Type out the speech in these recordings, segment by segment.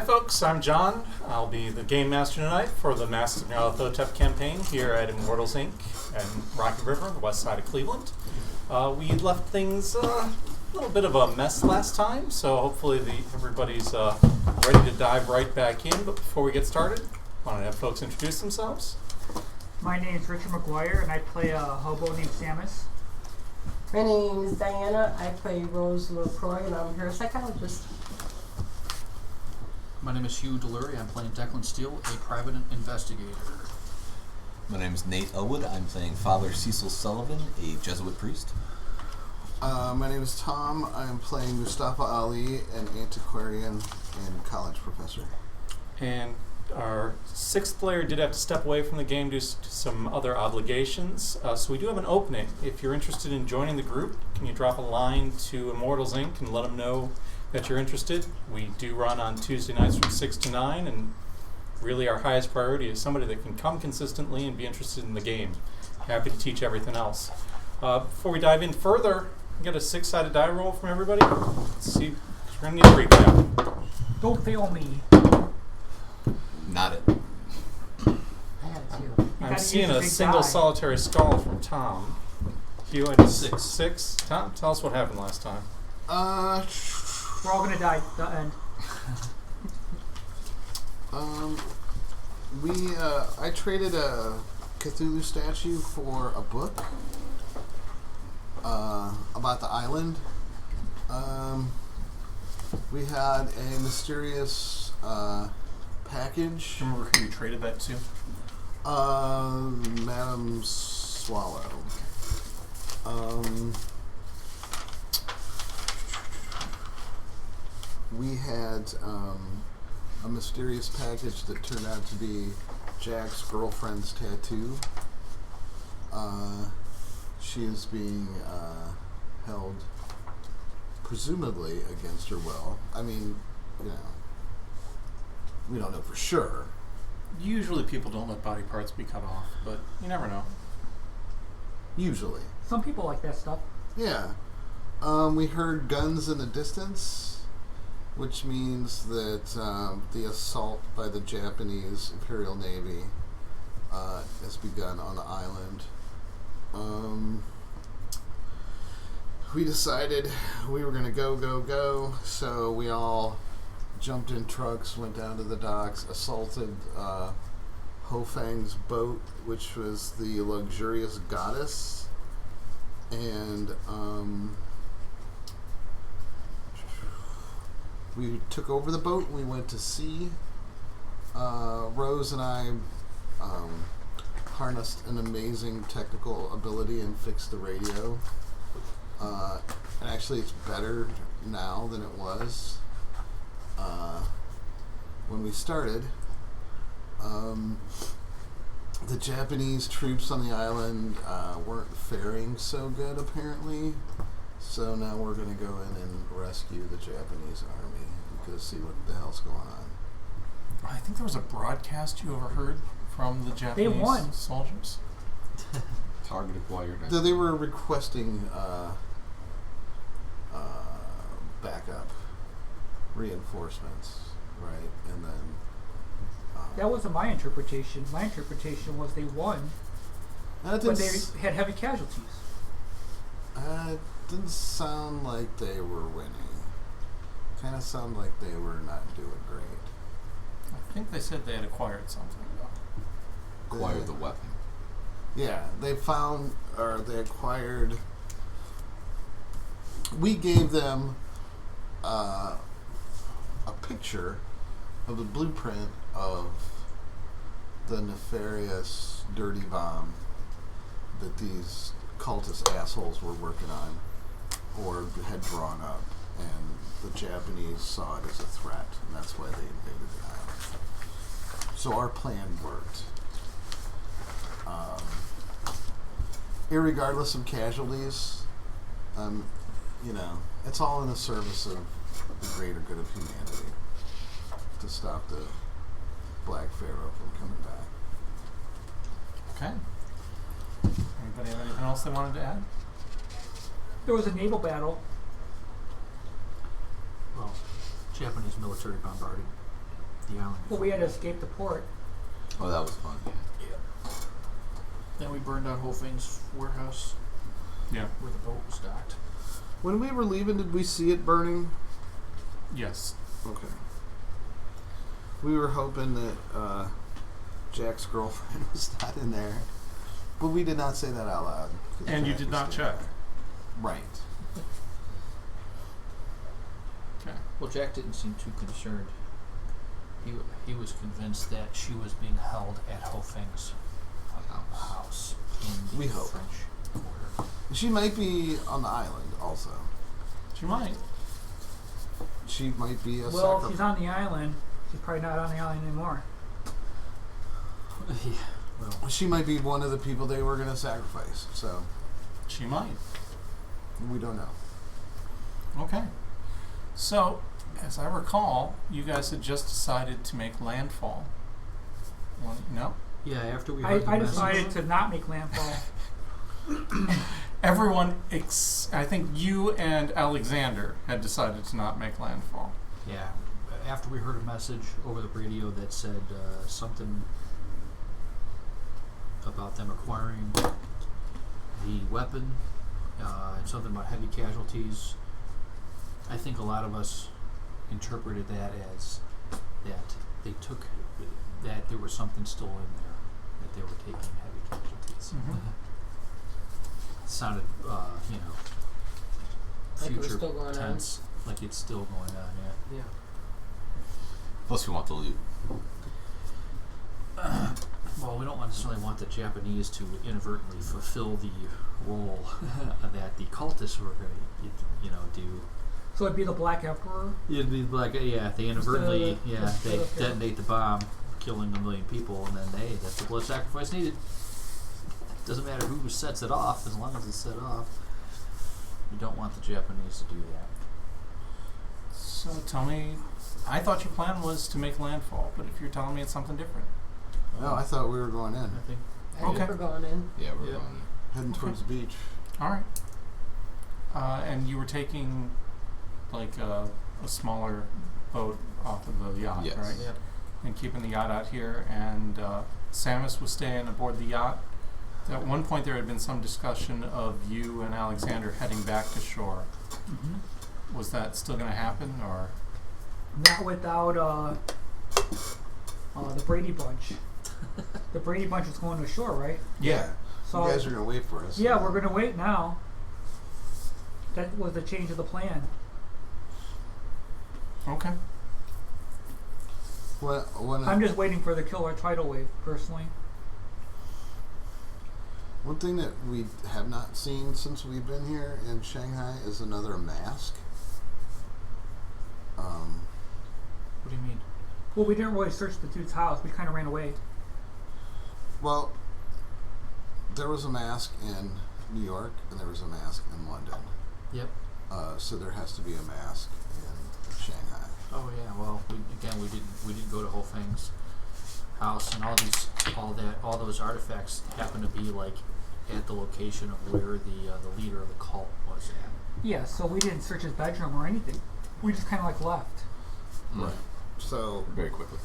folks, I'm John. I'll be the Game Master tonight for the Masks of Nyarlathotep campaign here at Immortals Inc. in Rocky River, the west side of Cleveland. We left things a little bit of a mess last time, so hopefully everybody's ready to dive right back in. But before we get started, I want to have folks introduce themselves. My name is Richard McGuire, and I play a hobo named Samus. My name is Diana. I play Rose LaCroix, and I'm here a psychologist. My name is Hugh Delury. I'm playing Declan Steele, a private investigator. My name is Nate Elwood. I'm playing Father Cecil Sullivan, a Jesuit priest. My name is Tom. I am playing Mustafa Ali, an antiquarian and college professor. And our sixth player did have to step away from the game due to some other obligations, so we do have an opening. If you're interested in joining the group, can you drop a line to Immortals Inc. and let them know that you're interested? We do run on Tuesday nights from 6 to 9, and really our highest priority is somebody that can come consistently and be interested in the game. Happy to teach everything else. Before we dive in further, we got a 6-sided die roll from everybody. Let's see. We're going to need a recap. Don't fail me. Not it. I have two. I'm seeing a single solitary skull from Tom. Hugh, I did 6. Tom, tell us what happened last time. We're all gonna die. The end. I traded a Cthulhu statue for a book about the island. We had a mysterious package. Do you remember who you traded that to? Madam Swallow. We had a mysterious package that turned out to be Jack's girlfriend's tattoo. She is being held presumably against her will. I mean, we don't know for sure. Usually people don't let body parts be cut off, but you never know. Usually. Some people like that stuff. Yeah. We heard guns in the distance, which means that the assault by the Japanese Imperial Navy has begun on the island. We decided we were going to go, so we all jumped in trucks, went down to the docks, assaulted Ho Fang's boat, which was the luxurious goddess, and we took over the boat. We went to sea. Rose and I harnessed an amazing technical ability and fixed the radio. And actually, it's better now than it was when we started. The Japanese troops on the island weren't faring so good, apparently. So now we're going to go in and rescue the Japanese army and go see what the hell's going on. I think there was a broadcast you overheard from the Japanese soldiers. Target acquired. So they were requesting backup, reinforcements, right? And then That wasn't my interpretation. My interpretation was they won, but they had heavy casualties. It didn't sound like they were winning. Kind of sounded like they were not doing great. I think they said they had acquired something, though. Acquired the weapon. Yeah, they found, or they acquired. We gave them a picture of the blueprint of the nefarious dirty bomb that these cultist assholes were working on or had drawn up, and the Japanese saw it as a threat, and that's why they invaded the island. So our plan worked. Irregardless of casualties, it's all in the service of the greater good of humanity to stop the Black Pharaoh from coming back. Okay. Anybody have anything else they wanted to add? There was a naval battle. Well, Japanese military bombarding. the island. Well, we had to escape the port. Oh, that was fun. Then we burned out Hofing's warehouse Yeah. where the boat was docked. When we were leaving, did we see it burning? Yes. Okay. We were hoping that Jack's girlfriend was not in there, but we did not say that out loud. 'cause And you Jack did was not still check. there. Right. Okay. Well, Jack didn't seem too concerned. He was convinced that she was being held at Hofing's house in We the hope. French Quarter. She might be on the island also. She might. She might be a Well, if sacrifice. she's on the island, she's probably not on the island anymore. Yeah, well, She might be one of the people they were going to sacrifice. So She might. we don't know. Okay. So, as I recall, you guys had just decided to make landfall. No? yeah. After we heard the I message, decided to not make landfall. Everyone, I think you and Alexander had decided to not make landfall. yeah, after we heard a message over the radio that said something about them acquiring the weapon, and something about heavy casualties, I think a lot of us interpreted that as that they took, that there was something still in there, that they were taking heavy casualties. Mhm. Sounded, Like it was future still going on. tense, like it's still going on, yeah. Yeah. Plus, we want the loot. Well, we don't necessarily want the Japanese to inadvertently fulfill the role that the cultists were going to, do. So it'd be the Black Emperor. It'd be like, they inadvertently, Instead of- they detonate the bomb, killing 1 million people, and then, hey, that's the blood sacrifice needed. Doesn't matter who sets it off, as long as it's set off. You don't want the Japanese to do that. So tell me, I thought your plan was to make landfall, but if you're telling me it's something different. No, I thought we were going in, I think, I think Okay. we're going in. Yeah, we're Yeah. going. heading Okay. towards the beach. All right. And you were taking like a smaller boat off of the yacht, Yes. right? yeah. And keeping the yacht out here, and Samus was staying aboard the yacht. At one point, there had been some discussion of you and Alexander heading back to shore. Mm-hmm. Was that still going to happen, or? Not without the Brady Bunch. The Brady Bunch was going to shore, right? Yeah. So You guys are going to wait for us. yeah, we're gonna wait now. That was the change of the plan. Okay. When I'm just waiting for the killer tidal wave, personally. One thing that we have not seen since we've been here in Shanghai is another mask. What do you mean? Well, we didn't really search the dude's house. We kind of ran away. Well, there was a mask in New York and there was a mask in London. Yep. So there has to be a mask in Shanghai. Oh yeah. Well, we didn't go to Hofeng's house, and all those artifacts happen to be like at the location of where the leader of the cult was at. Yeah, so we didn't search his bedroom or anything. We just kind of like left. Right. So Very quickly.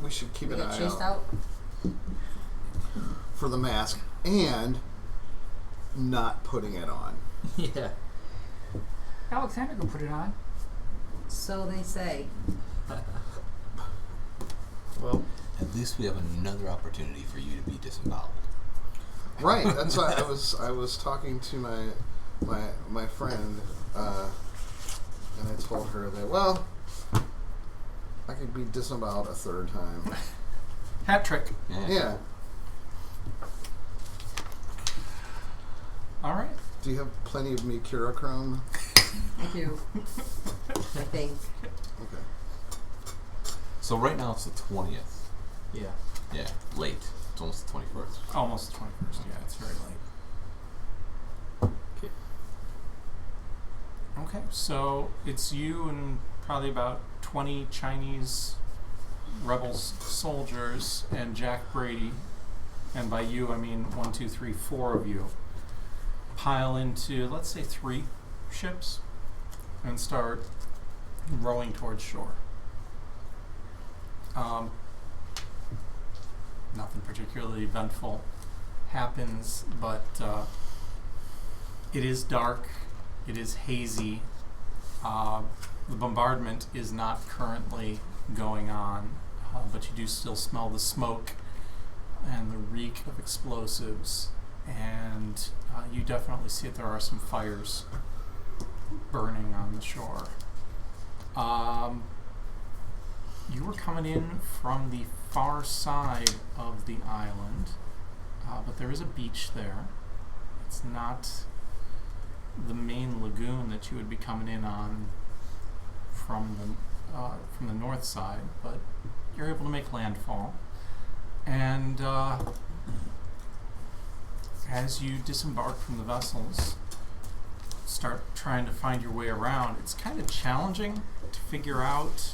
we should keep We an get eye chased out out. for the mask and not putting it on. Yeah. Alexander can put it on. So they say. Well, At least we have another opportunity for you to be disemboweled. Right. That's why I was talking to my friend, and I told her that I could be disemboweled a third time. Hat trick. Yeah. All right. Do you have plenty of mercurochrome? I do. I think. Okay. So right now it's the 20th. yeah. Yeah, late. It's almost the 21st. Almost the 21st. Yeah, it's very late. Okay. Okay, so it's you and probably about 20 Chinese rebels soldiers and Jack Brady, and by you I mean 1, 2, 3, 4 of you, pile into, let's say, 3 ships and start rowing towards shore. Nothing particularly eventful happens, but it is dark, it is hazy. The bombardment is not currently going on, but you do still smell the smoke and the reek of explosives, and you definitely see that there are some fires burning on the shore. You were coming in from the far side of the island, but there is a beach there. It's not the main lagoon that you would be coming in on from the north side, but you're able to make landfall. And as you disembark from the vessels, start trying to find your way around, it's kind of challenging to figure out,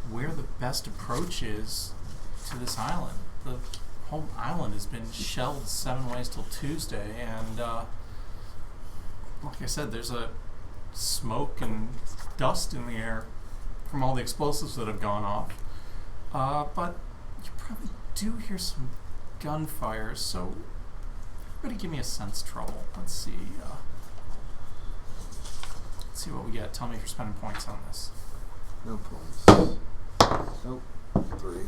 where the best approach is to this island. The whole island has been shelled 7 ways till Tuesday, and like I said, there's a smoke and dust in the air from all the explosives that have gone off. But you probably do hear some gunfire, so everybody give me a sense trouble. Let's see what we get. Tell me if you're spending points on this. No points. Nope. 3.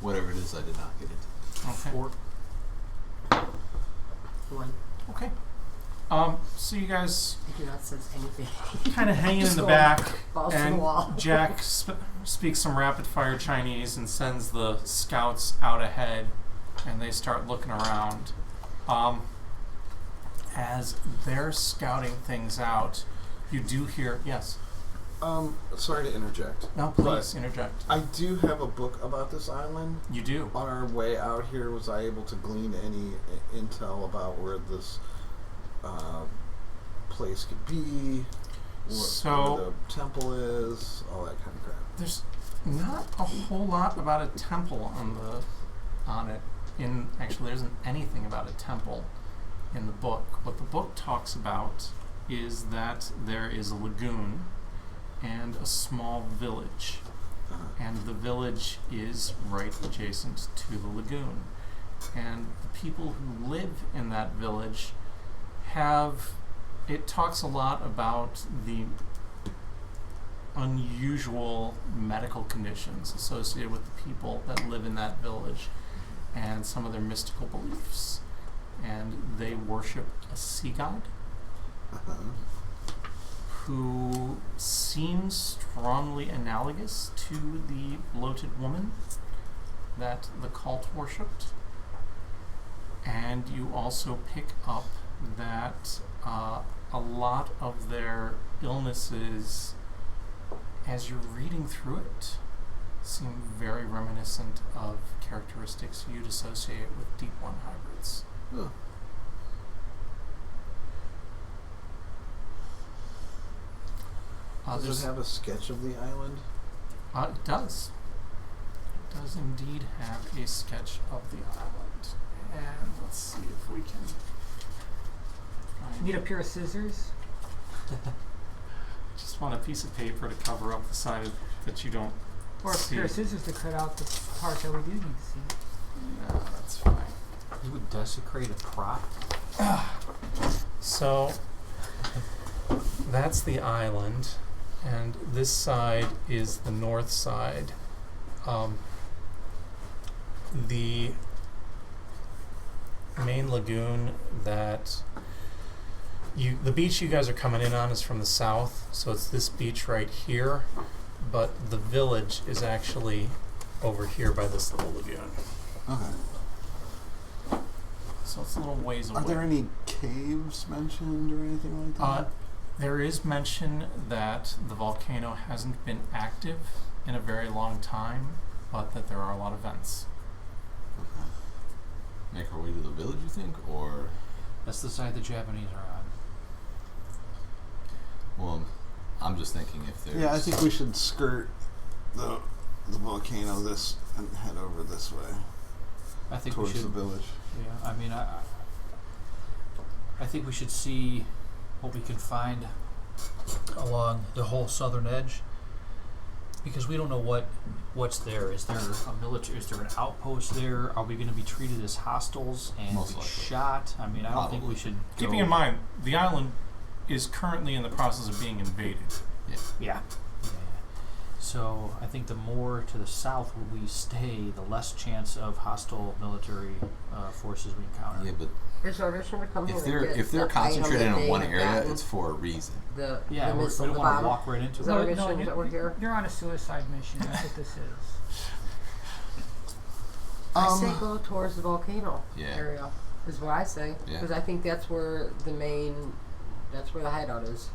Whatever it is, I did not get it. Okay. 1. Okay. So you guys I do not sense anything. kind of hanging in Just the going back, balls to the and wall. Jack speaks some rapid fire Chinese and sends the scouts out ahead, and they start looking around. As they're scouting things out, you do hear, yes. Sorry to interject. No, please interject. I do have a book about this island. You do. On our way out here, was I able to glean any intel about where this place could be, where the temple is, all that kind of crap? There's not a whole lot about a temple on it. Actually, there isn't anything about a temple in the book. What the book talks about is that there is a lagoon and a small village, and the village is right adjacent to the lagoon, and the people who live in that village it talks a lot about the unusual medical conditions associated with the people that live in that village and some of their mystical beliefs, and they worship a sea god who seems strongly analogous to the bloated woman that the cult worshipped. And you also pick up that a lot of their illnesses, as you're reading through it, seem very reminiscent of characteristics you'd associate with Deep One hybrids. Huh. Does it have a sketch of the island? It does. It does indeed have a sketch of the island. And let's see if we can find Need a pair of scissors? Just want a piece of paper to cover up the side that you don't Or a see. pair of scissors to cut out the part that we do need to see. No, that's fine. You would desecrate a prop? So that's the island, and this side is the north side. The main lagoon the beach you guys are coming in on is from the south, so it's this beach right here, but the village is actually over here by this little lagoon. Okay. So it's a little ways away. Are there any caves mentioned or anything like that? There is mention that the volcano hasn't been active in a very long time, but that there are a lot of vents. Okay. Make our way to the village, you think, or? That's the side the Japanese are on. Well, I'm just thinking if there's. Yeah, I think we should skirt the volcano and head over this way I think we towards should. the village. Yeah, I mean, I think we should see what we can find along the whole southern edge, because we don't know what's there. Is there a military? Is there an outpost there? Are we going to be treated as hostiles and Most be likely. shot? I mean, I don't think we should. Keeping go- in mind, the island is currently in the process of being invaded. Yeah. So I think the more to the south we stay, the less chance of hostile military forces we encounter. Yeah, but Is our mission to come here if they're concentrated in one area, it's for a reason. the Yeah, we missile, don't the want bomb. to walk right into Is it. that our No, mission you- that we're here? You're on a suicide mission. That's what this is. I say go towards the volcano Yeah. area. Is what I say, Yeah. because I think that's where that's where the hideout is.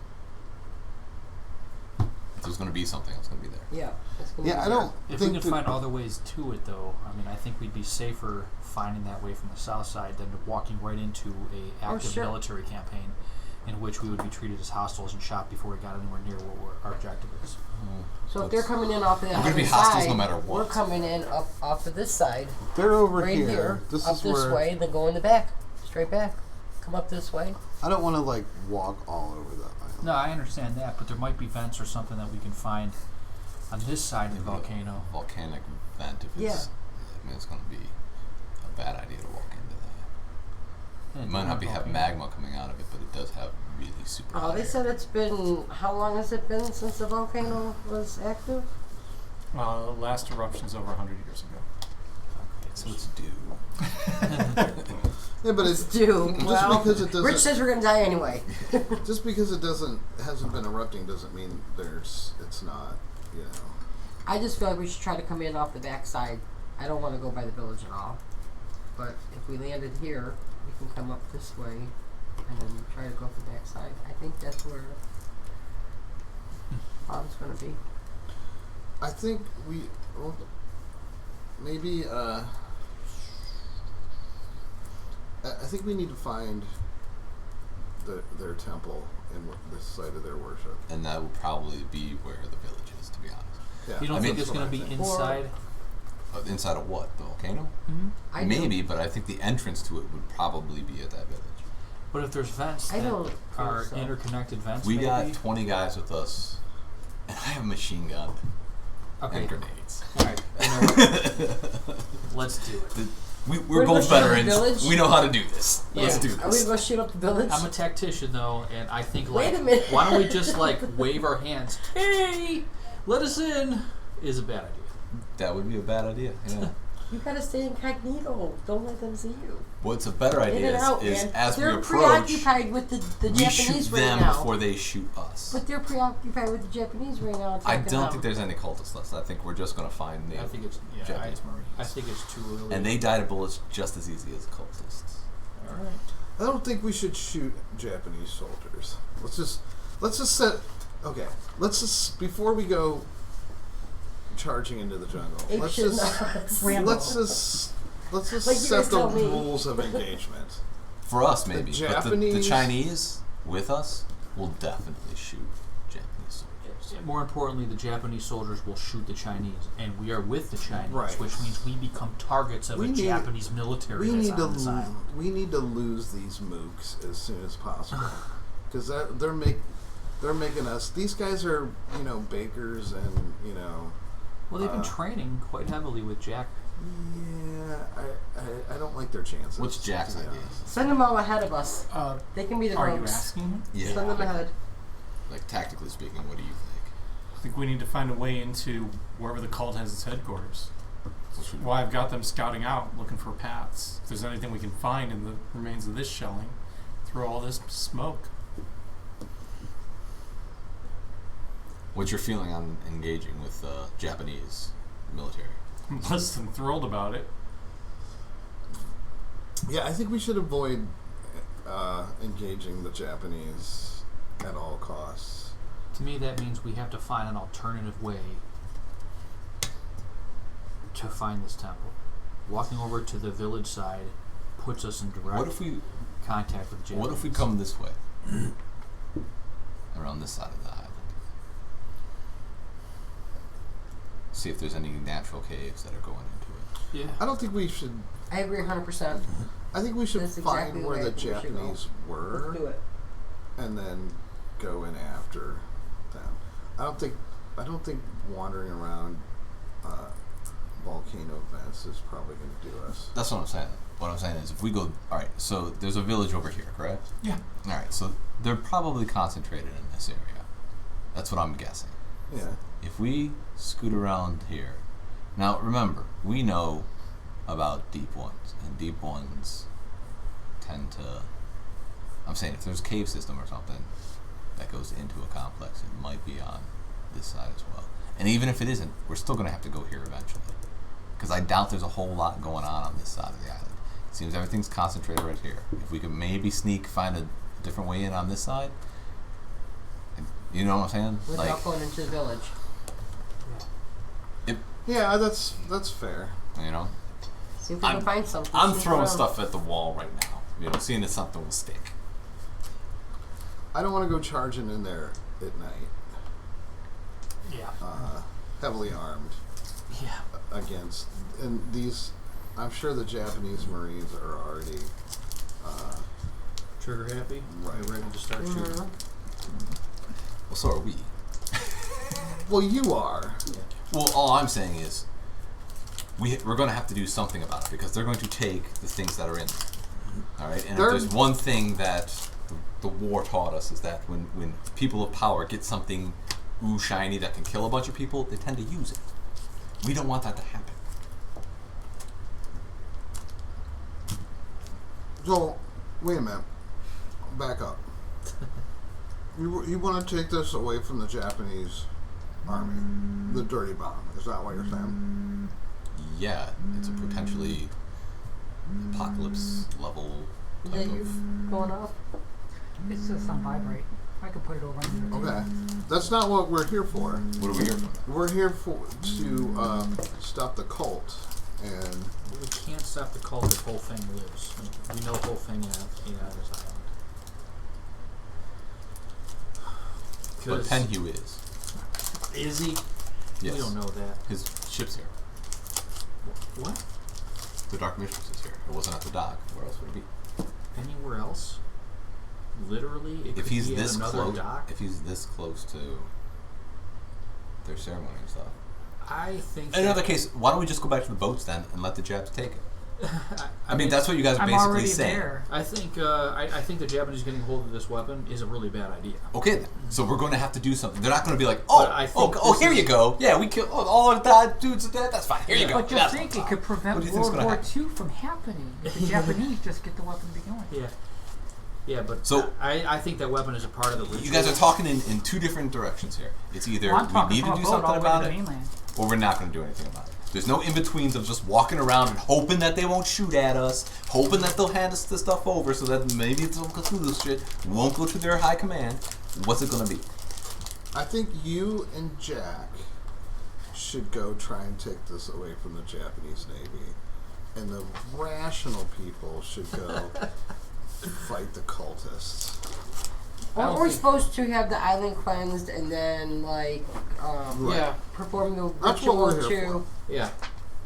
If there's going to be something, it's going to be there. Yeah. It's gonna Yeah, be I there. don't If we think could that, find other ways to it, though, I mean, I think we'd be safer finding that way from the south side than walking right into a active sure. military campaign in which we would be treated as hostiles and shot before we got anywhere near what our objective is. So if they're coming in off of that We're gonna be other hostiles side, no matter we're what. coming in up off of this side, they're over right here, This up is this where way, and then go in the back, straight back. Come up this way. I don't want to like walk all over that island. No, I understand that, but there might be vents or something that we can find on this side of the Maybe volcano. A volcanic vent. If Yeah. it's, I mean, it's going to be a bad idea to walk into that. Yeah, It might not have volcano. magma coming out of it, but it does have really super. Oh, hot they air. said it's been, how long has it been since the volcano was active? Last eruption's over 100 years ago. So it's due. Yeah, but It's it's due. just Well, because it Rich doesn't. says we're gonna die anyway. Just because it hasn't been erupting doesn't mean it's not. You know. I just feel like we should try to come in off the back side. I don't want to go by the village at all. But if we landed here, we can come up this way and then try to go up the back side. I think that's where bomb's gonna be. I think maybe. I think we need to find their temple and the site of their worship. And that will probably be where the village is, to be honest. Yeah, You don't I mean, think it's that's going to what be I think. inside? Inside of what? The volcano? Mm-hmm. I do. Maybe, but I think the entrance to it would probably be at that village. But if there's vents I that don't are think so. interconnected vents, We maybe? got 20 guys with us, and I have a machine gun Okay. and grenades. Alright, you know what? Let's do it. We're We're both gonna shoot the veterans. village? We know how to do this. Let's Yeah. do Are we this. gonna shoot up the village? I'm a tactician though, and I think Wait like, a minute. why don't we just like wave our hands? Hey, let us in. Is a bad idea. That would be a bad idea. Yeah. You gotta stay incognito. Don't let them see you. What's a better In idea and out, is man. as They're we approach, preoccupied with the we Japanese shoot right them now. before they shoot us. But they're preoccupied with the Japanese right now. I attacking don't them. think there's any cultists left. I think we're just going to find I native think it's Japanese Marines. I think it's too early. And they die to bullets just as easy as cultists. All right. I don't think we should shoot Japanese soldiers. Let's just set. Okay. Let's just before we go charging into the jungle. Ape Let's shit just nuts. Rambo. let's just Like you set guys the tell me. rules of engagement. For us, maybe. But the Japanese- Chinese with us will definitely shoot Japanese soldiers. More importantly, the Japanese soldiers will shoot the Chinese, and we are with the Chinese, Right. which means we become targets of We a need- Japanese military We that's need to on this island. we need to lose these mooks as soon as possible because they're making us. These guys are bakers and Well, they've been training quite heavily with Jack. Yeah, I don't like their chances. What's Jack's to be idea? honest. Send them all ahead of us. They can be the Are you rogues. asking him? Yeah. Send them ahead. Like, tactically speaking, what do you think? I think we need to find a way into wherever the cult has its headquarters. Which is why I've got them scouting out, looking for paths. If there's anything we can find in the remains of this shelling, through all this smoke. What's your feeling on engaging with Japanese military? I'm less than thrilled about it. Yeah, I think we should avoid engaging the Japanese at all costs. To me, that means we have to find an alternative way to find this temple. Walking over to the village side puts us in direct What if we contact with the Japanese. What if we come this way? Around this side of the island. See if there's any natural caves that are going into it. Yeah. I don't think we should. I agree 100%. I think we should That's find exactly the where way the I think we should go. Japanese were, Let's do it. and then go in after them. I don't think wandering around volcano vents is probably going to do us. That's what I'm saying. What I'm saying is, if we go, all right. So there's a village over here, correct? Yeah. All right. So they're probably concentrated in this area. That's what I'm guessing. Yeah. If we scoot around here, now remember, we know about deep ones, and deep ones tend to. I'm saying if there's a cave system or something that goes into a complex, it might be on this side as well. And even if it isn't, we're still going to have to go here eventually, because I doubt there's a whole lot going on this side of the island. It seems everything's concentrated right here. If we could maybe find a different way in on this side, you know what I'm saying? Without going into the village. Yeah, that's fair. You know, See if we can find something. I'm sneak throwing around. stuff at the wall right now. You know, seeing if something will stick. I don't want to go charging in there at night, Yeah. heavily armed Yeah. against. And these, I'm sure the Japanese Marines are already. Trigger happy? Right. You're ready to start shooting? Well, so are we. Well, you are. Well, all I'm saying is, we're going to have to do something about it, because they're going to take the things that are in there. All right, and if there's one thing that the war taught us, is that when people of power get something shiny that can kill a bunch of people, they tend to use it. We don't want that to happen. So, wait a minute. Back up. You want to take this away from the Japanese army, the dirty bomb? Is that what you're saying? Yeah, it's a potentially apocalypse level Is type that you of. going off? It says on vibrate. I could put it over on the Okay, that's not what we're here for. What are we here for? We're here to stop the cult, and We can't stop the cult if whole thing lives. We know whole thing out this island. But Penhew is. Is he? Yes. We don't know that. His ship's here. What? The Dark Mistress is here. It wasn't at the dock. Where else would it be? Anywhere else? Literally, it If could he's be this at another close, dock. if he's this close to their ceremony and stuff. I think. In another case, why don't we just go back to the boats then and let the Japs take it? I mean, that's what you guys are I'm basically already saying. there. I think. I think the Japanese getting hold of this weapon is a really bad idea. Okay, then. So we're going to have to do something. They're not going to be like, But I think this here is- you go. Yeah, we killed all of that dudes. That's fine. Here you Yeah. go. But That's just think, no it could problem. What prevent do you think's World gonna War happen? II from happening if the Japanese just get the weapon to be going. Yeah. Yeah, but So- I think that weapon is a part of the ritual. You guys are talking in two different directions here. It's either Well, I'm we talking need to from do a boat all something the way to about the it, mainland. or we're not going to do anything about it. There's no in-betweens of just walking around and hoping that they won't shoot at us, hoping that they'll hand us the stuff over so that maybe it's some Cthulhu shit won't go to their high command. What's it going to be? I think you and Jack should go try and take this away from the Japanese Navy, and the rational people should go fight the cultists. Aren't we supposed to have the island cleansed and then, like, Right. Yeah. perform the That's what ritual we're here too? Yeah.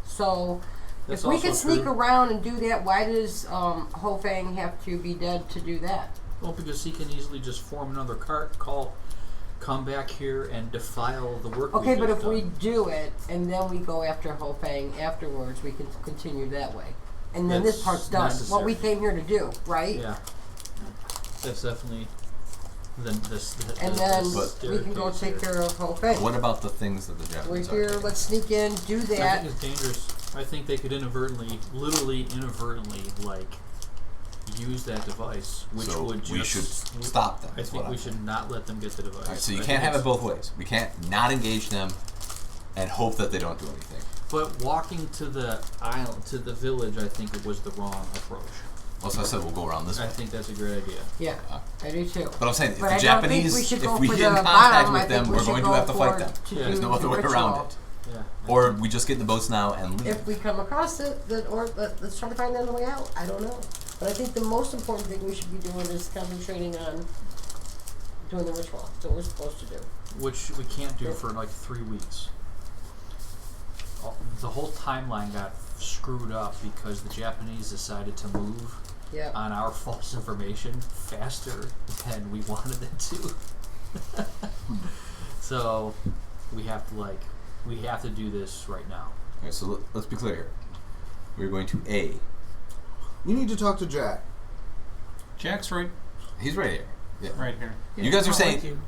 So, That's if we also can sneak true. around and do that, why does Ho Fang have to be dead to do that? Well, because he can easily just form another cult, come back here and defile the work. Okay, we've but just if we done. do it and then we go after Ho Fang afterwards, we can continue that way. And then this That's part's done. What we necessary. came here to do, right? Yeah. That's definitely. And then But- we can go take care of Ho Fang. What about the things that the We're Japanese are here, taking? let's sneak in, do I that. think it's dangerous. I think they could literally inadvertently, like, use that device, which So would just. we should stop them. I is think what we I'm should not let them get the device. Alright, so you I can't think have it it's- both ways. We can't not engage them and hope that they don't do anything. But walking to the island, to the village, I think it was the wrong approach. Well, so I said we'll go around this I way. think that's a great idea. Yeah, I do too. But I'm saying, if But the I don't Japanese, think we should go if we for get in the contact bottom. I with think them, we we're should going to go have to fight for them. to Yeah. do There's no other the way around ritual. it. Yeah. Or we just get in the boats now and leave. If we come across it, then let's try to find another way out. I don't know, but I think the most important thing we should be doing is concentrating on doing the ritual. That's what we're supposed to do. Which we can't do for like 3 weeks. The whole timeline got screwed up because the Japanese decided to move Yeah. on our false information faster than we wanted them to. So we have to do this right now. Okay, so let's be clear here. We're going to A. You need to talk to Jack. Jack's right, He's right here. Yeah. right here. You guys are I'll saying. let you-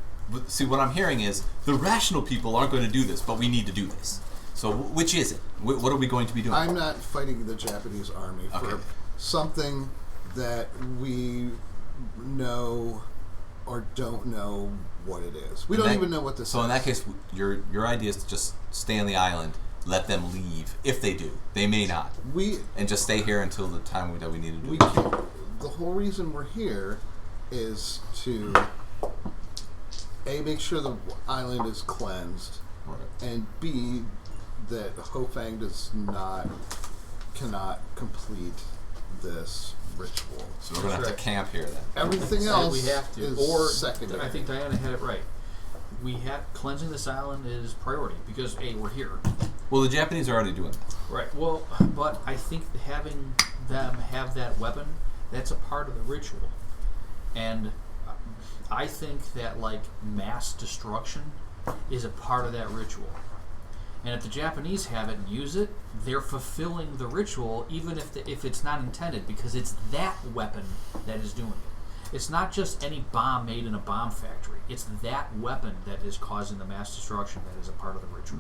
See, what I'm hearing is the rational people aren't going to do this, but we need to do this. So, which is it? What are we going to be doing? I'm not fighting the Japanese army for Okay. something that we know or don't know what it is. We In don't that- even know what this So is. in that case, your idea is to just stay on the island, let them leave if they do. They may not, and just stay here until the time that we need to do we it. can't. The whole reason we're here is to A, make sure the island is cleansed, Right. and B, that Hofang cannot complete this ritual. So we're going to have to camp here then. Everything Said else we have to. is Or secondary. I think Diana had it right. Cleansing this island is priority because A, we're here. Well, the Japanese are already doing that. Right. Well, but I think having them have that weapon, that's a part of the ritual. And I think that like mass destruction is a part of that ritual. And if the Japanese have it and use it, they're fulfilling the ritual even if it's not intended, because it's that weapon that is doing it. It's not just any bomb made in a bomb factory. It's that weapon that is causing the mass destruction that is a part of the ritual.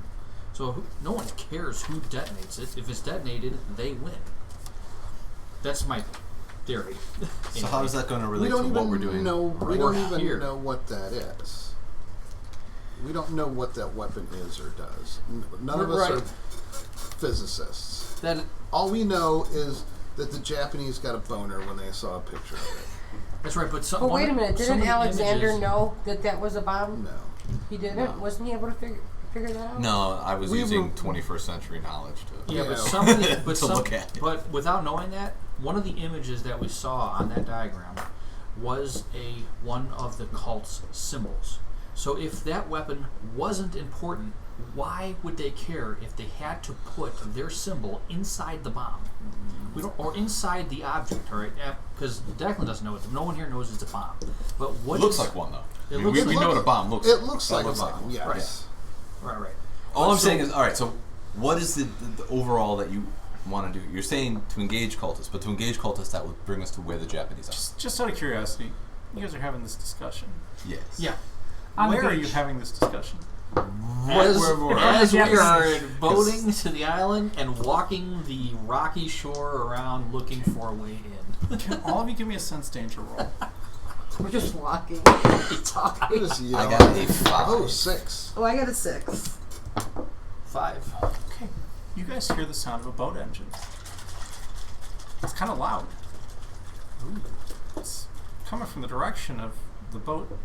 So no one cares who detonates it. If it's detonated, they win. That's my theory. So how is that going to we relate don't to even what we're doing? know. We We're don't even here. know what that is. We don't know what that weapon is or does. None of us Right. are physicists. That All we know is that the Japanese got a boner when they saw a picture of that's right. But But wait a minute, some didn't of the Alexander images- know that was a it. bomb? No. He didn't? No. Wasn't he able to figure that out? No, I was We using were- 21st century knowledge to. Yeah, Yeah. but some of the, To look at it. but without knowing that, one of the images that we saw on that diagram was one of the cult's symbols. So if that weapon wasn't important, why would they care if they had to put their symbol inside the bomb? We don't, or inside the object, all right? Because Declan doesn't know it. No one here knows it's a bomb. But what Looks is- like one though. It I mean, looks we like- know what a bomb looks. It looks like looks a like bomb. one. Yes. Right. All I'm So- saying is, all right. So, what is the overall that you want to do? You're saying to engage cultists, but to engage cultists, that would bring us to where the Japanese are. Just out of curiosity, you guys are having this discussion. Yes. Yeah. On the Where are you beach. having this discussion? As, Where- as we Yes. are boating to the island and walking the rocky shore around looking for a way in. Can all of you give me a sense danger roll? We're just walking. I talking. just I yell. got a 5. Oh, 6. Oh, I got a 6. 5. Okay, you guys hear the sound of a boat engine. It's kind of loud. It's coming from the direction of the boat,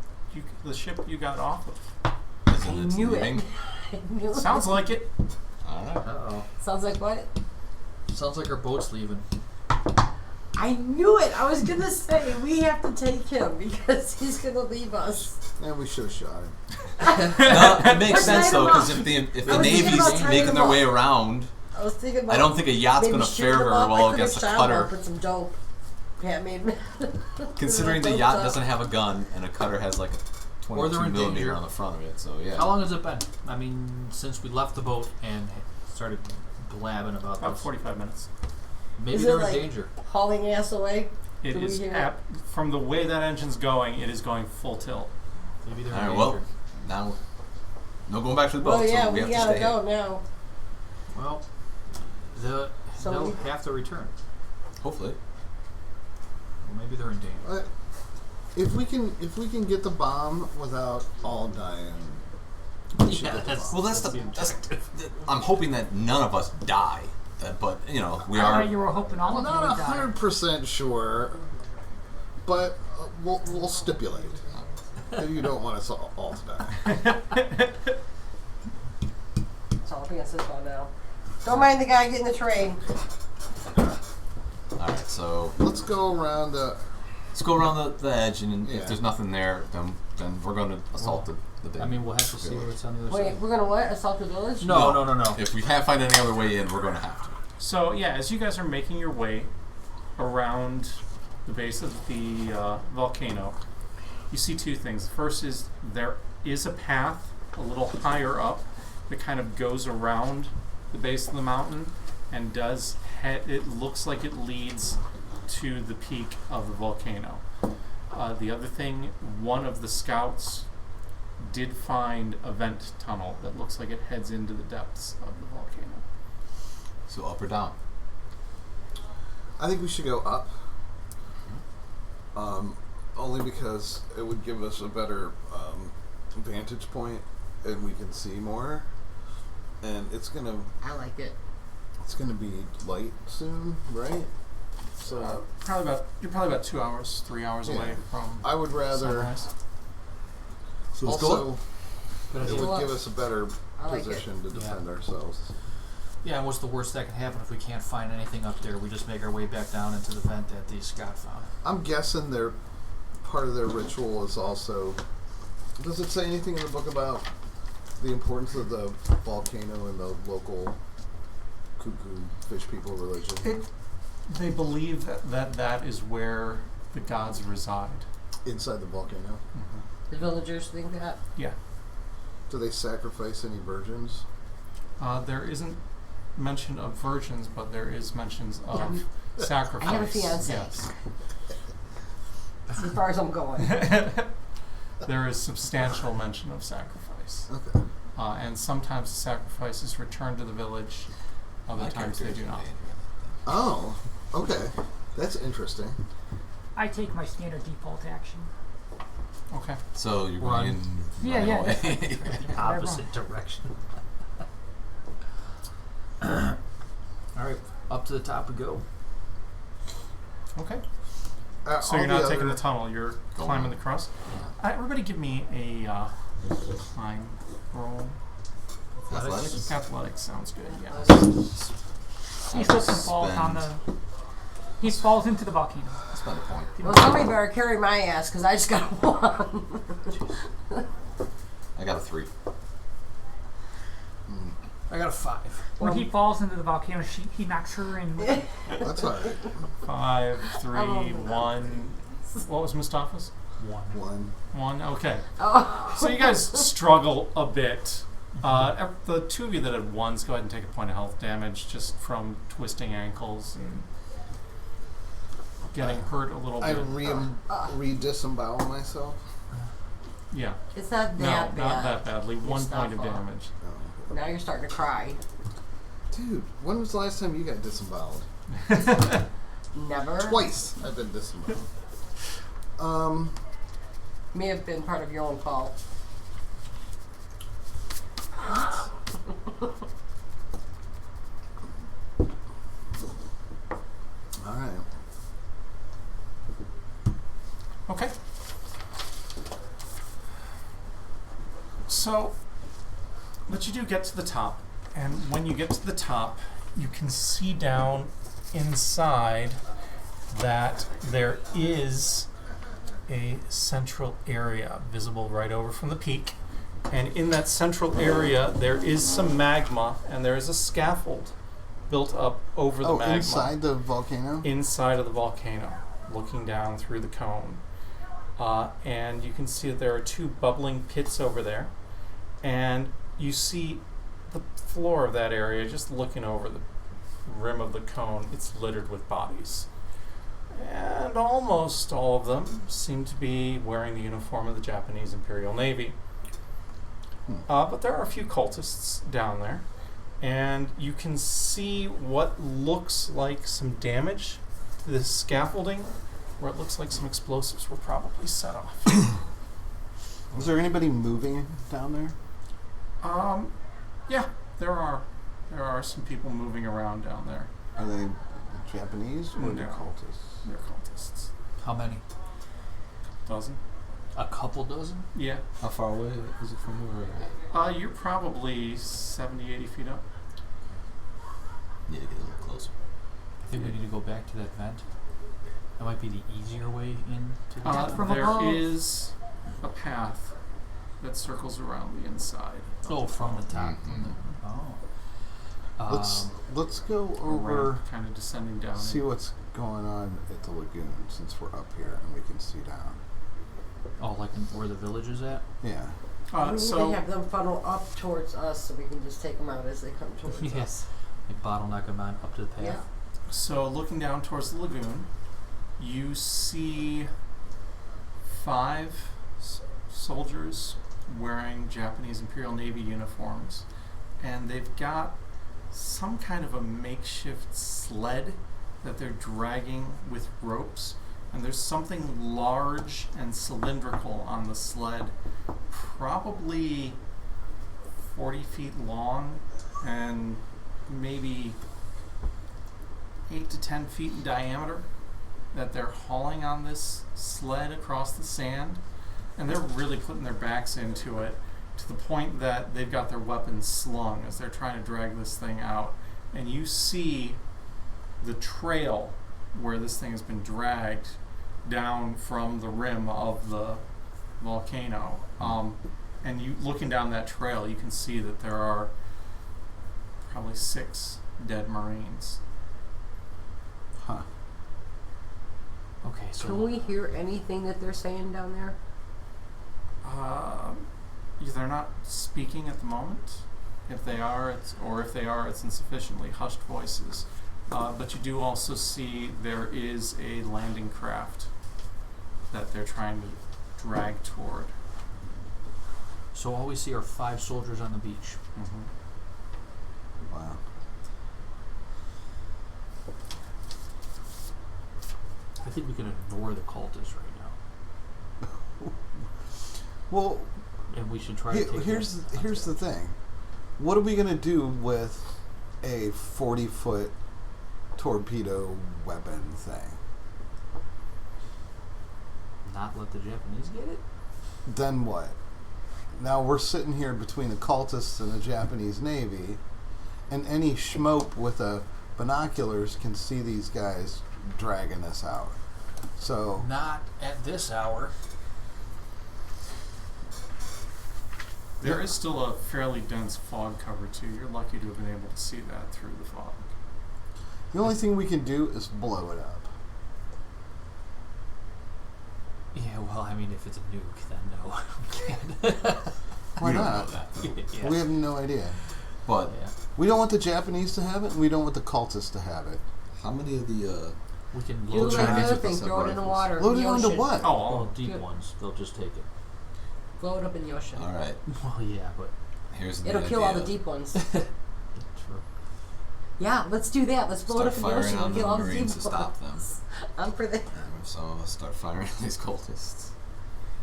the ship you got off of. Isn't it knew it. leaving? I knew it. Sounds like it. All right. Uh-oh. Sounds like what? Sounds like our boat's leaving. I knew it. I was going to say we have to take him because he's going to leave us. And we should have shot him. No, it makes Let's sense light though, 'em because up. if the I was thinking Navy's about tying making them their up. way around, I was thinking about I don't think a yacht's maybe going to shooting fare them very up. well I could've against a shot 'em up cutter. with some dope. Pat made Considering the yacht doesn't have a gun and a cutter has like a Or they're 22 in millimeter danger. on the front of it, so yeah. How long has it been? I mean, since we left the boat and started blabbing about About this. 45 minutes. Maybe Is it they're like- in danger. hauling ass away. It Do we is hear from the way that engine's going, it is going full tilt. Maybe they're All in right, danger. well, now no going back to the boat, Well, yeah, so we have to gotta stay go here. now. Well, So they'll we- have to return. Hopefully. Or maybe they're in danger. If we can get the bomb without all dying, we should Yeah, get the that's- bomb. Well, that's the I'm hoping that none of us die, but you know we I are. thought you were hoping all I'm of you not would die. 100% sure, but we'll stipulate that you don't want us all to die. That's all we got this one now. Don't mind the guy getting the train. All right, so Let's go around the. let's go around the edge, and Yeah. if there's nothing there, then we're going to assault the big. I mean, we'll have to see what's on the other Wait, side. we're gonna what? Assault the village? No. if we can't find any other way in, we're going to have to. So yeah, as you guys are making your way around the base of the volcano, you see two things. The first is there is a path a little higher up that kind of goes around the base of the mountain and it looks like it leads to the peak of the volcano. The other thing, one of the scouts did find a vent tunnel that looks like it heads into the depths of the volcano. So up or down? I think we should go up. Only because it would give us a better vantage point and we can see more. And it's gonna like it. It's gonna be light soon, right? So You're probably about 2 hours, 3 hours away from I would rather sunrise. So let's also go up. it would give us a better I like position to defend ourselves. Yeah, and what's the worst that can happen if we can't find anything up there? We just make our way back down into the vent that the scout found. I'm guessing their part of their ritual is also. Does it say anything in the book about the importance of the volcano and the local cuckoo fish people religion? They believe that is where the gods reside. Inside the volcano? The villagers think that. Yeah. Do they sacrifice any virgins? There isn't mention of virgins, but there is mentions of sacrifice. I have a fiance. Yes. That's as far as I'm going. There is substantial mention of sacrifice. Okay. And sometimes the sacrifice is returned to the village, other times they do not. Oh, okay. That's interesting. I take my standard default action. Okay. So you're Run. going in. Yeah, yeah. Away. Opposite direction. Alright, up to the top we go. Okay. So all you're not the taking other- the tunnel, you're climbing the crust? Everybody give me a climb roll. Athletics? Athletics sounds good, yeah. He slips and falls on the. He falls into the volcano. Spend a point. Well, somebody better carry my ass because I just got one. I got a 3. I got a 5. When he falls into the volcano, he knocks her in. That's all right. 5, 3, love that. 1. What was Mustafa's? 1. 1, okay. Oh. So you guys struggle a bit. The two of you that had ones, go ahead and take a point of health damage just from twisting ankles and getting hurt a little I bit. re-disembowel myself. Yeah. It's not No, that bad. not that badly. 1 point of Mustafa. damage. Oh. Now you're starting to cry. Dude, when was the last time you got disemboweled? Never. Twice I've been disemboweled. May have been part of your own fault. Alright. Okay. So, but you do get to the top, and when you get to the top, you can see down inside that there is a central area visible right over from the peak. And in that central area, there is some magma, and there is a scaffold built up over the magma. Inside the volcano? Inside of the volcano, looking down through the cone. And you can see that there are 2 bubbling pits over there. And you see the floor of that area, just looking over the rim of the cone, it's littered with bodies. And almost all of them seem to be wearing the uniform of the Japanese Imperial Navy. But there are a few cultists down there. And you can see what looks like some damage to the scaffolding, where it looks like some explosives were probably set off. Is there anybody moving down there? Yeah, there are some people moving around down there. Are they Japanese or No. the cultists? They're cultists. How many? Dozen? A couple dozen? Yeah. How far away is it from where we're at? You're probably 70, 80 feet up. Need to get a little closer. I think we need to go back to that vent. That might be the easier way into the From There above. is a path that circles around the inside. Oh, from the top. Mhm. Oh. Let's go over, kind of descending down. see what's going on at the lagoon since we're up here and we can see down. Oh, like where the village is at? Yeah. We need So to have them funnel up towards us so we can just take them out as they come towards us. Yes. Like bottleneck them on up to the path. Yeah. So looking down towards the lagoon, you see 5 soldiers wearing Japanese Imperial Navy uniforms, and they've got some kind of a makeshift sled that they're dragging with ropes, and there's something large and cylindrical on the sled, probably 40 feet long and maybe 8 to 10 feet in diameter, that they're hauling on this sled across the sand, and they're really putting their backs into it to the point that they've got their weapons slung as they're trying to drag this thing out. And you see the trail where this thing has been dragged down from the rim of the volcano. And you looking down that trail, you can see that there are probably 6 dead Marines. Huh. Okay, so Can we hear anything that they're saying down there? They're not speaking at the moment. If they are, it's in sufficiently hushed voices. But you do also see there is a landing craft that they're trying to drag toward. So all we see are 5 soldiers on the beach. Mm-hmm. Wow. I think we can ignore the cultists right now, Well, and we should try to take. here's the thing. What are we gonna do with a 40-foot torpedo weapon thing? Not let the Japanese get it. Then what? Now we're sitting here between the cultists and the Japanese Navy, and any schmope with binoculars can see these guys dragging us out. So Not at this hour. There is still a fairly dense fog cover too. You're lucky to have been able to see that through the fog. the only thing we can do is blow it up. Yeah, well, I mean, if it's a nuke, then no, we can't. Why we don't not? know that. Yeah. We have no idea. But Yeah. We don't want the Japanese to have it, and we don't want the cultists to have it. how many of the We can Do load like the Chinese other with thing, the throw it in the rifles. water. Load in it the onto ocean. what? Well, deep Good. ones, they'll just take it. Blow it up in the ocean. all right, Well, yeah, but here's the It'll idea. kill all the deep ones. true. Yeah, let's do that. Let's blow Start it up in the firing ocean on and the kill all the deep Marines ones. to stop them. I'm for that. And some of us start firing at these cultists,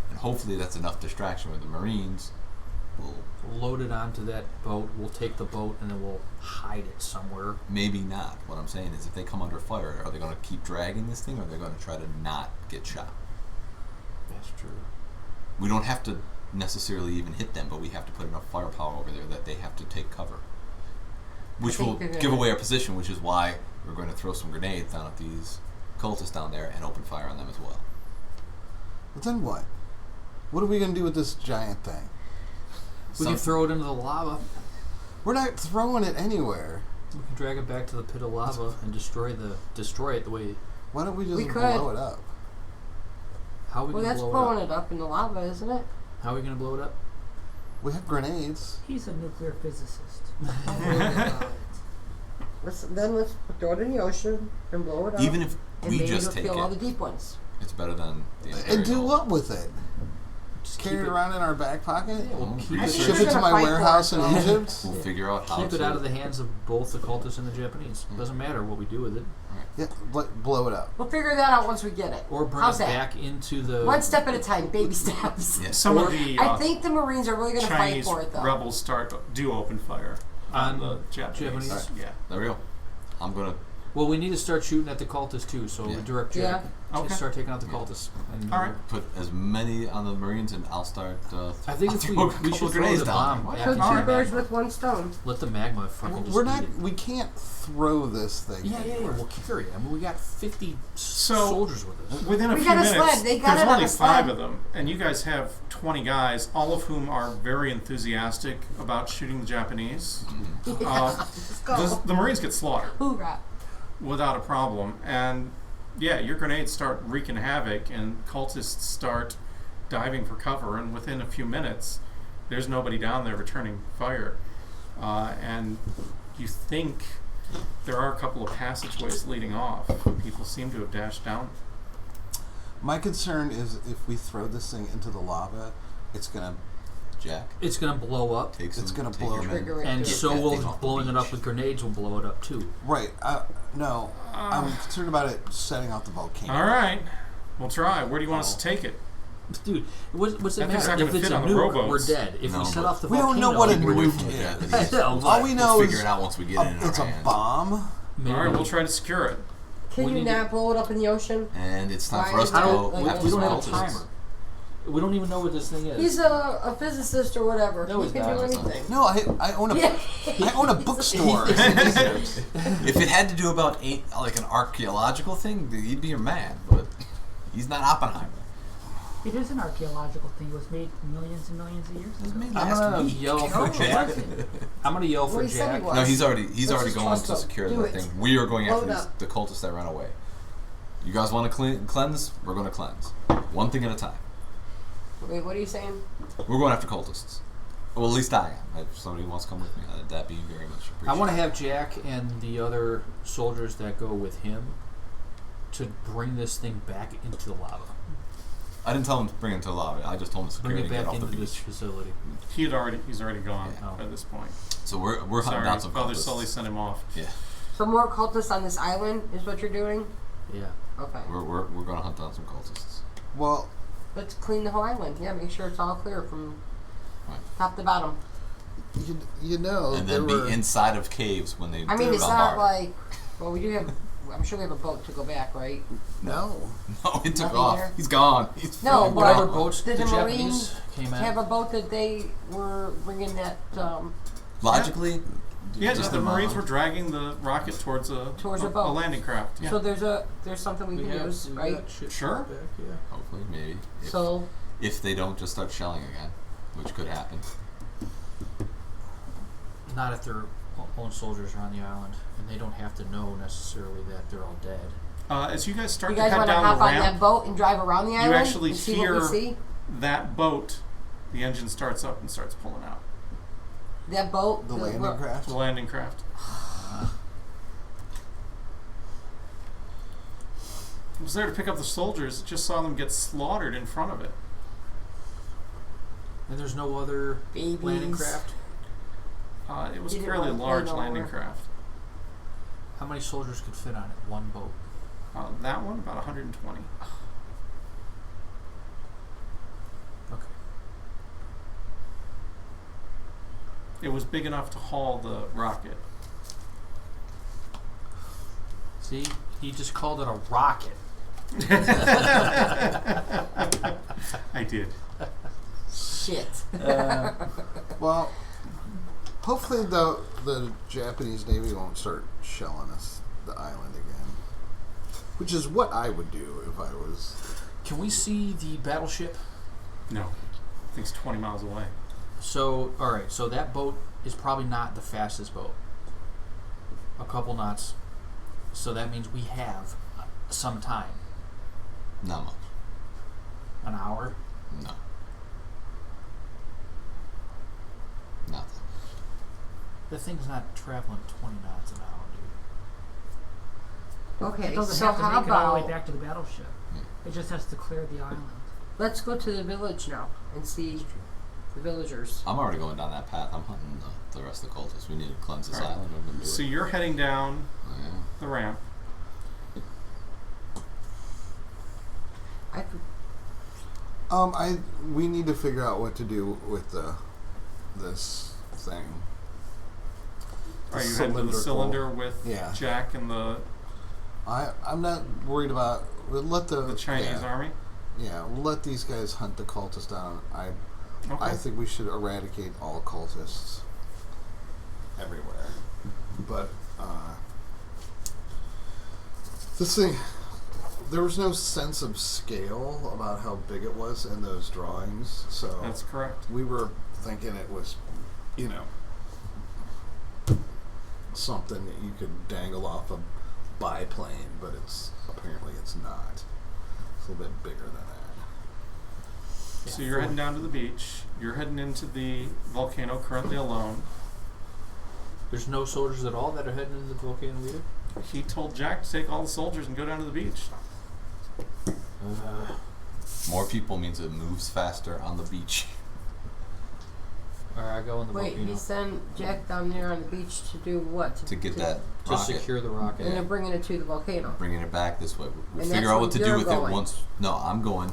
and hopefully that's enough distraction with the Marines. We'll Load it onto that boat. We'll take the boat and then we'll hide it somewhere. maybe not. What I'm saying is, if they come under fire, are they going to keep dragging this thing, or are they going to try to not get shot? That's true. We don't have to necessarily even hit them, but we have to put enough firepower over there that they have to take cover, which think will they're give gonna- away our position, which is why we're going to throw some grenades down at these cultists down there and open fire on them as well. But then what? What are we going to do with this giant thing? We can throw it into the lava. We're not throwing it anywhere. We can drag it back to the pit of lava and destroy it the way. Why don't we just We could. blow it up? How are we Well, gonna that's blow blowing it up? it up in the lava, isn't it? How are we gonna blow it up? We have grenades. He's a nuclear physicist. Let's throw it in the ocean and blow it up. Even if and we maybe just it'll take kill all the it, deep ones. it's better than the And do Imperial. what with it? Just Carry keep it around in our back pocket? Yeah, we'll Mhm. keep I it. think Ship we're it to gonna my fight for warehouse it, in though. Egypt? We'll figure out how Keep to it out of the hands of both the cultists and the Japanese. Mm. Doesn't matter what we do with it. Yeah, blow it up. We'll figure that out once we get it. Or bring How's it that? back into the. One step at a time, baby steps. Yeah. Some Or- of the I think the Marines are really going to fight Chinese for it, though. rebels do open fire on On the Japanese. Japanese? Yeah. There we go. I'm gonna. Well, we need to start shooting at the cultists too. So Yeah. we direct Jack to Okay. start taking out the Yeah. cultists. And All right. Put as many on the Marines, and I'll start. I think I'll if throw a we couple should throw grenades the down bomb. there. So after two the birds magma. with one stone. Let the magma fucking just We're eat not. it. We can't throw this thing. Yeah. We'll carry it. I mean, we got 50 So- soldiers with us. Within a We few got a minutes, sled. They got there's it on only a sled. 5 of them, and you guys have 20 guys, all of whom are very enthusiastic about shooting the Japanese. Let's go. The Marines get slaughtered Hoorah. without a problem, and yeah, your grenades start wreaking havoc, and cultists start diving for cover, and within a few minutes, there's nobody down there returning fire. And you think there are a couple of passageways leading off. People seem to have dashed down. My concern is if we throw this thing into the lava, it's gonna Jack, It's gonna blow up, It's gonna blow your Trigger men. it. and Get so that will thing off the blowing it up beach. with grenades will blow it up too. right. No, I'm concerned about it setting off the volcano. All right, we'll try. Where do you want us to take it? Dude, what's it That thing's matter? not If gonna it's fit a on the nuke, rowboats. we're dead. If No, we set but off the we don't volcano, know what a we're nuke dead. is. I know, All we know we'll is figure it out once we get it in it's our a hands. bomb. Maybe. All right, we'll try to secure it. Can We you need not blow it up in the ocean? And it's time Why for us is to that, go like, after we some don't have a cultists. timer. We don't even know what this thing is. He's a physicist or whatever. No, he he's can not. do He's not. anything. No, I own a Yeah. I own a bookstore. If it had to do about like an archaeological thing, he'd be your man. But he's not Oppenheimer. It is an archaeological thing. It was made millions and millions of years It was ago. made I'm last gonna week. yell No, for it Jack. wasn't. I'm gonna yell for Well, he said he Jack. was. No, he's already Let's going just trust to him. secure Do the it. thing. We are going after Load up. the cultists that ran away. You guys want to cleanse? We're going to cleanse. One thing at a time. Wait, what are you saying? We're going after cultists. Well, at least I am. If somebody wants to come with me, that'd be very much appreciated. I want to have Jack and the other soldiers that go with him to bring this thing back into the lava. I didn't tell him to bring it to the lava. I just told him to secure Bring it it and get back off the into this beach. facility. He's already gone Yeah. by this point. So we're hunting Sorry, down some Father cultists. Sully sent him off. Yeah, So more cultists on this island is what you're doing? Yeah. Okay. we're going to hunt down some cultists. Well, Let's clean the whole island. Yeah, make sure it's all clear from Right. top to bottom. you know, And there then were, be inside of caves when they I mean, it's bombard. not like. Well, we do have. I'm sure we have a boat to go back, right? no. No, it took Nothing off. there? He's gone. He's No, fucking but- Whatever gone. boats the Did the Japanese Marines came Have at. a boat that they were bringing that Logically, Yeah, just the Marines amount. were dragging the rocket towards a boat. landing craft. Yeah. So there's something we can use, right? got shit Sure. back, yeah. Hopefully, maybe. So If they don't just start shelling again, which could happen. Not if their own soldiers are on the island, and they don't have to know necessarily that they're all dead. As you guys start you to guys head want to down hop the on that ramp, boat and drive around the island actually and see hear- what we see? that boat, the engine starts up and starts pulling out. That boat, The landing craft. The landing craft. It was there to pick up the soldiers. It just saw them get slaughtered in front of it. And there's no other landing Babies. craft. It was a Didn't fairly want to play large nowhere. landing craft. How many soldiers could fit on it? One boat. That one, about 120. Okay. It was big enough to haul the rocket. See, he just called it a rocket. I did. Shit. Well, hopefully the Japanese Navy won't start shelling us the island again, which is what I would do if I was. Can we see the battleship? No. I think it's 20 miles away. So, all right. So that boat is probably not the fastest boat. A couple knots. So that means we have some time. Not much. An hour. No. Nothing. The thing's not traveling 20 knots an hour, dude. Okay, It doesn't so have to how make it all the way about back to the battleship. It just has to clear the island. let's go to the village now and see the villagers. I'm already going down that path. I'm hunting the rest of the cultists. We need to cleanse this All right. island. We're gonna do So it. you're heading down Yeah. the ramp. I could, We need to figure out what to do with this thing. Are you heading to the cylinder with Yeah. Jack and the I'm not worried about. We'll let the Chinese yeah, army? Yeah, we'll let these guys hunt the cultists down. I Okay. think we should eradicate all cultists everywhere. But this thing, there was no sense of scale about how big it was in those drawings. So That's correct. we were thinking it was, something that you could dangle off a biplane, but apparently it's not. It's a little bit bigger than that. So you're heading down to the beach. You're heading into the volcano, currently alone. There's no soldiers at all that are heading into the volcano either? He told Jack to take all the soldiers and go down to the beach. More people means it moves faster on the beach. Alright, I go in the Wait, volcano. he sent Jack down there on the beach to do what? To get that To rocket, secure the rocket. And they're bringing it to the volcano. bringing it back this way. We'll And figure that's out where what to do you're with going. it once. No, I'm going.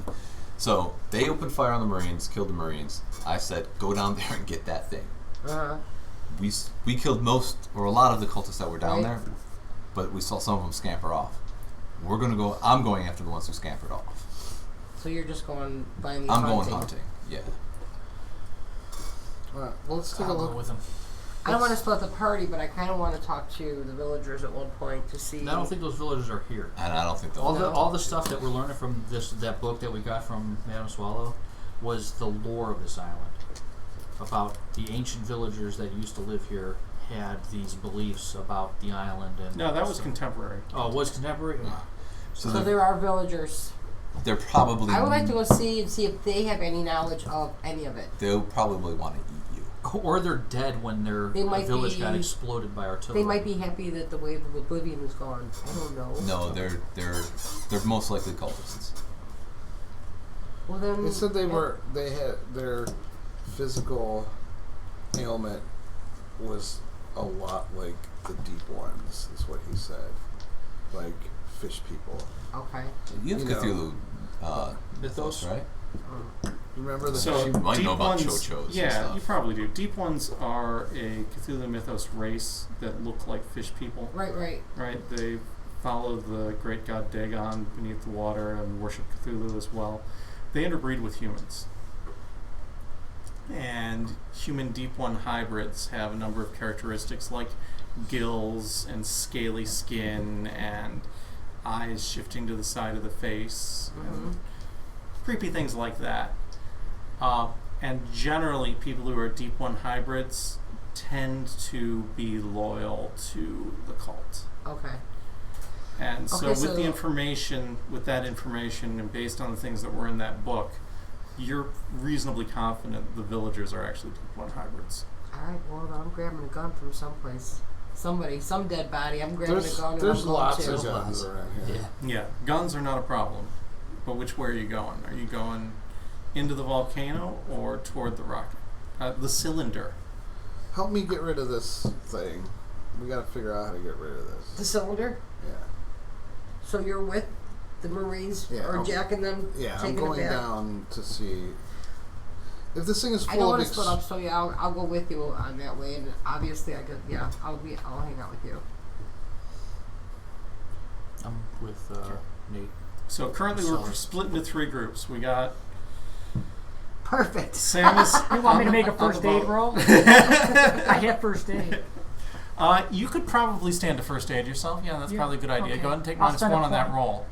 So they opened fire on the Marines, killed the Marines. I said, go down there and get that thing. Uh-huh. We killed most or a lot of the cultists that were down Right. there, but we saw some of them scamper off. We're gonna go. I'm going after the ones who scampered off. So you're just going blindly I'm hunting. going hunting. Yeah. Well, let's take a I'll go look. with him. I don't want to split the party, but I kind of want to talk to the villagers at one point to see. And I don't think those villagers are here. And I don't think they'll. All the stuff that we're learning from that book that we got from Madame Swallow was the lore of this island. About the ancient villagers that used to live here had these beliefs about the island and No, that was stuff. contemporary. Oh, it was contemporary? So So there are villagers. they're probably. I would like to go see if they have any knowledge of any of it. They'll probably want to eat you. Or they're dead when their They might village got be- exploded by artillery. They might be happy that the wave of oblivion is gone. I don't know. No, they're most likely cultists. Well then. They said they had their physical ailment was a lot like the deep ones, is what he said. Like fish people. Okay. You have You know. Cthulhu Mythos? right? Remember the So You might deep know about ones, chochos and yeah, stuff. you probably do. Deep ones are a Cthulhu Mythos race that look like fish people. Right. Right? They follow the great god Dagon beneath the water and worship Cthulhu as well. They interbreed with humans. And human deep one hybrids have a number of characteristics like gills and scaly skin and eyes shifting to the side of the face and creepy things like that. And generally, people who are deep one hybrids tend to be loyal to the cult. Okay. And so, Okay, with so- the information, with that information, and based on the things that were in that book, you're reasonably confident the villagers are actually deep one hybrids. All right. Well, I'm grabbing a gun from someplace. Somebody, some dead body. I'm grabbing a gun and there's I'm going lots to. of guns around here. Yeah. Yeah, guns are not a problem. But which way are you going? Are you going into the volcano or toward the rocket? The cylinder. Help me get rid of this thing. We gotta figure out how to get rid of The this. cylinder. Yeah. So you're with the Marines Yeah, or I'm- Jack and them Yeah, I'm taking going it back? down to see if this thing is I full don't of want to split up, so yeah, I'll go with you on that way, and obviously I'll hang out with you. I'm with Nate. So currently we're Solid. split into three groups. We got Perfect. Sam is. You want me to make a on first the aid boat. roll? I have first aid. You could probably stand to first aid yourself. Yeah, that's Yeah, probably a good idea. okay. Go ahead and take I'll -1 spend a on that point. roll.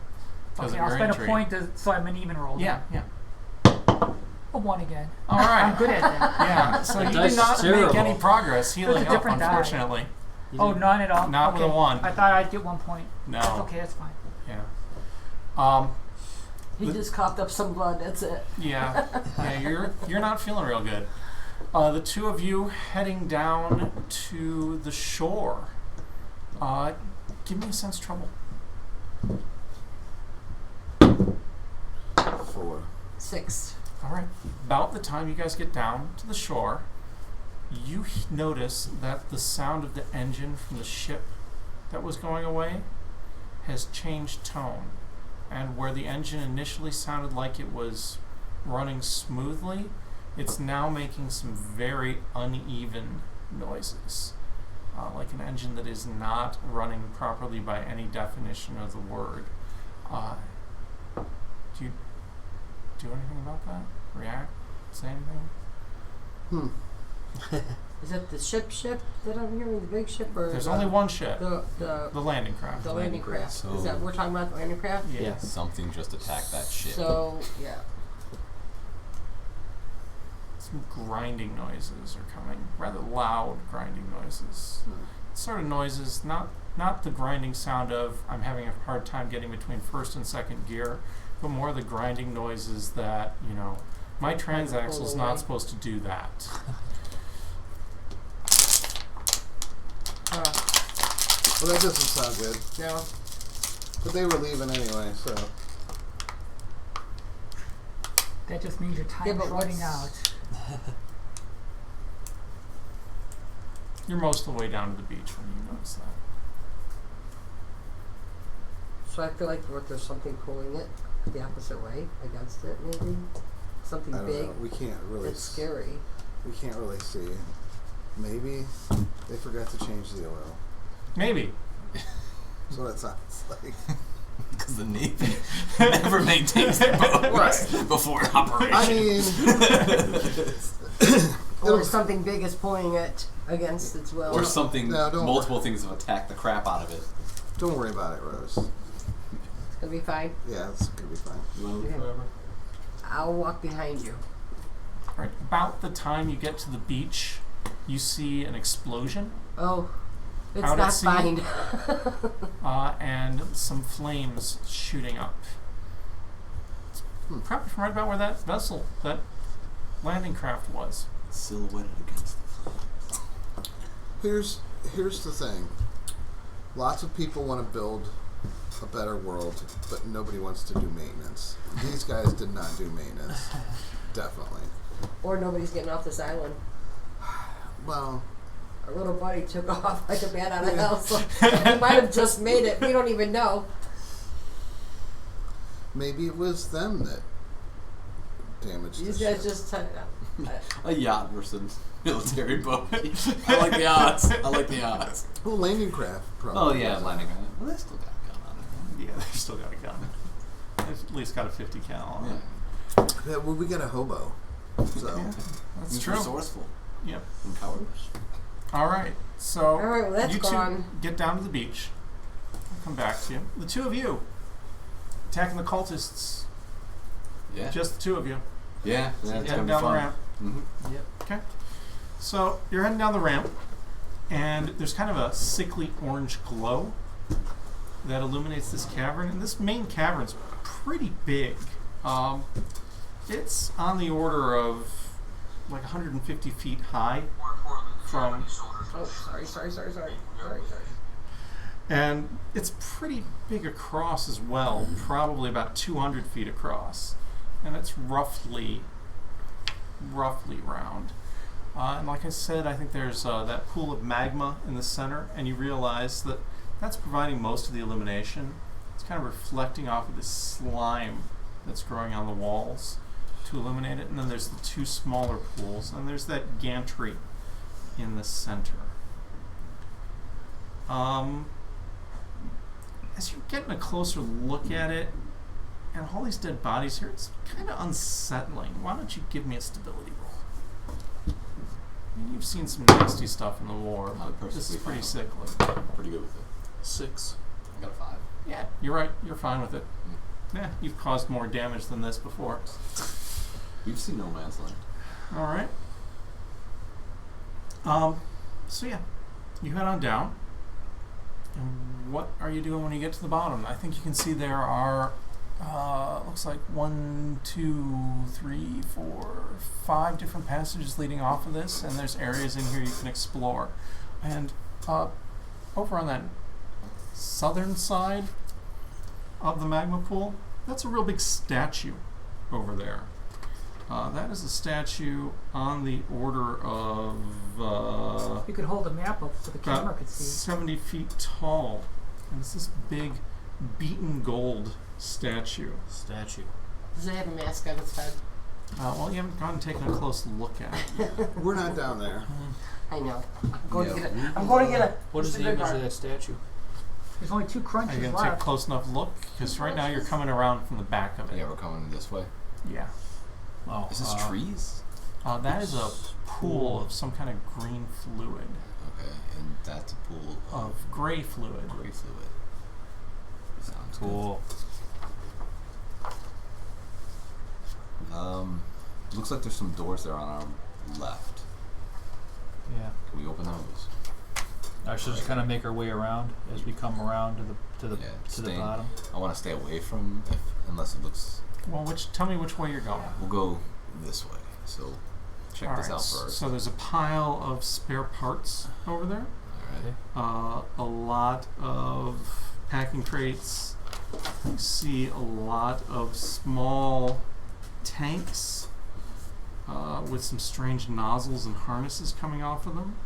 Because Okay, of I'll your spend injury. a point so I'm an even roll. Yeah, yeah. A 1 again. All right. I'm good at that. Yeah, so The you dice did not is make terrible. any progress healing up, different die. unfortunately. Oh, none at all? Not with Okay. a 1. I thought I'd get 1 point. No. That's okay, that's fine. Yeah. He The- just coughed up some blood. That's it. Yeah. Yeah, you're not feeling real good. The two of you heading down to the shore. Give me a sense trouble. 4. 6. All right. About the time you guys get down to the shore, you notice that the sound of the engine from the ship that was going away has changed tone. And where the engine initially sounded like it was running smoothly, it's now making some very uneven noises. Like an engine that is not running properly by any definition of the word. Do you do anything about that? React? Say anything? Is that the ship that I'm hearing? The big ship or There's the, only one ship. the landing craft. the landing craft? So- Is that we're talking about the landing craft? Yeah. Something just attacked that ship. So yeah. Some grinding noises are coming. Rather loud grinding noises. Sort of noises, not the grinding sound of I'm having a hard time getting between first and second gear, but more the grinding noises that, My transaxle's not supposed to do that. Well, that doesn't sound good. No. But they were leaving anyway, so. That just means your time's running out. You're most of the way down to the beach when you notice that. So I feel like there's something pulling it the opposite way against it, maybe something I don't big. know. We can't really. It's scary. We can't really see. Maybe they forgot to change the oil. Maybe. That's what it sounds like. Because the Navy never maintains their boats before operation. I mean, Or something big is pulling it against its will. or something. No, don't multiple things have attacked the crap out of it. don't worry about it, Rose. It's gonna be fine. Yeah, it's gonna be fine. You want to live Yeah. forever? I'll walk behind you. Right. About the time you get to the beach, you see an explosion. Oh, it's Out at not sea? fine. And some flames shooting up. It's probably from right about where that vessel, that landing craft was. Silhouetted against the Here's the thing. Lots of people want to build a better world, but nobody wants to do maintenance. These guys did not do maintenance. Definitely. Or nobody's getting off this island. Well, Our little buddy took off like a bat out of hell. So he might have just made it. We don't even know. maybe it was them that damaged These the guys ship. just A yacht versus military boat. I like the odds. I like the odds. Well, landing craft, Oh probably. yeah, landing on it. Well, they still got a gun on it. Yeah, they've still got a gun. They've at least got a 50 cal on it. Yeah. Yeah, well, we got a hobo. So, Yeah, that's He's true. resourceful Yep. and cowardice. All right. So All right, well, that's you two gone. get down to the beach. I'll come back to you. The two of you attacking the cultists. Yeah. Just the two of you. Yeah. Yeah. It's Heading gonna be down fun. the ramp. Mm-hmm. Yep. Okay. So you're heading down the ramp, and there's kind of a sickly orange glow that illuminates this cavern. And this main cavern's pretty big. It's on the order of like 150 feet high from, Oh, sorry. and it's pretty big across as well, probably about 200 feet across, and it's roughly round. And like I said, I think there's that pool of magma in the center, and you realize that that's providing most of the illumination. It's kind of reflecting off of this slime that's growing on the walls to illuminate it. And then there's the two smaller pools, and there's that gantry in the center. As you're getting a closer look at it, and all these dead bodies here, it's kind of unsettling. Why don't you give me a stability roll? I mean, you've seen some nasty stuff in the war, I'm but this is perfectly pretty fine. sickly. Pretty good with it. 6. I got a 5. Yeah, you're right. You're fine with it. Yeah, you've caused more damage than this before. We've seen No Man's Land. All right. So yeah, you head on down. And what are you doing when you get to the bottom? I think you can see there are, looks like 1, 2, 3, 4, 5 different passages leading off of this, and there's areas in here you can explore. And over on that southern side of the magma pool, that's a real big statue over there. That is a statue on the order of You could hold a map up so the camera about could see. 70 feet tall. And it's this big beaten gold statue. Does it have a mask on its head? Well, you haven't gone and taken a close look at it. we're not down there. I know. I'm going Yeah. to get it. I'm going to get it. What is Mr. the image Goodhart. of that statue? There's only 2 Are crunches you going to take a left. close enough look? Because right now you're coming around from the back of it. Yeah, we're coming this way. Yeah. Oh, Is this trees? That is a pool of some kind of green fluid. Okay, and that's a pool Of gray fluid. gray fluid. Sounds Cool. good. Looks like there's some doors there on our left. Yeah. Can we open those? I should just kind of make our way around as we come around to the Yeah, to the staying- bottom. I want to stay away from unless it looks. Well, tell me which way you're going. We'll go this way. So check All this right, out first. so there's a pile of spare parts over there. All right. A lot of packing crates. You see a lot of small tanks with some strange nozzles and harnesses coming off of them.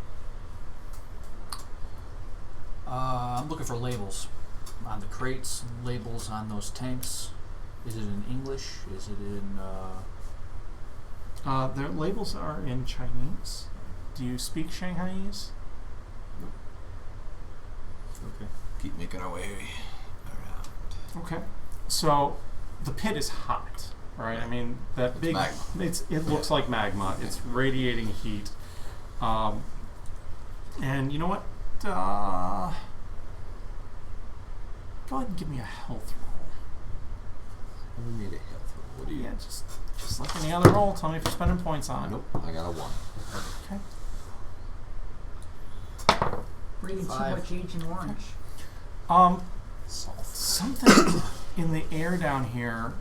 I'm looking for labels on the crates, labels on those tanks. Is it in English? Is it in... Their labels are in Chinese. Do you speak Shanghainese? Okay. Keep making our way around. Okay. So the pit is hot, right? I mean, that It's big. magma. It looks like magma. It's radiating heat. And you know what? Go ahead and give me a health roll. We made a health roll. What do you? Yeah, just like any other roll. Tell me if you're spending points on it. Nope. I got a 1. Okay. Breathing too 5. much Agent Orange. Something in the air down here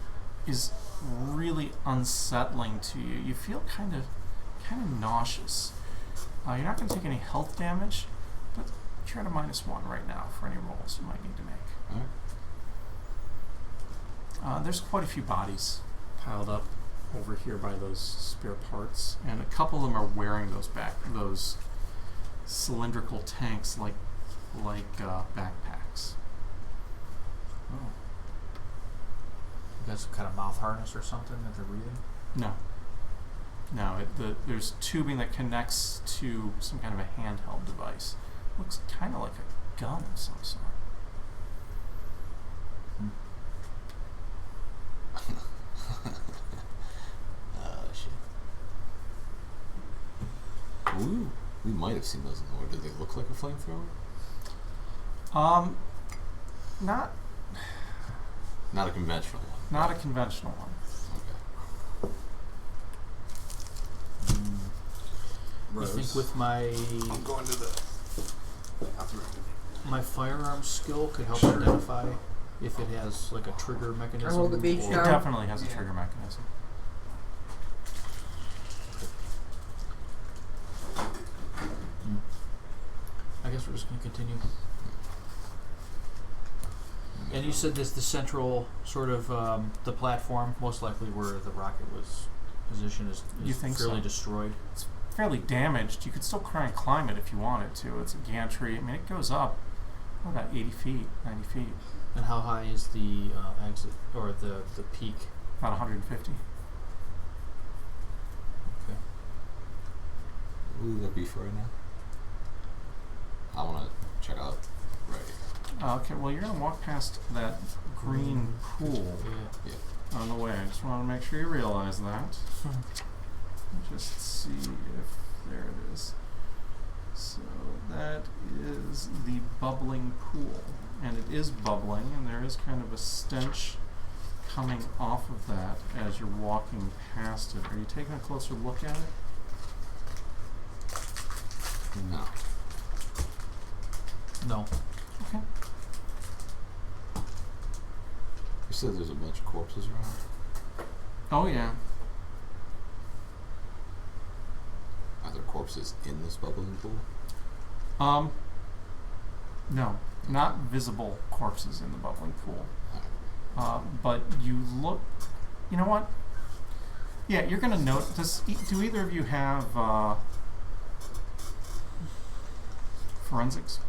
is really unsettling to you. You feel kind of nauseous. You're not going to take any health damage, but you're at a -1 right now for any rolls you might need to make. All right. There's quite a few bodies piled up over here by those spare parts, and a couple of them are wearing those cylindrical tanks like backpacks. Oh. You got some kind of mouth harness or something that they're breathing? No. There's tubing that connects to some kind of a handheld device. Looks kind of like a gun of some sort. Oh shit. Ooh, we might have seen those in the war. Did they look like a flamethrower? Not a conventional one. not a conventional one. Okay. You think with my I'm going to the bathroom. my firearm skill could help identify if it has like a trigger mechanism? rolled the beach It down. definitely has a Yeah. trigger mechanism. I guess we're just going to continue. And you said this the central sort of the platform, most likely where the rocket was positioned, is You think fairly so? destroyed. It's fairly damaged. You could still try and climb it if you wanted to. It's a gantry. I mean, it goes up about 80 feet, 90 feet, And how high is the exit or the peak? about 150. Okay. What would that be for right now? I want to check out right here. Okay, well, you're going to walk past that green pool Yeah. on the way. I just want to make sure you realize that. Just see if there it is. So that is the bubbling pool, and it is bubbling, and there is kind of a stench coming off of that as you're walking past it. Are you taking a closer look at it? No. No. Okay. You said there's a bunch of corpses around? Oh yeah. Are there corpses in this bubbling pool? No, not visible corpses in the bubbling pool. Alright. But you look. You know what? Yeah, you're gonna note. Do either of you have forensics?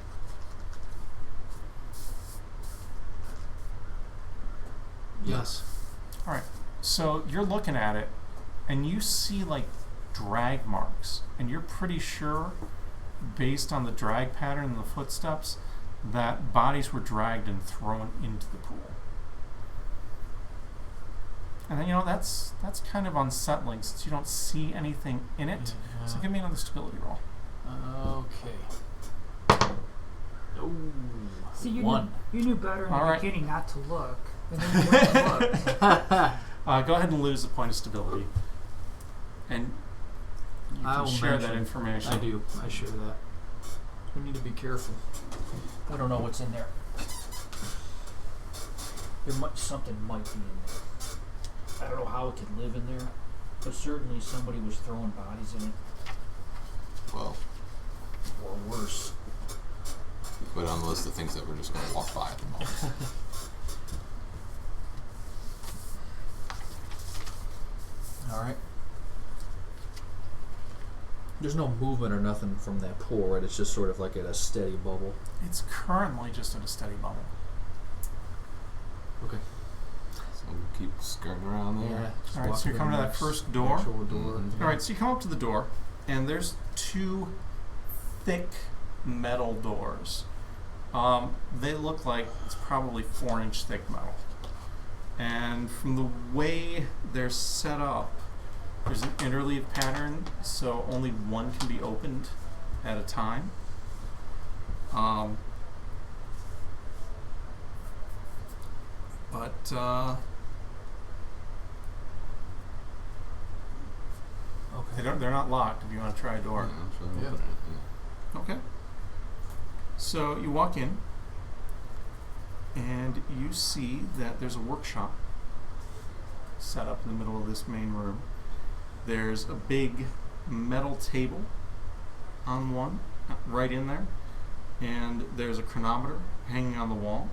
Yes. All right. So you're looking at it, and you see like drag marks, and you're pretty sure, based on the drag pattern and the footsteps, that bodies were dragged and thrown into the pool. And then, that's kind of unsettling since you don't see anything in it. Yeah. So give me another stability roll. Okay. Oh. See, you One. knew better in All the right. beginning not to look, and then you went and looked. Go ahead and lose a point of stability. And you I can will share that mention- information. I do. I share that. We need to be careful. I don't know what's in there. Something might be in there. I don't know how it could live in there. But certainly somebody was throwing bodies in it, Well, or worse. put it on the list of things that we're just going to walk by at the moment. Alright. There's no movement or nothing from that pool, right? It's just sort of like at a steady bubble. It's currently just at a steady bubble. Okay. So we'll keep skirting around there. just All right, walk so you're the coming to that next first door. actual door. Mhm. All right, so you come up to the door, and there's two thick metal doors. They look like it's probably 4-inch thick metal. And from the way they're set up, there's an interleave pattern, so only one can be opened at a time. Okay. They're not locked if you want to try a door. Yeah, so we'll Yeah. open it, yeah. Okay. So you walk in, and you see that there's a workshop set up in the middle of this main room. There's a big metal table on one, right in there, and there's a chronometer hanging on the wall.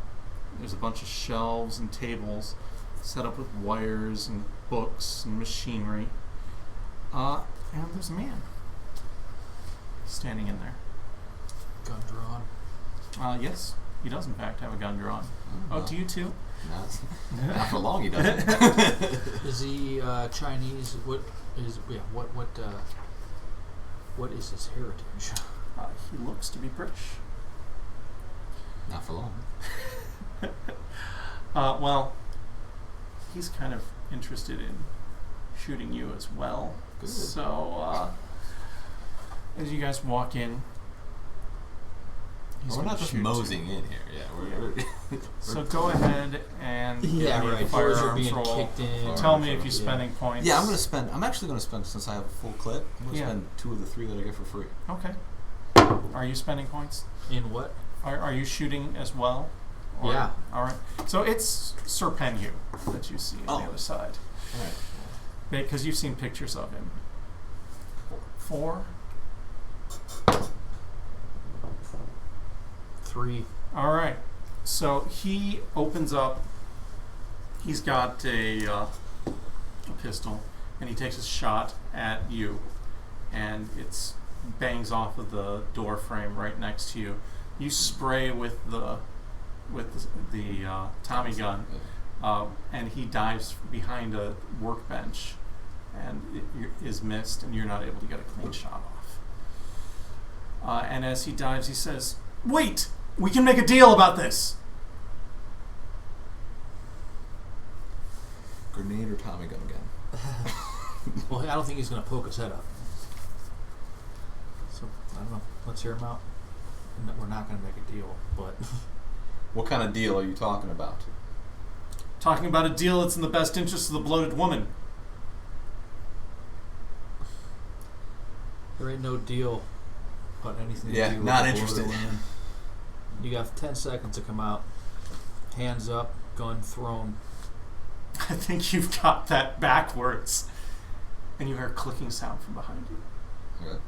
There's a bunch of shelves and tables set up with wires and books and machinery. And there's a man standing in there. Gun drawn. Yes, he does in fact have a gun drawn. Oh, Oh, do you too? Not for long, he doesn't. Is he Chinese? What is his heritage? He looks to be British. Not for long. Well, he's kind of interested in shooting you as well. Good. So, as you guys walk in, he's We're gonna not just shoot. moseying in here. Yeah, we're So go ahead and give Yeah, me a right. Doors are firearms being roll. kicked in. Tell me if you're Yeah. spending points. Yeah, I'm actually gonna spend, since I have a full clip, I'm gonna Yeah. spend 2 of the 3 that I get for free. Okay. Are you spending points? In what? Are you shooting as well? Yeah. All right. So it's Serpenu that you see on the Oh. other side, Alright. because you've seen pictures of him. 4. 3. All right. So he opens up. He's got a pistol, and he takes a shot at you, and it's bangs off of the door frame right next to you. You spray with the Tommy gun, and he dives behind a workbench, and it is missed, and you're not able to get a clean shot off. And as he dives, he says, "Wait! We can make a deal about this!" Grenade or Tommy gun again? Well, I don't think he's going to poke his head up. So, I don't know. Let's hear him out. We're not going to make a deal, but... What kind of deal are you talking about? Talking about a deal that's in the best interest of the bloated woman. There ain't no deal about anything Yeah, to do not with the interested. border women. You got 10 seconds to come out. Hands up, gun thrown. I think you've got that backwards. And you hear a clicking sound from behind you. Okay.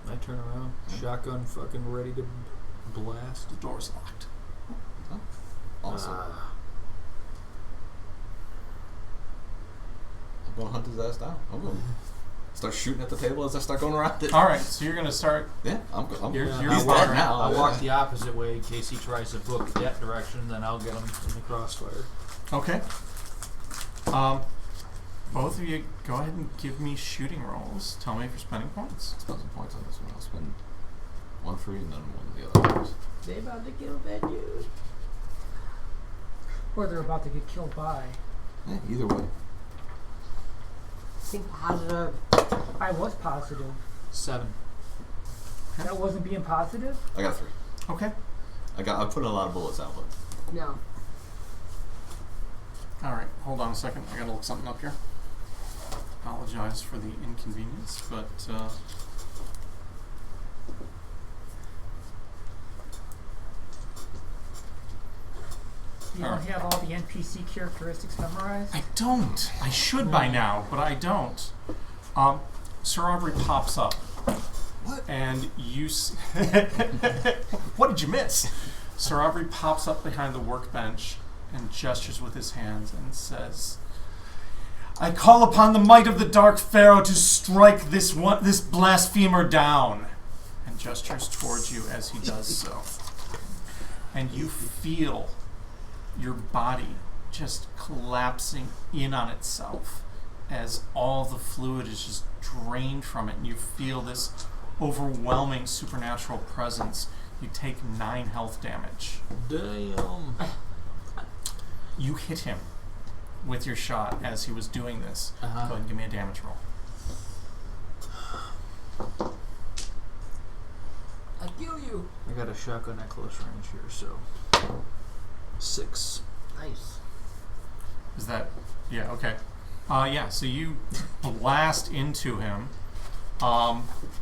I turn around, shotgun fucking ready to blast. The door's locked. Awesome. I'm gonna hunt his ass down. I'm gonna start shooting at the table as I start going around it. All right, so you're gonna start. Yeah, I'm You're he's firing. dead now. I'll walk the opposite way in case he tries to book that direction, then I'll get him in the crossfire. Okay. Both of you, go ahead and give me shooting rolls. Tell me if you're spending points. Spend some points on this one. I'll spend 1 free and then 1 of the other ones. They about to kill that dude. Or they're about to get killed by. Yeah, either way. Think positive. I was positive. 7. That wasn't being positive? I got 3. Okay. I put a lot of bullets out, but No. All right, hold on a second. I gotta look something up here. Apologize for the inconvenience, but You don't have all the NPC characteristics memorized? I don't. I should by now, but I don't. Sir Aubrey pops up. What? And you... What did you miss? Sir Aubrey pops up behind the workbench and gestures with his hands and says, I call upon the might of the Dark Pharaoh to strike this blasphemer down. And gestures towards you as he does so. And you feel your body just collapsing in on itself as all the fluid is just drained from it, and you feel this overwhelming supernatural presence. You take 9 health damage. Damn. You hit him with your shot as he was doing this. Go ahead and give me a damage roll. I kill you. I got a shotgun at close range here, so 6. Nice. Is that... Yeah, okay. Yeah, so you blast into him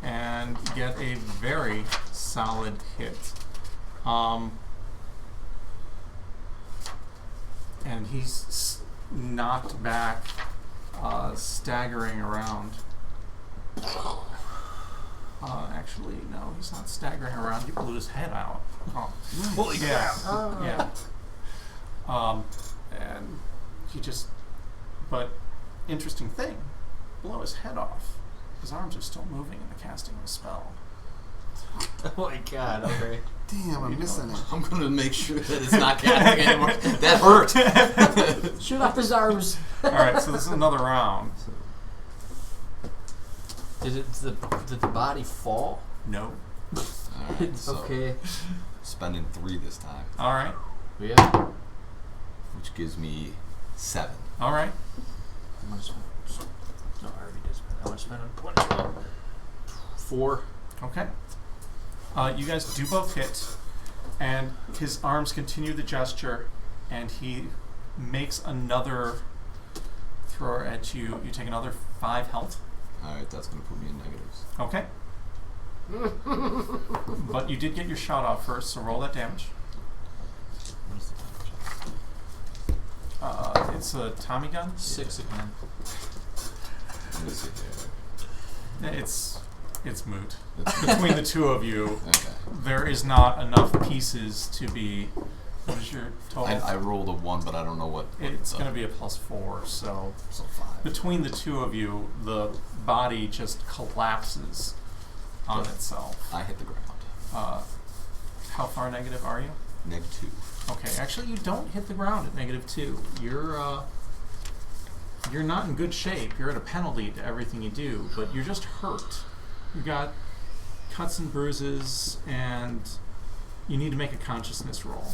and get a very solid hit. And he's knocked back, staggering around. Actually, no, he's not staggering around. He blew his head out. Oh. Holy crap! Yeah. And he just... But, interesting thing, blow his head off. His arms are still moving in the casting of a spell. Oh my god, okay. Damn, I'm missing it. I'm going to make sure that it's not casting anymore. That hurt. Shoot off his arms. Alright, so this is another round. Did the body fall? No. Alright, It's so okay. spending 3 this time, Alright. Yeah. which gives me 7. Alright. I'm gonna spend. No, I already did spend. I want to spend on points. 4. Okay. You guys do both hit, and his arms continue the gesture, and he makes another throw at you. You take another 5 health. Alright, that's going to put me in negatives. Okay. But you did get your shot off first, so roll that damage. What is the damage? It's a Tommy gun. 6 again. Let me see here. It's moot. Between the two of you, Okay. there is not enough pieces to be... What is your total? I rolled a 1, but I don't know what It's the- going to be a +4, so... So 5. Between the two of you, the body just collapses on itself. I hit the ground. How far negative are you? -2. Okay, actually you don't hit the ground at -2. You're not in good shape. You're at a penalty to everything you do, but you're just hurt. You got cuts and bruises, and you need to make a consciousness roll.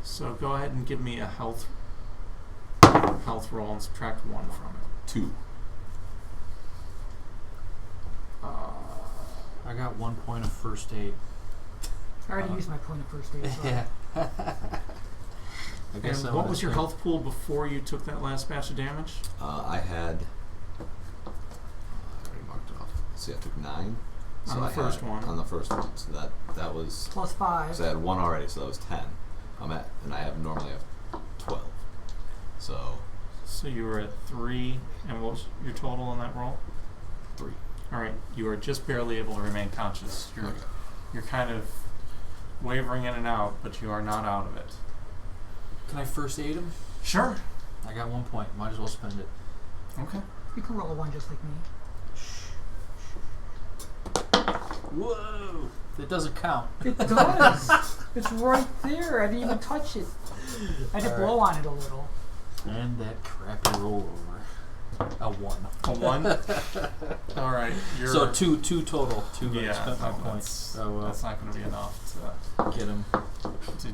So go ahead and give me a health roll and subtract 1 from it. 2. I got 1 point of first aid. I already used my point of first aid. So Yeah. I And guess I what would've was your spent- health pool before you took that last batch of damage? I had... I already marked it off. See, I took 9. So On the I first had, one. On the first one. So that was... plus 5. So I had 1 already, so that was 10. And I normally have 12. So So you were at 3, and what was your total on that roll? 3. Alright, you are just barely able to remain conscious. Okay. You're kind of wavering in and out, but you are not out of it. Can I first aid him? Sure. I got 1 point. Might as well spend it. Okay. You can roll a 1 just like me. Whoa! That doesn't count. It does. It's right there. I didn't even touch it. I had to blow on it a little. And that crappy rollover. A 1. A 1? Alright, you're... So two total. 2 yeah, spent my that's, points. Oh well. that's not going to be enough Get him. to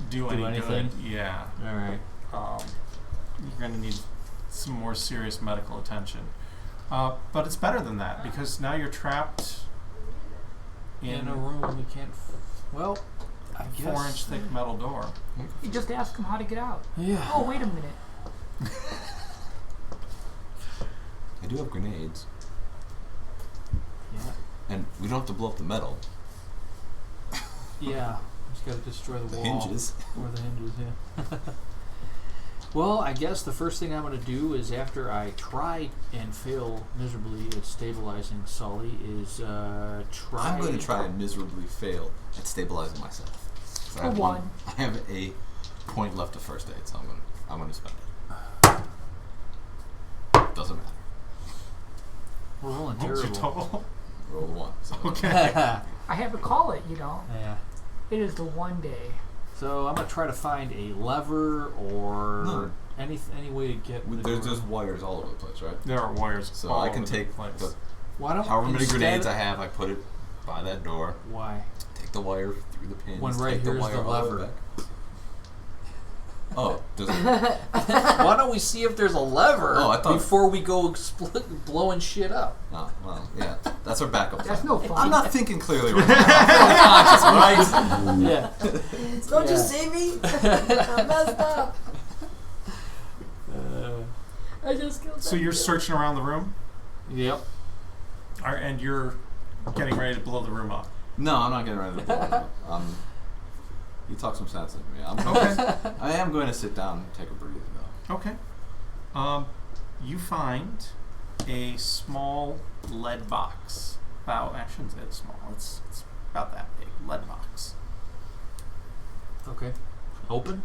do any anything? good. Yeah. Alright. You're going to need some more serious medical attention. But it's better than that, because now you're trapped In a room we can't. Well, I guess. 4-inch thick metal door. You just ask him how to get out. Yeah. Oh, wait a minute. I do have grenades. Yeah. And we don't have to blow up the metal. Yeah. Just got to destroy the wall. Hinges. Or the hinges, yeah. Well, I guess the first thing I'm going to do is, after I try and fail miserably at stabilizing Sully, is try... I'm going to try and miserably fail at stabilizing myself. So I have a point left of first aid, so I'm going to spend it. Doesn't matter. We're rolling What was your terrible. total? Roll 1. So Okay. I have to call it, you know. Yeah. It is the one day. So I'm going to try to find a lever or No. any way to get... the There's door. just wires all over the place, right? There are wires. So all I can over take the place. the Why don't however many instead- grenades I have, I put it by that door. Why? Take the wire through the pins. When right take the here's wire the all way lever. back. Oh, does it? Why don't we see if there's a lever Oh, I thought- before we go blowing shit up? Oh, well, yeah. That's our backup That's plan. no fun. I'm not thinking clearly right now. I'm feeling conscious, right? Yeah. Don't Yeah. you see me? I'm messed up. I just killed So that you're kid. searching around the room, Yep. and you're getting ready to blow the room up. No, I'm not getting ready to blow it up. You talk some sense into me. Okay. I am going to sit down and take a breather, though. Okay. You find a small lead box. About, I shouldn't say it's small. It's about that big. Lead box. Okay. Open?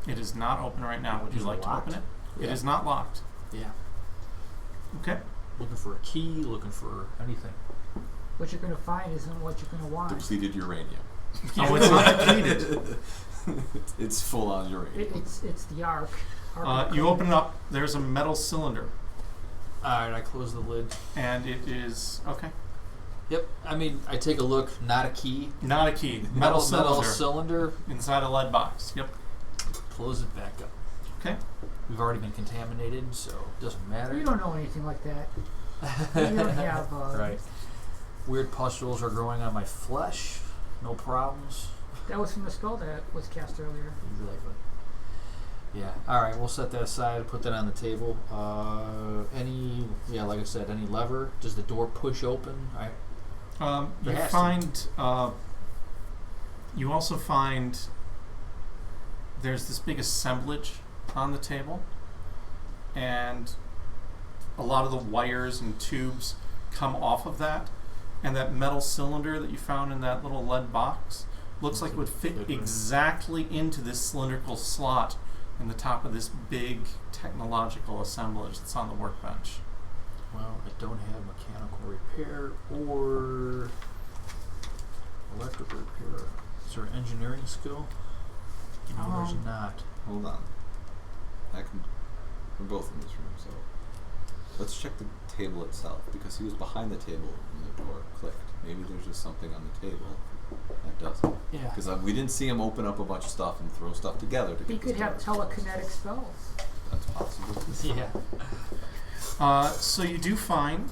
It is not open right now. Would you Is it like to locked? open it? It Yeah. is not locked. Yeah. Okay. Looking for a key, looking for anything. What you're going to find isn't what you're going to want. Depleted uranium. Oh, it's not depleted. It's full on uranium. It's the Ark. You open it up. There's a metal cylinder, Alright, I close the lid. and it is okay. Yep. I mean, I take a look. Not a key. Not a key. Metal cylinder inside a lead box. Yep. Close it back up. Okay. We've already been contaminated, so it doesn't matter. You don't know anything like that. You don't have. Right. Weird pustules are growing on my flesh. No problems. That was from the spell that was cast earlier. Exactly. Yeah. All right. We'll set that aside. Put that on the table. Like I said, any lever? Does the door push open? You There has to. find. You also find. There's this big assemblage on the table, and a lot of the wires and tubes come off of that, and that metal cylinder that you found in that little lead box looks like it would fit exactly into this cylindrical slot in the top of this big technological assemblage that's on the workbench. Well, I don't have mechanical repair or electrical repair. Is there engineering skill? No, there's not. Hold on. We're both in this room, so let's check the table itself, because he was behind the table when the door clicked. Maybe there's just something on the table that does it. Yeah. Because we didn't see him open up a bunch of stuff and throw stuff together. To He get could this have door. telekinetic spells. That's possible. Yeah. So you do find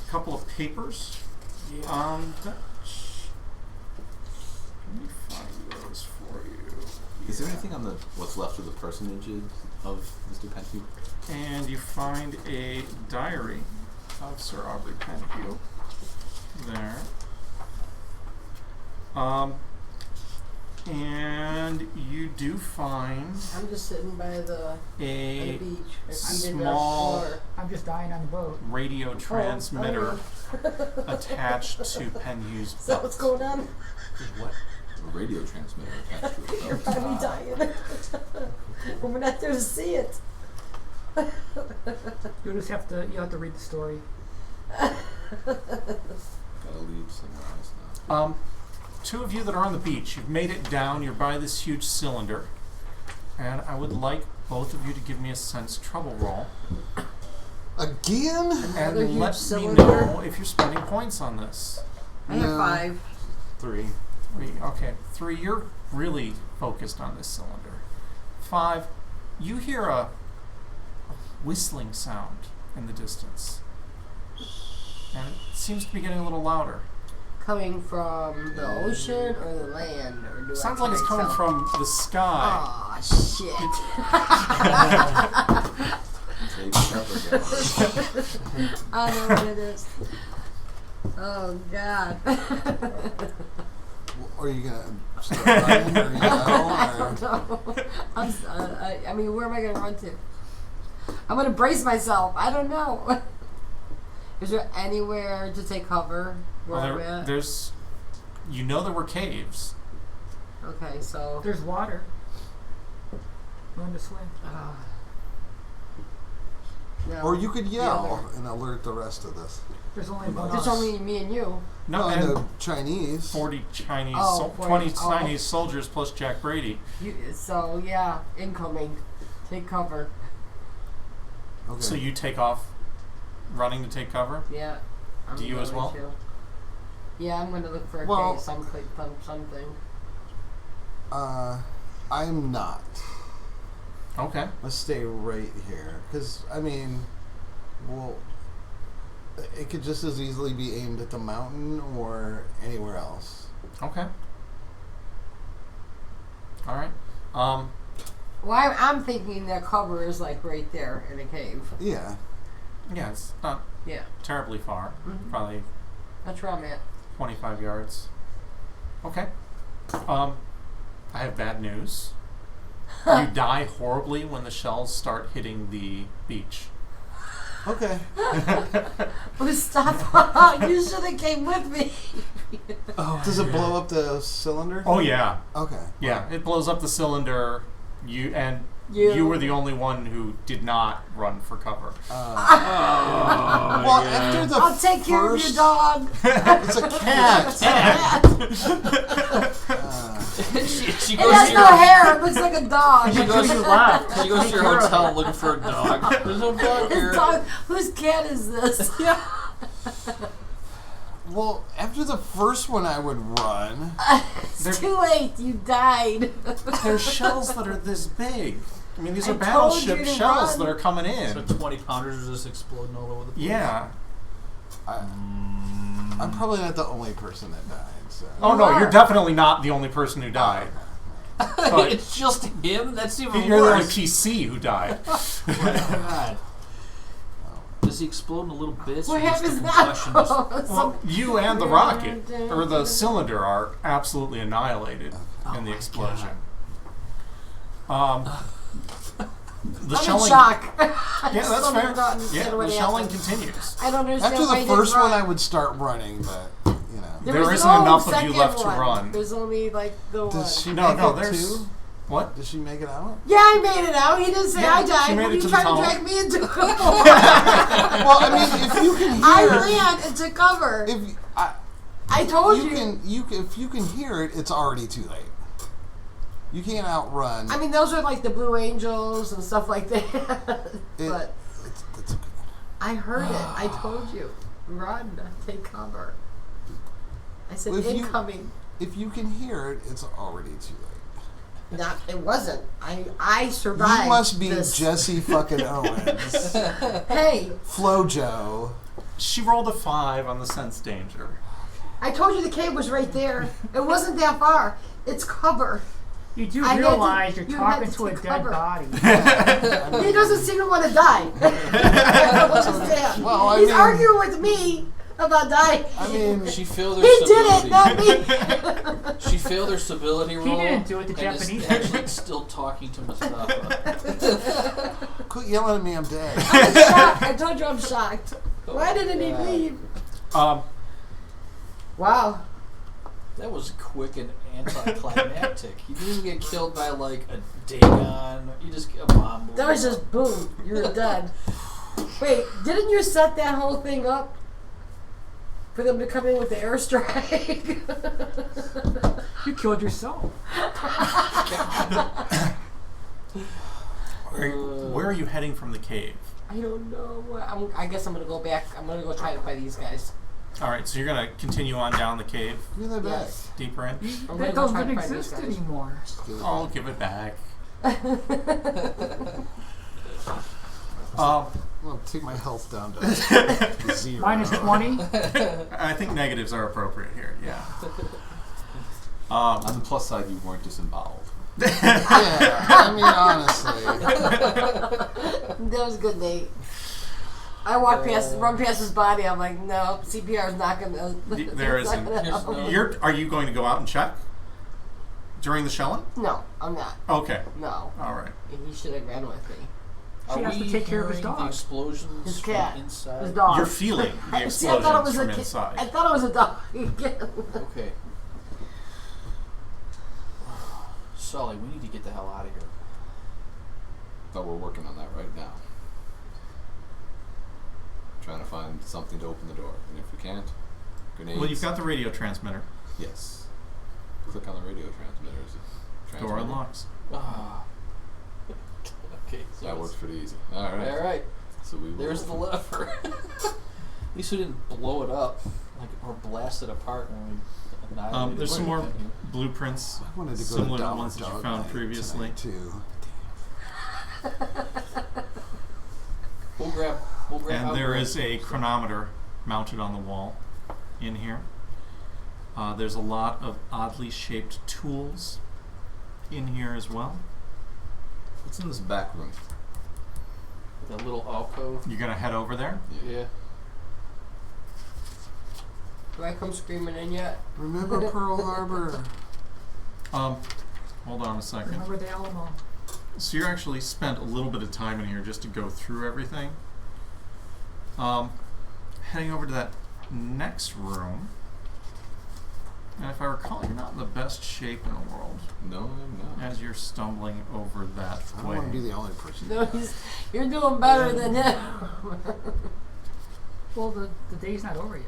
a couple of papers on the bench. Let me find those for you. Is there anything on the what's left of the personages of Mr. Penhue? And you find a diary of Sir Aubrey Penhue there. And you do find I'm just sitting by the a beach. My feet in the small floor. I'm just dying on the boat. radio transmitter Oh, attached to Penhue's is that what's going on? What? A radio transmitter attached to it. You're probably dying. We're not there to see it. You'll have to read the story. Gotta leave somewhere else now. Two of you that are on the beach, you've made it down, you're by this huge cylinder, and I would like both of you to give me a sense trouble roll Again? Another and huge let cylinder? me know if you're spending points on this. I have No. 5. 3. Okay. 3, you're really focused on this cylinder. 5, you hear a whistling sound in the distance, and it seems to be getting a little louder. Coming from the ocean or the land? Or do Sounds I like it's can't coming tell? from the sky. Aw, shit. Take cover, guys. I know what it is. Oh, God. Or are you gonna start running, or you I know, don't know. I mean, where am I gonna run to? I'm gonna brace myself. I don't know. Is there anywhere to take cover where I'm at? There's, you know, there were caves. Okay, so. There's water. Learn to swim. No. or you could The yell other. and alert the rest of this. There's only one. There's only me and you. No, and and the Chinese. 40 Chinese, Oh, 20 oh. Chinese soldiers plus Jack Brady. So yeah, incoming. Take cover. Okay. So you take off running to take cover? Yeah. I'm Do you as going well? to. Yeah, I'm gonna look for a Well- cave, something. I'm not. Okay. Let's stay right here, because I mean, well, it could just as easily be aimed at the mountain or anywhere else. Okay. All right. Well, I'm thinking that cover is like right there in a cave. Yeah. Yeah, it's not Yeah. terribly far. Mhm. Probably That's where I'm at. 25 yards. Okay. I have bad news. You die horribly when the shells start hitting the beach. Okay. Oh, stop. You should have came with me. Does it blow up the cylinder? Oh yeah. Okay. Yeah, it blows up the cylinder. You You. were the only one who did not run for cover. Well, after the I'll take care of your dog. It's a cat. she It goes has to no hair. It looks like a dog. She goes, You left. she goes to your hotel looking for a dog. There's no dog His here. dog. Whose cat is this? Yeah. Well, after the first one, I would run. It's too late. You died. There's shells that are this big. I mean, these are I told you battleship to shells run. that are coming So in. 20 pounders are just exploding all over the place. Yeah. I'm probably not the only person that died. So. Oh You no, are. you're definitely not the only person who died. But It's just him? That's even you're the only worse. PC who died. Oh my God. Does he explode in little bits? What or just the happens concussion now? just- Well, you and the rocket, or the cylinder, are absolutely annihilated in the my explosion. The I'm in shelling. shock. Yeah, that's Still fair. don't understand Yeah, what the shelling happened. continues. I don't understand After why the first didn't one, run. I would start running, but you know. There was isn't no enough of you second left to one. run. There's only like the one. Does she No, make no, it there's too? what? Does she make it out? Yeah, I made it out. He didn't say Yeah, I she died. made What it are you to the trying to tunnel. drag me into? Well, I mean, if you can hear, I ran into cover. if I told you you. can, if you can hear it, it's already too late. You can't outrun. I mean, those are like the Blue Angels and stuff like that. But it's okay. I heard it. I told you. Run. Take cover. I said Well, if you- incoming. If you can hear it, it's already too late. Not. It wasn't. I survived. You must be this. Jesse fucking Owens, Hey, Flojo. She rolled a 5 on the sense danger. I told you the cave was right there. It wasn't that far. It's cover. You do I had to- realize you're you had talking to to a take dead cover. body. He doesn't seem to want to die. I don't understand. Well, I He's mean- arguing with me about dying. I mean, She failed He their did stability. it, not me. She failed her stability roll. didn't do it, the and Japanese is did. actually still talking to Mustafa. quit yelling at me. I'm dead. I'm shocked. I told you I'm shocked. Why didn't he God. leave? Wow. That was quick and anticlimactic. You didn't even get killed by like a Dagon. You just get a bomb. That was just boom. You're dead. Wait, didn't you set that whole thing up for them to come in with the airstrike? You killed yourself. Where are you heading from the cave? I don't know. I guess I'm gonna go back. I'm gonna go try to find these guys. All right, so you're gonna continue on down the cave, Give me that back. Yes. deeper in. I'm That gonna go try doesn't to find these exist guys. anymore. I'll give it back. Well, take my health down to 0. Minus 20. I think negatives are appropriate here. Yeah. On the plus side, you weren't disemboweled. Yeah, I mean, honestly. That was a good date. I run past his body. I'm like, no, CPR is not gonna. There it's not isn't. gonna help. There's no- Are you going to go out and check? During the shelling? No, I'm not. Okay. No. All right. He should have ran with me. She has to take care of his hearing the dog. explosions His from cat. inside? His dog. You're feeling the See, I thought it explosions was from a kid. inside. I thought it was a dog again. Okay. Sully, we need to get the hell out of here. But we're working on that right now. Trying to find something to open the door. And if we can't, grenades. Well, you've got the radio transmitter. Yes. Click on the radio transmitters. Door unlocks. Ah. Okay. So That works pretty easy. Alright. All right. So we will There's the lever. At least we didn't blow it up, like, or blast it apart when we annihilated There's it. some more blueprints I wanted to go similar to to the Dollar ones that you Dog found Night previously. tonight, too. We'll grab. And there is a chronometer mounted on the wall in here. There's a lot of oddly shaped tools in here as well. What's in this back room? The little alcove. You're going to head over there? Yeah. Do I come screaming in yet? Remember Pearl Harbor? Hold on a second. Remember the Alamo. So you actually spent a little bit of time in here just to go through everything. Heading over to that next room. And if I recall, you're not in the best shape in the world No, I'm not. as you're stumbling over that I don't way. want to be the only person. No, you're doing better than him. Well, the day's not over yet.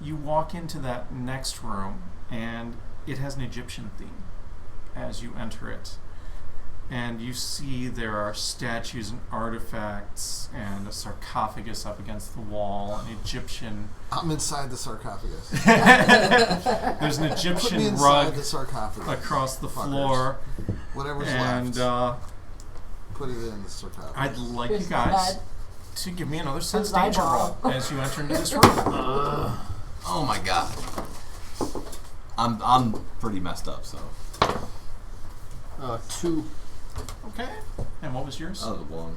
You walk into that next room, and it has an Egyptian theme as you enter it. And you see there are statues and artifacts and a sarcophagus up against the wall, an Egyptian... I'm inside the sarcophagus. There's an Put me Egyptian inside rug the sarcophagus. across the Fuckers. floor, Whatever's and left. Put it in the sarcophagus. I'd like Here's you the guys bed. to give me another sense Here's danger eyeball. roll as you enter into this room. Oh my god. I'm pretty messed up, so. 2. Okay. And what was yours? That was a one.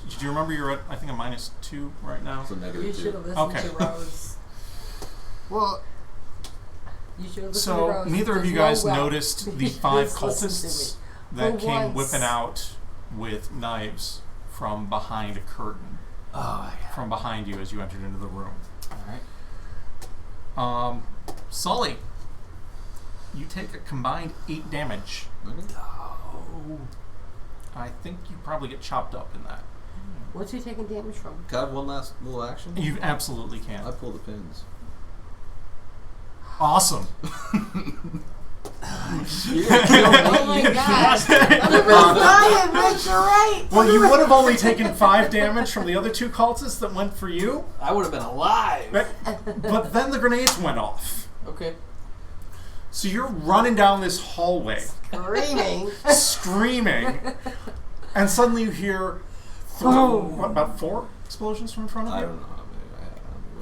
Do you remember you're at, I think, a -2 right now? So You negative should 2. have listened Okay. to Rose. Well, You should have listened to So Rose. neither of There's you no guys well. noticed the Just 5 listen to cultists me. that For came once. whipping out with knives from behind a curtain, Oh my god. from behind you as you entered into the room. All right. Sully, you take a combined 8 damage. Okay. Oh. I think you probably get chopped up in that. What's he taking damage from? Can I have one last little action? You absolutely I can. pull the pins. Awesome. You're gonna kill me. Oh my you god. bastard. Ryan, Rich, you're right. Well, you would have only taken 5 damage from the other 2 cultists that went for you, I would have been alive. but then the grenades went off. Okay. So you're running down this hallway, Screaming. screaming, and suddenly you hear what, about 4 explosions from in front of I you? don't know how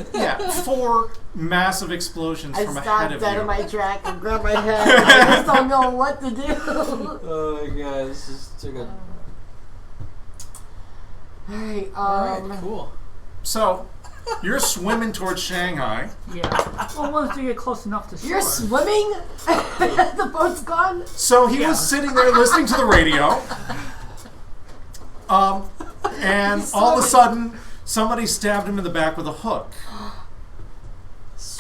many I had. Yeah, 4 massive explosions I from ahead stopped of dead you. in my track and grabbed my head. I just don't know what to do. Oh my god, this is took a. Alright, Alright, cool. So you're swimming towards Shanghai. Yeah. Well, once you get close enough to shore. You're swimming? The boat's gone? So he was sitting there listening to the radio. And all of a sudden, somebody stabbed him in the back with a hook.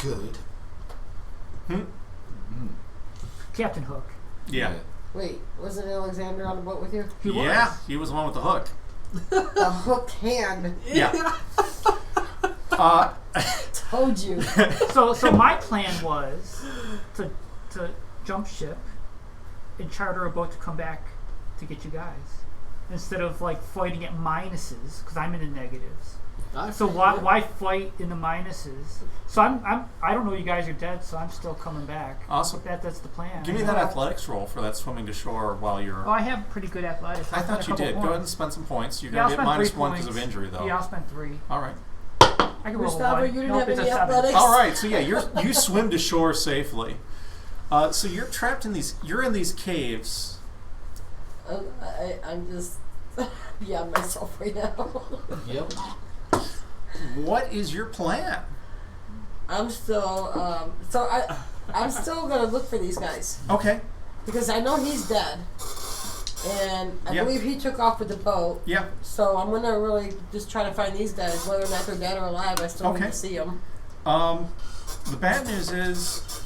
good. Captain Hook. Yeah. Wait, wasn't Alexander on the boat with you? He Yeah, was. he was the one with the hook. The hooked hand. Yeah. Told you. So my plan was to jump ship and charter a boat to come back to get you guys instead of like fighting at minuses because I'm in the negatives. So why fight in the minuses? So I don't know you guys are dead, so I'm still coming back. Awesome. That's the plan. Give me that athletics roll for that swimming to shore while you're... Oh, I have pretty good athletics. I I'll thought spend you a couple did. Go points. ahead and spend some points. You're Yeah, I'll going to get spend -1 3 because of points. injury, though. Yeah, I'll spend 3. All right. I can roll a Gustavo, 1. you didn't Nope, have it's a any 7. athletics? All right. So yeah, you swim to shore safely. So you're trapped in these... You're in these caves. I'm just beyond myself right now. Yep. What is your plan? I'm still I'm still gonna look for these guys Okay. because I know he's dead, and I Yeah. believe he took off with the boat. Yeah. So I'm gonna really just try to find these guys, whether or not they're dead or alive. I still need Okay. to see them. The bad news is,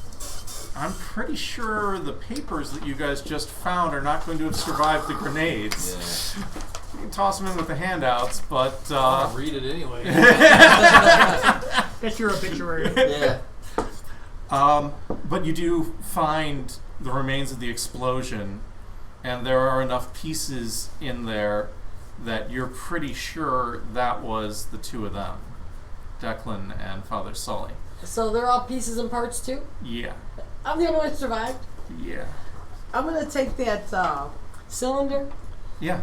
I'm pretty sure the papers that you guys just found are not going to have survived the grenades. Yeah. You can toss them in with the handouts, but I'll read it anyway. That's your obituary. Yeah. but you do find the remains of the explosion, and there are enough pieces in there that you're pretty sure that was the two of them, Declan and Father Sully. So they're all pieces and parts too. Yeah. I'm the only one who survived. Yeah. I'm gonna take that cylinder Yeah.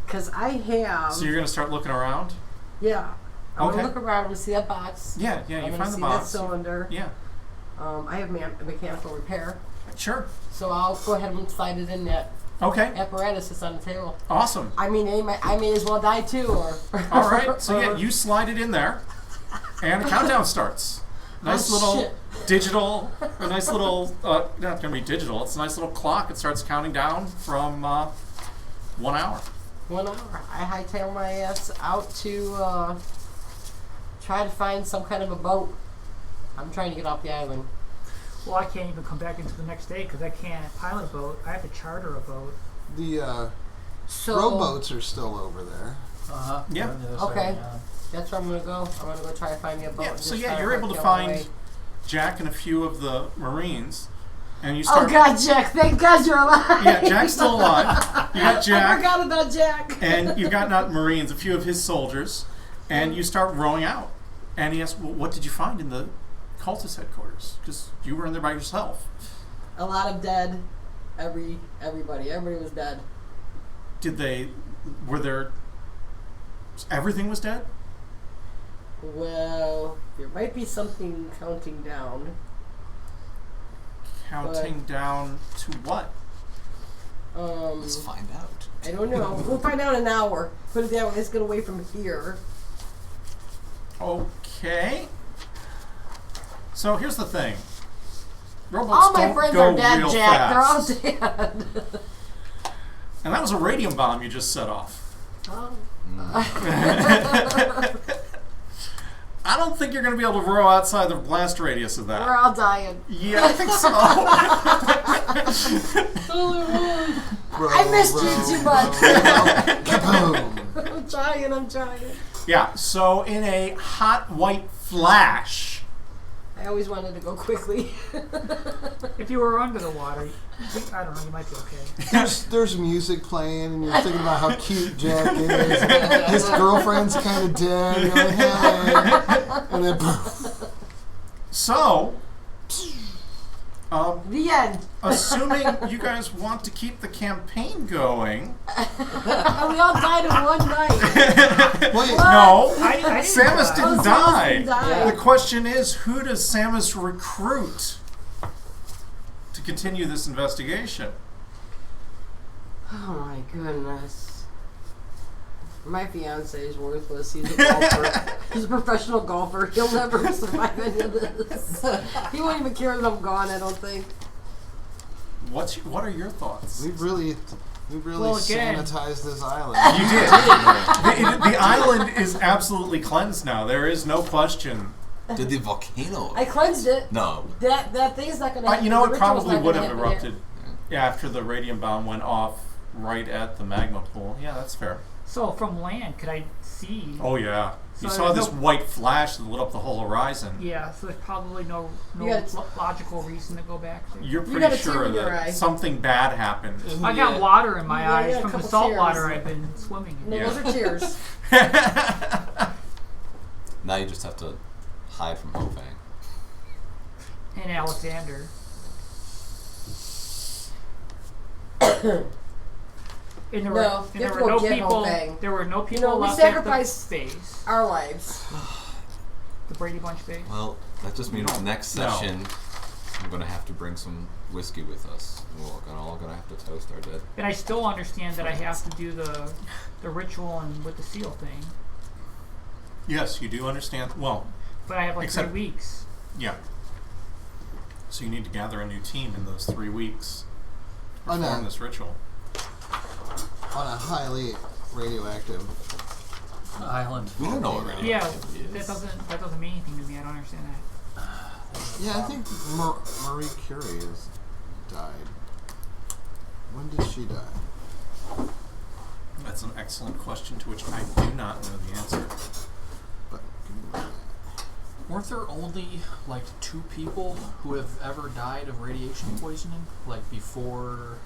because I have. So you're going to start looking around? Yeah. I'm Okay. gonna look around and see that box. Yeah, yeah, I'm you gonna find the see box. that cylinder. Yeah. I have mechanical repair, Sure. so I'll go ahead and slide it in that Okay. apparatus that's on the table. Awesome. I mean, I may as well die too, or. All right. So yeah, you slide it in there, and a countdown starts. Nice Oh, little shit. digital, a nice little, not going to be digital, it's a nice little clock. It starts counting down from 1 hour. 1 hour. I hightail my ass out to try to find some kind of a boat. I'm trying to get off the island. Well, I can't even come back into the next day because I can't pilot a boat. I have to charter a boat. The So rowboats are still over there. Yeah. On the other side, Okay. yeah. that's where I'm gonna go. I'm gonna go try to find me a boat. Yeah, and so just yeah, try you're able to hightail find away. Jack and a few of the Marines, and you Oh start. God, Jack! Thank God you're alive. Yeah, Jack's still alive. You got I Jack, forgot about Jack. and you've got not Marines, a few of his soldiers, and you start rowing out. And he asks, well, what did you find in the cultist headquarters? Because you were in there by yourself. A lot of dead. Everybody was dead. Were there, everything was dead? Well, there might be something counting down. Counting down to what? Let's find out. I don't know. We'll find out in an hour. Put it that way. Let's get away from here. Okay. So here's the thing. Robots All my don't friends go are dead, real Jack. fast. They're all dead. And that was a radium bomb you just set off. Oh. I don't think you're going to be able to row outside the blast radius of that. We're all dying. Yeah, I think so. I missed you too much. Kaboom! I'm trying. Yeah, so in a hot white flash, I always wanted to go quickly. If you were under the water, I don't know, you might be okay. There's music playing, and you're thinking about how cute Jack is. And his girlfriend's kind of dead. You're like, hey. And then poof. so, The end. assuming you guys want to keep the campaign going, And we all died in one night. Wait, no, I didn't Samus die. didn't Oh, Samus die. didn't die. The question is, who does Samus recruit to continue this investigation? Oh my goodness. My fiance is worthless. He's a golfer. He's a professional golfer. He'll never survive any of this. He won't even care that I'm gone, I don't think. What are your thoughts? we really Well, again- sanitized this island. You did. The island is absolutely cleansed now. There is no question. Did the volcano? I cleansed it. No. That thing's not going to happen. You know, The it ritual's probably not would gonna have happen erupted after the radium bomb went off right at the magma pool. Yeah, that's fair. So from land, could I see? Oh, yeah. You So saw there's this no- white flash that lit up the whole horizon. Yeah, so there's probably no You got- logical reason to go back there. You're You got pretty a tear sure in your eye. that something bad happened. I got water in my Yeah, eyes yeah, a from the couple salt tears. water I've been swimming in. No, Yeah. those are tears. Now you just have to hide from Hofang. And Alexander. And there No, were, you and have there to were go no get people. Hofang. There were no people know, we left at the sacrificed- base, Our lives. the Brady Bunch base. Well, that just means next No. session I'm gonna have to bring some whiskey with us. We're all gonna have to toast our dead. And I still understand that I have to do the ritual and with the seal thing, Yes, you do understand. Well, but I have like Except- 3 weeks. Yeah. So you need to gather a new team in those 3 weeks to Oh, no. perform this ritual. On a highly radioactive. Island. We don't know what radio Yeah, is. that doesn't mean anything to me. I don't understand that. Yeah, I think Marie Curie has died. When did she die? That's an excellent question to which I do not know the answer. But Weren't there only like 2 people who have ever died of radiation poisoning, like before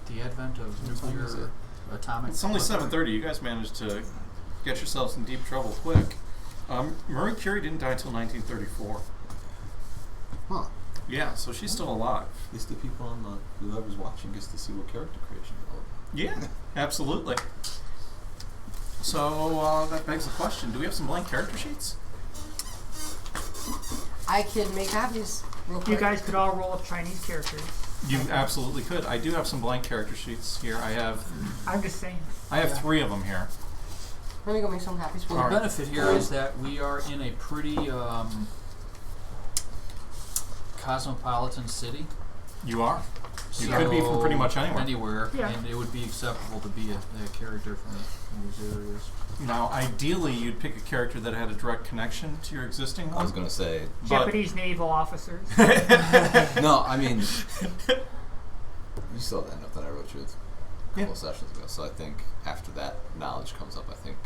the advent of What time is nuclear it? atomic? It's only weapon? 7:30. You guys managed to get yourselves in deep trouble quick. Marie Curie didn't die until 1934. huh? Yeah, so she's still alive. At least the people on the whoever's watching gets to see what character creation is all about. Yeah, absolutely. So that begs the question: do we have some blank character sheets? I can make copies real quick. You guys could all roll up Chinese characters. You absolutely could. I do have some blank character sheets here. I have I'm just saying. 3 of them here. Let me go make some copies for Well, you. the benefit here is that we are in a pretty cosmopolitan city. You are. You So could be from pretty much anywhere. Yeah. And it would be acceptable to be a character from these areas. Now, ideally, you'd pick a character that had a direct connection to your existing I was one. gonna say, But Japanese naval officers. no, I mean, you saw that note that I wrote you a couple of sessions ago. So I think after that knowledge comes up, I think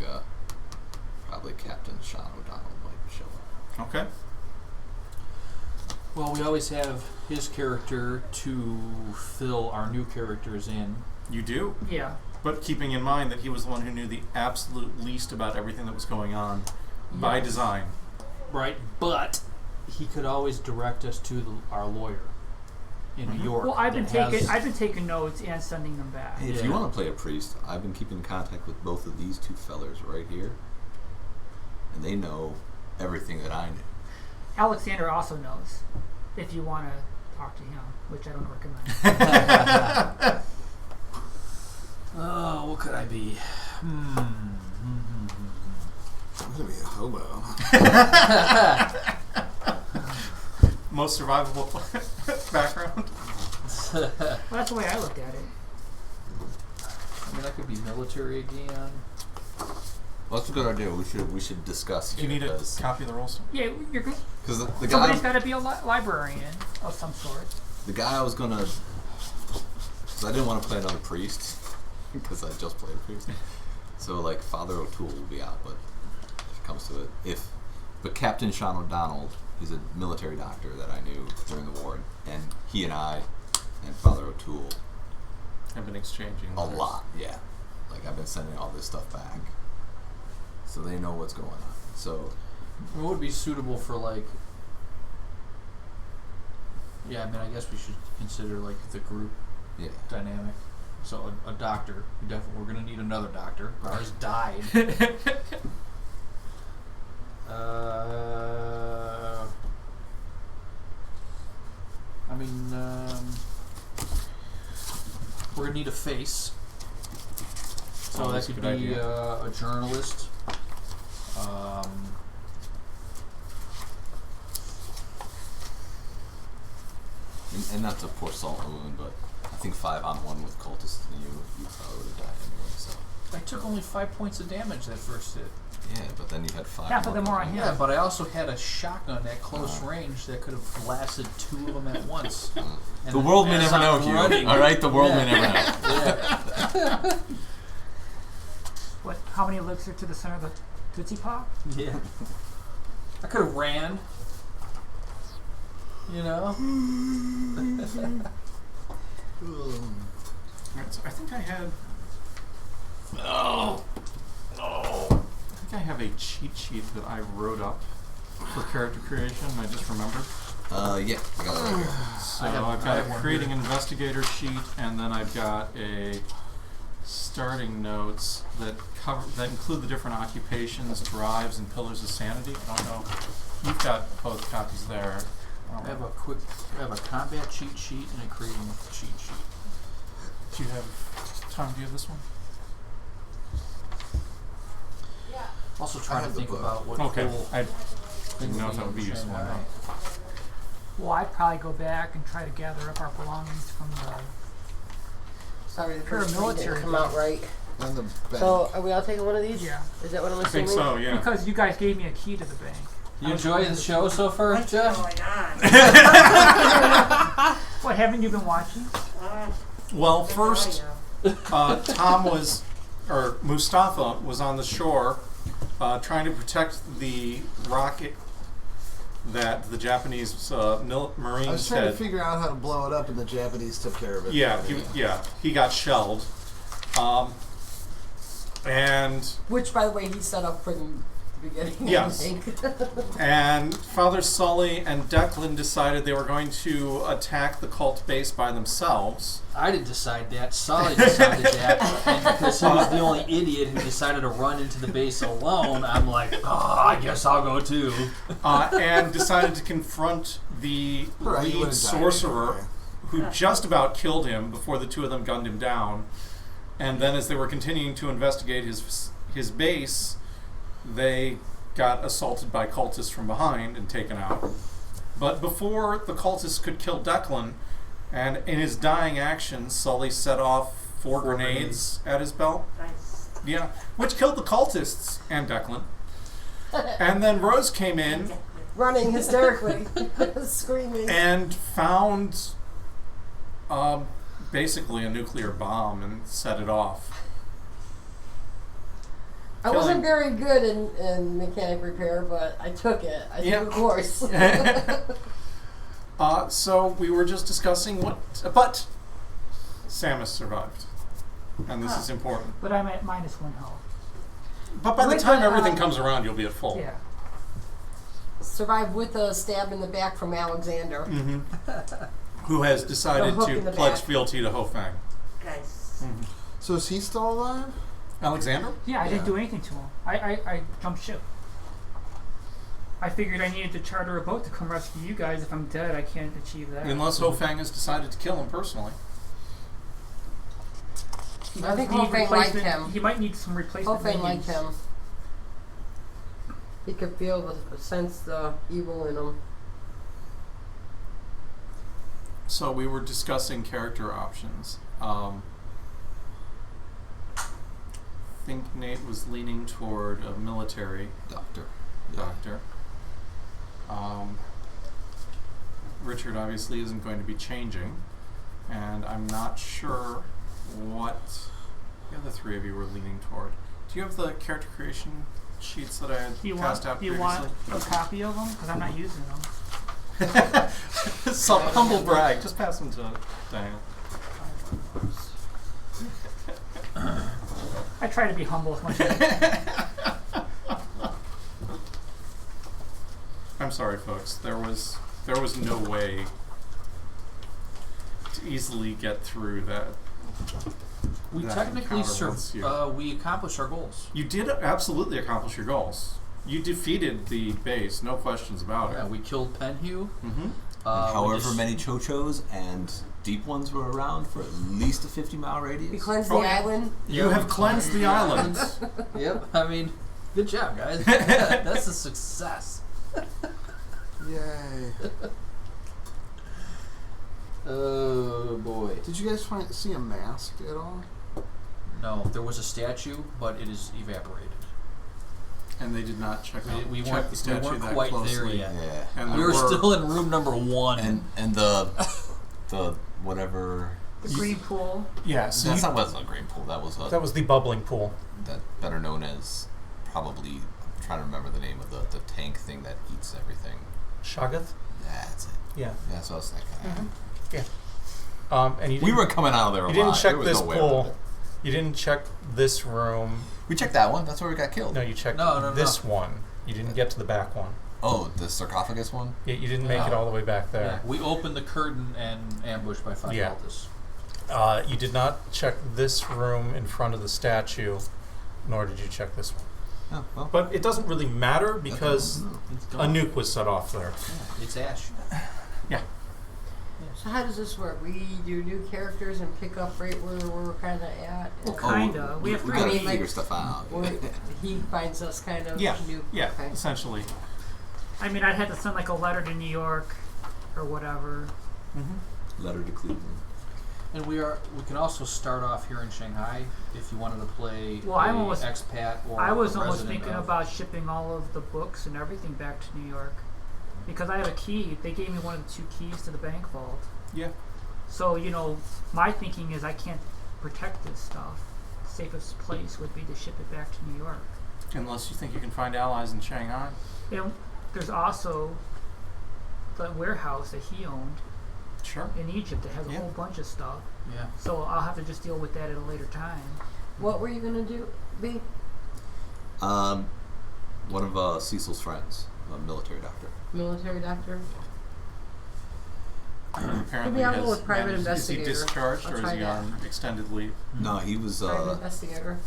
probably Captain Sean O'Donnell might show up. Okay. Well, we always have his character to fill our new characters in. You do. Yeah. But keeping in mind that he was the one who knew the absolute least about everything that was going on by Yes. design. Right, but he could always direct us to our lawyer in New York. Well, I've been that has- taking notes and sending them back. Hey, if Yeah. you want to play a priest, I've been keeping in contact with both of these 2 fellers right here, and they know everything that I knew. Alexander also knows. If you want to talk to him, which I don't recommend. Oh, what could I be? I'm gonna be a hobo. Most survivable background. Well, that's the way I looked at it. I mean, I could be military again. Well, that's a good idea. We should discuss Do you here need a because copy of the roll still? Yeah, you're good. the Somebody's guy got to be a librarian of some sort. I was gonna, because I didn't want to play another priest because I just played a priest. So like Father O'Toole will be out, but if it comes to it, but Captain Sean O'Donnell is a military doctor that I knew during the war, and he and I and Father O'Toole I've been exchanging a letters. lot. Yeah, like I've been sending all this stuff back, so they know what's going on. So It would be suitable for like. Yeah, I mean, I guess we should consider like the group yeah, dynamic. So a doctor, we're gonna need another doctor. Ours died. I mean, we're gonna need a face. So Always that a could good be idea. a journalist. and not to pour salt in the wound, but I think 5-on-1 with cultists and you probably would have died anyway. So I took only 5 points of damage that first hit. yeah, but then you had 5. Half of them more are on people. him. Yeah, but I also had a shotgun at close range that could have blasted 2 of them at once. And The world may as never know, I'm Hugh. running- All right, the world may Yeah. never know. Yeah. What? How many elixir to the center of the Tootsie Pop? Yeah. I could have ran. You know? Alright, so I think I had. No. I think I have a cheat sheet that I wrote up for character creation. I just remembered. Yeah, I got it right here. So I have- I've I got have a one creating here. investigator sheet, and then I've got a starting notes that include the different occupations, drives, and pillars of sanity. I don't know. You've got both copies there. I have a combat cheat sheet and a creating cheat sheet. Do you have Tom? Do you have this one? Also I trying to have the think book. about what Okay. cool I thing didn't know would if that would be in useful or Shanghai. not. Well, I'd probably go back and try to gather up our belongings from the. Sorry, the first three Paramilitary didn't come out right. And the bank. So, are we all taking one of these? Yeah. Is that what I'm I think assuming? so, yeah. Because you guys gave me a key to the bank. You enjoy the show so far, What's Jeff? going on? What, haven't you been watching? Well, first, Tom was, or Mustafa was on the shore trying to protect the rocket that the Japanese I was Marines trying to had. figure out how to blow it up, and the Japanese took care of it. Yeah, he got shelled. And Which, by the way, he set up from the beginning. Yes. I think. And Father Sully and Declan decided they were going to attack the cult base by themselves. I didn't decide that. Solly decided that. And because he was the only idiot who decided to run into the base alone, I'm like, oh, I guess I'll go too. And decided to confront the Right, you lead would've died sorcerer, anyway. who just about killed him before the two of them gunned him down. And then, as they were continuing to investigate his base, they got assaulted by cultists from behind and taken out. But before the cultists could kill Declan, and in his dying action, Sully set off four grenades at his belt. Nice. Yeah, which killed the cultists and Declan. And then Rose came in Running hysterically, screaming. and found basically a nuclear bomb and set it off. I wasn't very good in mechanic repair, but I took it. I took a course. So we were just discussing but Samus survived. And this is important. But I'm at -1 health. But by the Wait, time but, everything comes around, you'll be at full. Yeah. Survived with a stab in the back from Alexander. Mm-hmm. Who has decided The hook to in the pledge back. fealty to Hofang. Nice. So is he still alive? Alexander? Yeah, I didn't Yeah. do anything to him. I jumped ship. I figured I needed to charter a boat to come rescue you guys. If I'm dead, I can't achieve that. Unless Hofang has decided to kill him personally. He I think does need Hofang liked replacement- him. He might need some replacement Hoping like minions. him. He could feel sense the evil in him. So we were discussing character options. I think Nate was leaning toward a military Doctor. doctor. Richard obviously isn't going to be changing, and I'm not sure what the other three of you were leaning toward. Do you have the character creation sheets that I had Do you passed out want? Do you previously? want a copy of them? Because I'm not using them. Some humble brag. Just pass them to Diane. I try to be humble as much as I can. I'm sorry, folks. There was no way to easily get through that. We That technically encounter once you- we accomplished our goals. You did absolutely accomplish your goals. You defeated the base, no questions about Yeah, it. we killed Penhew. Mm-hmm. However many chochos and deep ones were around for at least a 50-mile We radius. cleansed Oh, the yeah. island. You have cleansed the island. Yep. I mean, good job, guys. That's a success. Yay. Oh boy. Did you guys see a mask at all? No, there was a statue, but it is evaporated. And they did not check out We check weren't, the we statue weren't that quite closely. there yet. Yeah. And We there were still in room number 1. And the whatever. The green pool. Yeah, so That's not wasn't a green pool. That was a that was the bubbling pool. that better known as probably. I'm trying to remember the name of the tank thing that eats everything. Shoggoth? That's it. Yeah. Yeah, so I was thinking. And you We didn't, were coming out of there you alive. didn't check There was this no way around pool. it. You didn't check this room. We checked that one. That's where we got killed. No, you checked No. this one. You didn't get to the back one. Oh, the sarcophagus one. Yeah, you didn't make it all the way back Yeah, there. we opened the curtain and ambushed by 5 Yeah. cultists. You did not check this room in front of the statue, nor did you check this one. Oh, well. But it doesn't really matter because It's a gone. nuke was set off there. Yeah, it's ash. So how does this work? We do new characters and pick up right where we're kind of at. Well, And kinda. We have we three. gotta I mean, like, figure stuff out. he finds us kind of Yeah, new. yeah, Okay. essentially. I mean, I'd had to send like a letter to New York or whatever. Mm-hmm. Letter to Cleveland. And we can also start off here in Shanghai if you wanted to play Well, I'm a almost- expat or I was a almost resident thinking of- about shipping all of the books and everything back to New York. Because I have a key. They gave me one of the 2 keys to the bank vault. Yeah. So, my thinking is I can't protect this stuff. The safest place would be to ship it back to New York. Unless you think you can find allies in Shanghai. And there's also the warehouse that he owned Sure. in Egypt that has a Yeah. whole bunch of stuff. Yeah. So I'll have to just deal with that at a later time. What were you gonna do, B? One of Cecil's friends, a military doctor. Military doctor? Apparently Maybe I'll go has with private managed- investigator. Is he discharged I'll or is try he that. on extended leave? No, he was Private investigator.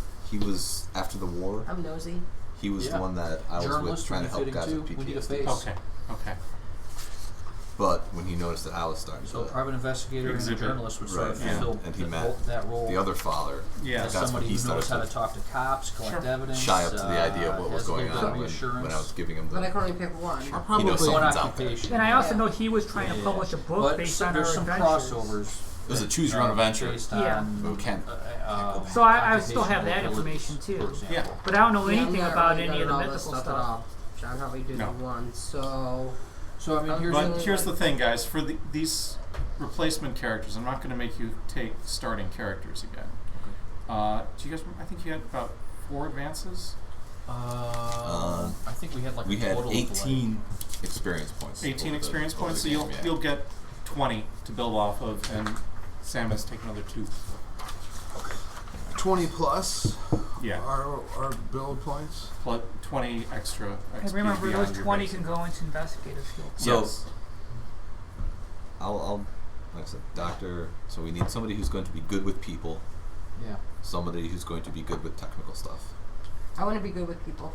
after the war. I'm nosy. He was Yeah. the one that I was with Journalist trying to would help be guys fitting with too. We need a PTSD. face. Okay. But when he noticed that I was starting So a to, private investigator Exhibit. and a journalist would sort of Right, yeah. fulfill And he that, met that role. the other father, Yeah. as that's when somebody he who knows started how to talk to cops, collect Sure. evidence, shy up to the idea of what was has a going little bit on of when reassurance. I was giving him But I the. can only pick one. I'll He knows probably One something's out there. occupation. And I also Yeah. know he was trying to Yeah. publish a book But based so on our there's some adventures. crossovers. It was a choose your own adventure. Based Yeah. on, But we can't. So I still have that occupational information abilities, too. for example. Yeah. But I don't know Yeah, I'm anything not about really any good of the at all this mythical stuff at stuff. all. John probably did No. one, so So I mean, here's But really here's the like- thing, guys. For these replacement characters, I'm not going to make you take starting characters again. Do you guys? I think you had about 4 advances. I think we had like We a had total 18 experience points. 18 over experience over points, so the game, you'll get 20 to build off of, and Sam has taken another 2. 20 plus Yeah, our build points. plus 20 extra. And XP remember, beyond those your 20 basic. can go into investigative skill. So- Yes. I'll like I said, doctor. So we need somebody who's going to be good with people. Yeah. Somebody who's going to be good with technical stuff. I want to be good with people.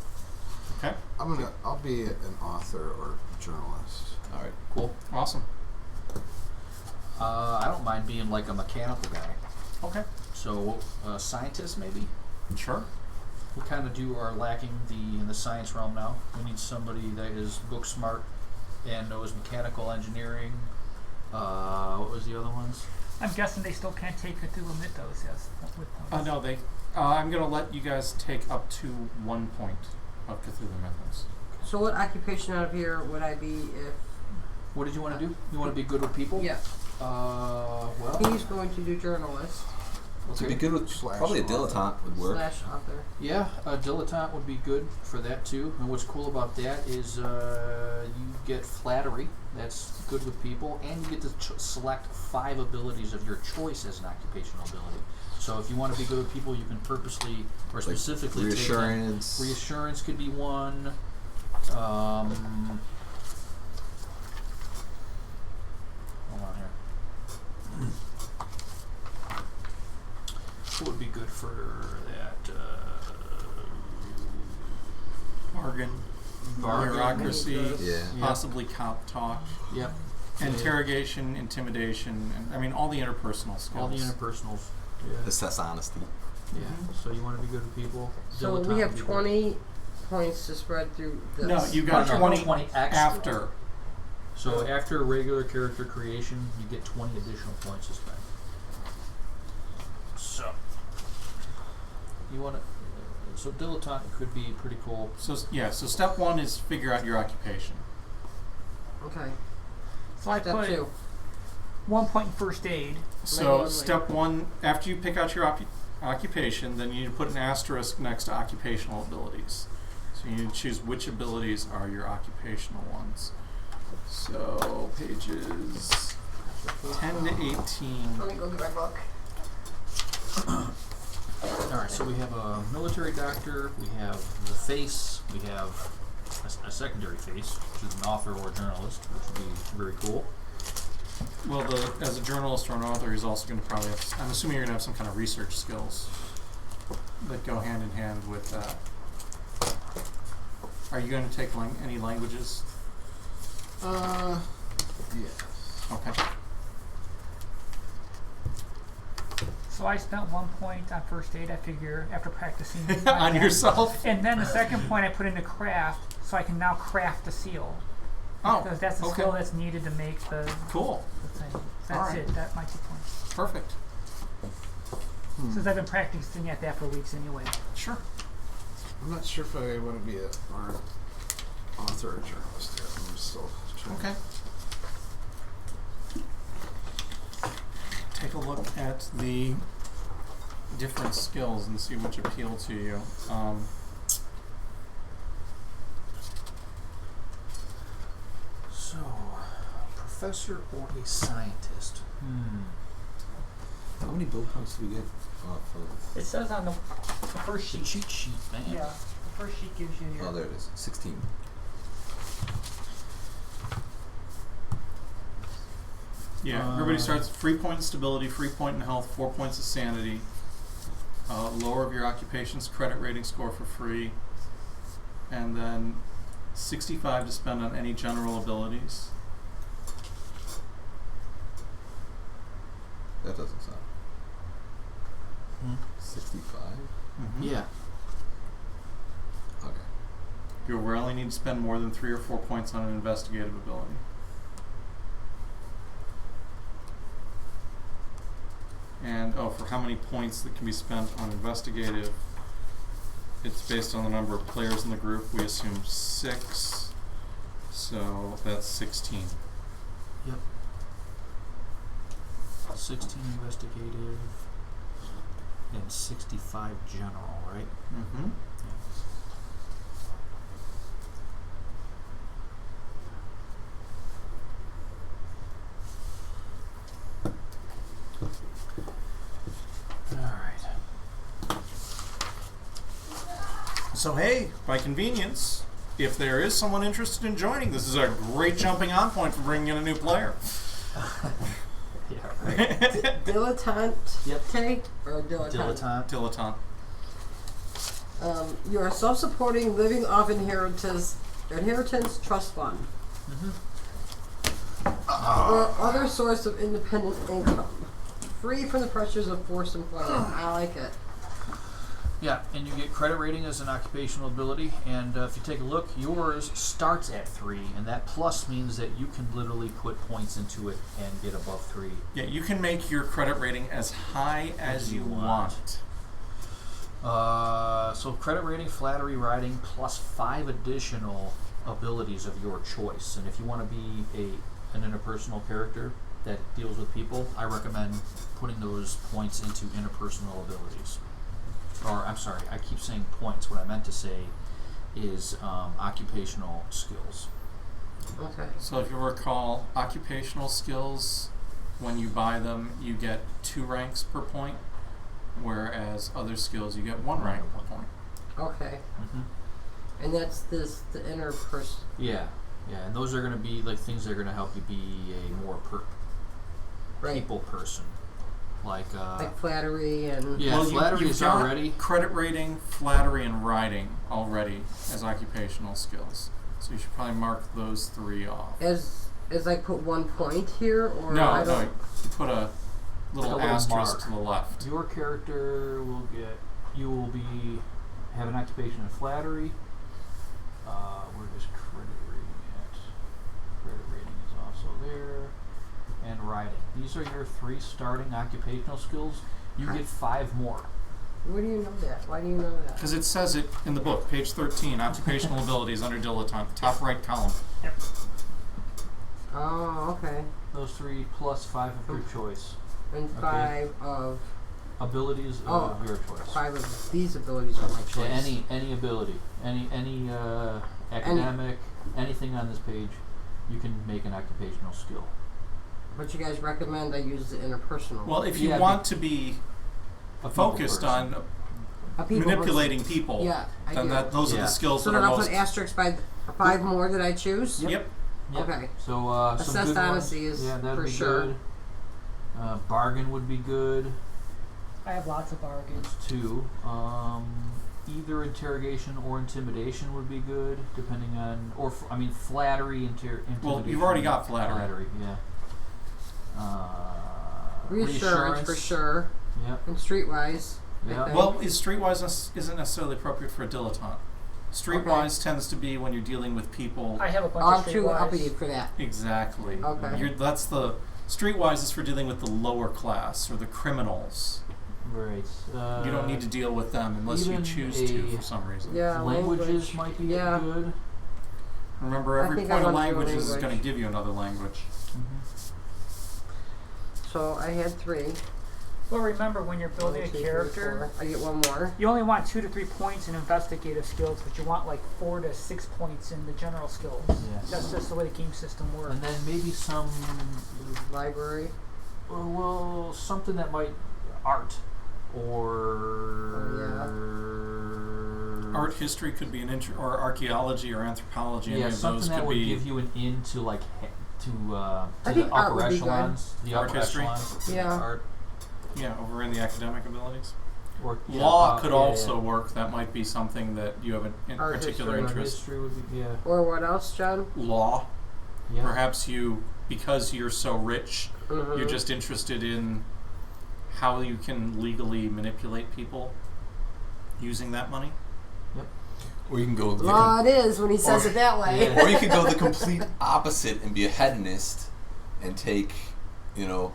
Okay. I'll be an author or journalist. All right. Cool. Awesome. I don't mind being like a mechanical guy. Okay. So a scientist maybe. Sure. We kind of are lacking in the science realm now. We need somebody that is book smart and knows mechanical engineering. What was the other ones? I'm guessing they still can't take Cthulhu mythos, yes. With points. No, they. I'm going to let you guys take up to 1 point of Cthulhu Mythos. So what occupation out of here would I be if... What did you want to do? You want to be good with people? Yeah. Well. He's going to do journalist To Okay. be good with Slash probably a author. dilettante would work. / author. Yeah, a dilettante would be good for that too. And what's cool about that is you get flattery. That's good with people, and you get to select 5 abilities of your choice as an occupational ability. So if you want to be good with people, you can purposely or Like specifically take reassurance. in. Reassurance could be one. Hold on here. What would be good for that? Bargain. Bargain. Bureaucracy. Yeah. Possibly cop talk. Yep. Interrogation, intimidation, and I mean all the interpersonal skills. All the interpersonals. Yeah. Assess honesty. Yeah. So you want to be good with people. So Dilettante we have would be 20 points to spread through this. No, you good. got No, 20, 20 extra. after. So after regular character creation, you get 20 additional points to spend. So you want to. So dilettante could be pretty cool. So so step 1 is figure out your occupation. Okay. So I Step put 2. 1 point in first aid. So Wait. step 1, after you pick out your occupation, then you need to put an asterisk next to occupational abilities. So you need to choose which abilities are your occupational ones. So pages 10 to 18. Let me go get my book. Alright, so we have a military doctor, we have the face, we have a secondary face, which is an author or a journalist, which would be very cool. Well, as a journalist or an author, he's also going to probably have, I'm assuming you're going to have some kind of research skills that go hand in hand with that. Are you going to take any languages? Yes. Okay. So I spent 1 point on first aid, I figure, after practicing. On yourself? And then the second point I put into craft, so I can now craft a seal. Oh, Because that's the okay. skill that's needed to make the Cool. thing. That's Alright. it. That might be points. Perfect. Since I've been practicing at that for weeks anyway. Sure. I'm not sure if I want to be an author or journalist yet. I'm still trying. Okay. Take a look at the different skills and see which appeal to you. So, professor or a scientist? How many build points do we get for? It says on the first The sheet. cheat sheet, man. Yeah, the first sheet gives you your. Oh, there it is. 16. Yeah, everybody starts with 3 point in stability, 3 point in health, 4 points of sanity. Lower of your occupation's credit rating score for free. And then 65 to spend on any general abilities. That doesn't sound. 65? Mm-hmm. Yeah. Okay. You'll rarely need to spend more than 3 or 4 points on an investigative ability. And for how many points that can be spent on investigative, it's based on the number of players in the group. We assume 6, so that's 16. Yep. 16 investigative and 65 general, right? Mm-hmm. Alright. So hey, by convenience, if there is someone interested in joining, this is a great jumping on point for bringing in a new player. Yeah, right. Dilettante? Yep. Or dilettante? Dilettante. Dilettante. You are self-supporting, living off inheritance trust fund, or other source of independent income, free from the pressures of forced employment. I like it. Yeah, and you get credit rating as an occupational ability, and if you take a look, yours starts at 3, and that plus means that you can literally put points into it and get above 3. Yeah, you can make your credit rating as high as you want. So credit rating, flattery, writing, plus 5 additional abilities of your choice. And if you want to be an interpersonal character that deals with people, I recommend putting those points into interpersonal abilities. Or, I'm sorry, I keep saying points. What I meant to say is occupational skills. Okay. So if you recall, occupational skills, when you buy them, you get 2 ranks per point, whereas other skills, you get 1 rank per point. Okay. Mm-hmm. And that's the inner person. Yeah, and those are going to be like things that are going to help you be a more people person. Like flattery and yeah, Well, flattery you've is got already credit rating, flattery, and writing already as occupational skills. So you should probably mark those 3 off. as I put 1 point here, or No, I no, don't. you put a little asterisk mark. to the left. Your character will have an occupation in flattery. Where is credit rating at? Credit rating is also there. And writing. These are your 3 starting occupational skills. You get 5 more. Where do you know that? Why do you know that? Because it says it in the book, page 13, occupational abilities under dilettante, top right column. Yep. Oh, okay. Those 3 plus 5 of your choice. And Okay. 5 of Abilities of your choice. 5 of these abilities are my So choice. any ability, any academic, anything on this page, you can make an occupational skill. But you guys recommend I use the interpersonal. Well, if you Yeah, want to be A focused people person. on A people manipulating person. people, Yeah, I then do. those are Yeah. the skills So that then are I'll most... put asterisks by 5 more that I choose. Yep. Yep. Okay. So some Assessed good honesty ones. is Yeah, that'd for be sure. good. Bargain would be good. I have lots of bargains. That's 2. Either interrogation or intimidation would be good, depending on, flattery, intimidation. Well, you've already got flattery. Flattery, yeah. Reassurance for sure. Yep. And streetwise. Yeah. think. Well, is streetwise isn't necessarily appropriate for a dilettante. Streetwise tends to be when you're dealing with people. I have a bunch I'm of too streetwise. uppity for that. Exactly. Okay. That's the Streetwise is for dealing with the lower class or the criminals. Right. You don't need to deal with them unless you even choose to a- for some reason. Yeah, Languages might be Yeah. good. Remember, I every think point I of wanna do a languages is language. going to give you another language. So I had 3. Well, remember, when you're building One, a two, three, character, 4. I get 1 more. you only want 2 to 3 points in investigative skills, but you want like 4 to 6 points in the general skills. Yes. That's just the way the game system works. And then maybe some, Library. well, something that might art or Art history could be or archaeology or anthropology. yeah, any of something those that could would be. give you an in to like to I the think art upper would be good. echelons, the Art upper history? echelons. Yeah. Art Yeah, over in the academic abilities. or Law could yeah, also yeah. work. That might be something that you have a Art particular history. Art interest. history would be Or what else, John? Law. yeah. Perhaps because you're so rich, Mm-hmm. you're just interested in how you can legally manipulate people using that money. Or you can go the Law it is when he says or- it that way. Yeah. or you could go the complete opposite and be a hedonist and take, you know,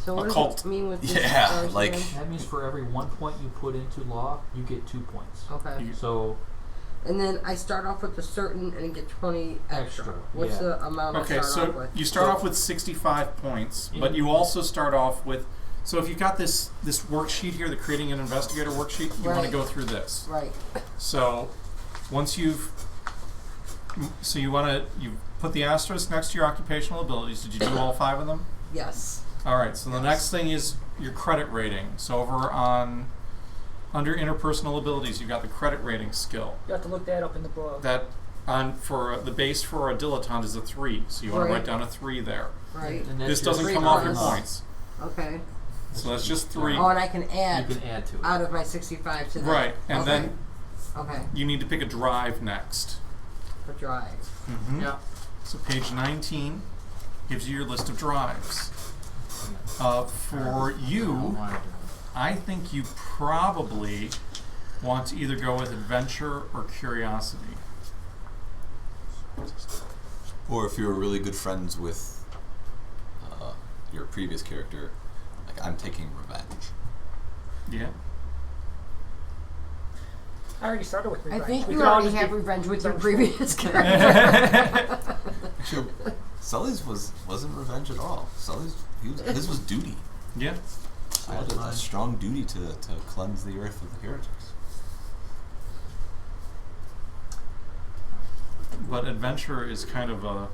So what Occult. does it mean with these Yeah, stars like- again? That means for every 1 point you put into law, you get 2 points. Okay. You- So And then I start off with a certain and get 20 extra. Extra, What's yeah. the amount I Okay, start off so with? you start off with 65 points, but you also start off with. So if you've got this worksheet here, the creating an investigator worksheet, you want to Right. go through this. Right. So once you put the asterisk next to your occupational abilities. Did you do all 5 of them? Yes. All right. So the next thing is your credit rating. So under interpersonal abilities, you've got the credit rating skill. You have to look that up in the book. That for the base for a dilettante is a 3. So you want to Right. write down a 3 there. Right. and that's This your doesn't three come off your plus. points. Okay. So that's just 3. Oh, and I can you add can add to it. out of my 65 to that. Right, and okay. then Okay. you need to pick a drive next. For drive. Mm-hmm. Yeah. So page 19 gives you your list of drives. For you, I think you probably want to either go with adventure or curiosity. or if you're really good friends with your previous character, like I'm taking revenge. Yeah. I already started with I revenge. think We you could all already just have be- revenge with your revenge. previous character. Actually, Sully's wasn't revenge at all. His was duty. Yeah. I had a strong duty to cleanse the earth of the heretics. But adventure is kind of a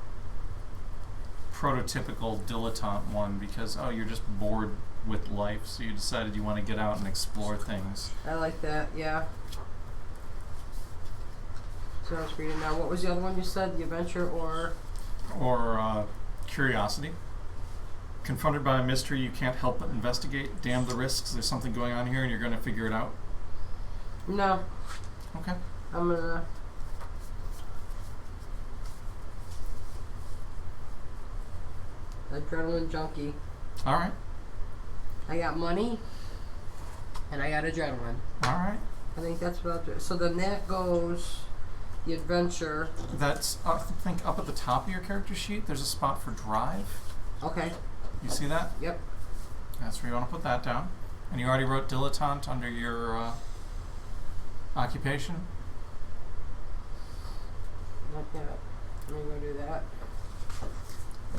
prototypical dilettante one because, you're just bored with life, so you decided you want to get out and explore things. I like that, yeah. So I was reading now. What was the other one you said? The adventure or? Or curiosity. Confronted by a mystery you can't help but investigate. Damn the risks. There's something going on here and you're going to figure it out. No. Okay. I'm gonna. Adrenaline junkie. All right. I got money. And I got adrenaline. All right. I think that's what I'll do. So then that goes the adventure. That's, I think, up at the top of your character sheet, there's a spot for drive. Okay. You see that? Yep. That's where you want to put that down. And you already wrote dilettante under your occupation. Like that. I'm gonna do that.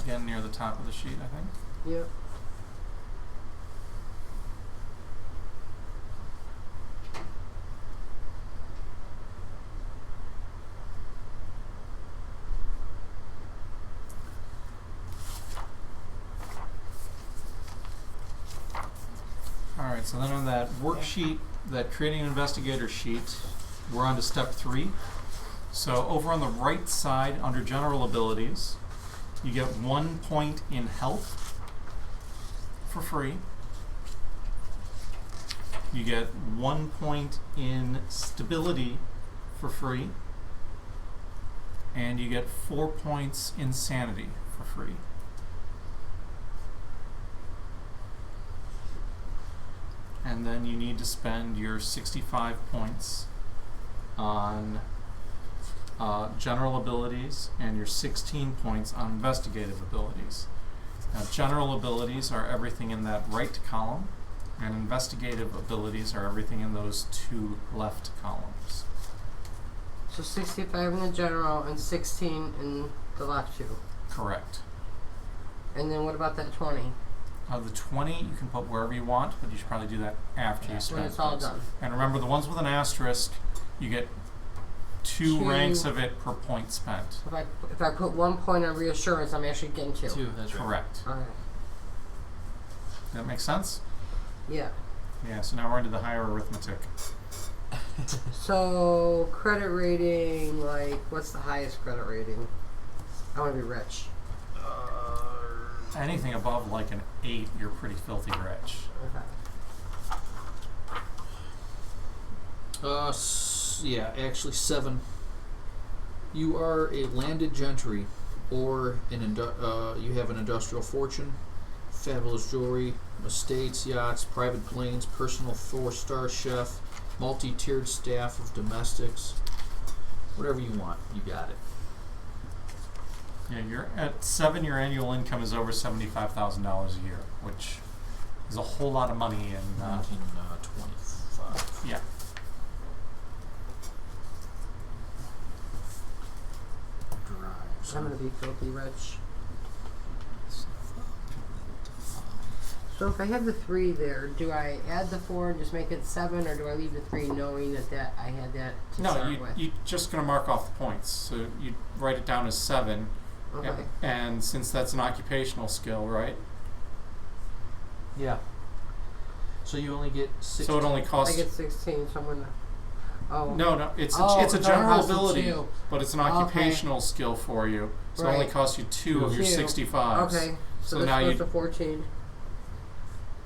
Again, near the top of the sheet, I think. Yep. Alright, so then on that worksheet, that creating an investigator sheet, we're on to step 3. So over on the right side, under general abilities, you get 1 point in health for free. You get 1 point in stability for free. And you get 4 points in sanity for free. And then you need to spend your 65 points on general abilities and your 16 points on investigative abilities. Now, general abilities are everything in that right column, and investigative abilities are everything in those two left columns. So 65 in the general and 16 in the left two. Correct. And then what about that 20? The 20 you can put wherever you want, but you should probably do that after you spend When it's all those. done. And remember, the ones with an asterisk, you get two Two. ranks of it per point spent. If I put 1 point on reassurance, I'm actually getting 2. 2, that's right. Correct. Alright. Does that make sense? Yeah. Yeah, so now we're into the higher arithmetic. So, credit rating, like, what's the highest credit rating? I want to be rich. Anything above like an 8, you're pretty filthy rich. Okay. Yeah, actually 7. You are a landed gentry, or you have an industrial fortune, fabulous jewelry, estates, yachts, private planes, personal 4-star chef, multi-tiered staff of domestics. Whatever you want, you got it. Yeah, you're at 7. Your annual income is over $75,000 a year, which is a whole lot of money in 1925. yeah. Drives. I'm going to be filthy rich. So if I have the 3 there, do I add the 4 and just make it 7, or do I leave the 3 knowing that I had that to No, start with? you're just going to mark off the points. So you write it down as 7, Okay. and since that's an occupational skill, right? Yeah. So you only get 16. So it only I costs. get 16, so I'm going to... Oh. No, it's Oh, it's a so it general costs me ability, 2. but it's an Okay. occupational skill for you. So it only Right. costs you 2 of your 2. 65s. Okay. So So now this you goes to 14.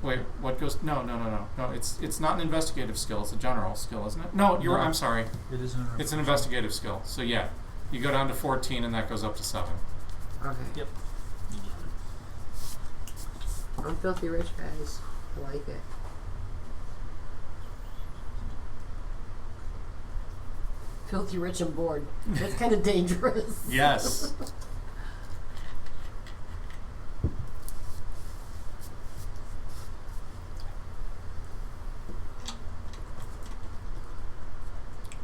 wait. What goes? No. It's not an investigative skill. It's a general skill, isn't it? No, No. I'm sorry. It is It's an investigative skill. So yeah, you go down to 14, and that goes up to 7. Okay. Yep. You got it. I'm filthy rich, guys. I like it. Filthy rich and bored. That's kind of dangerous. Yes.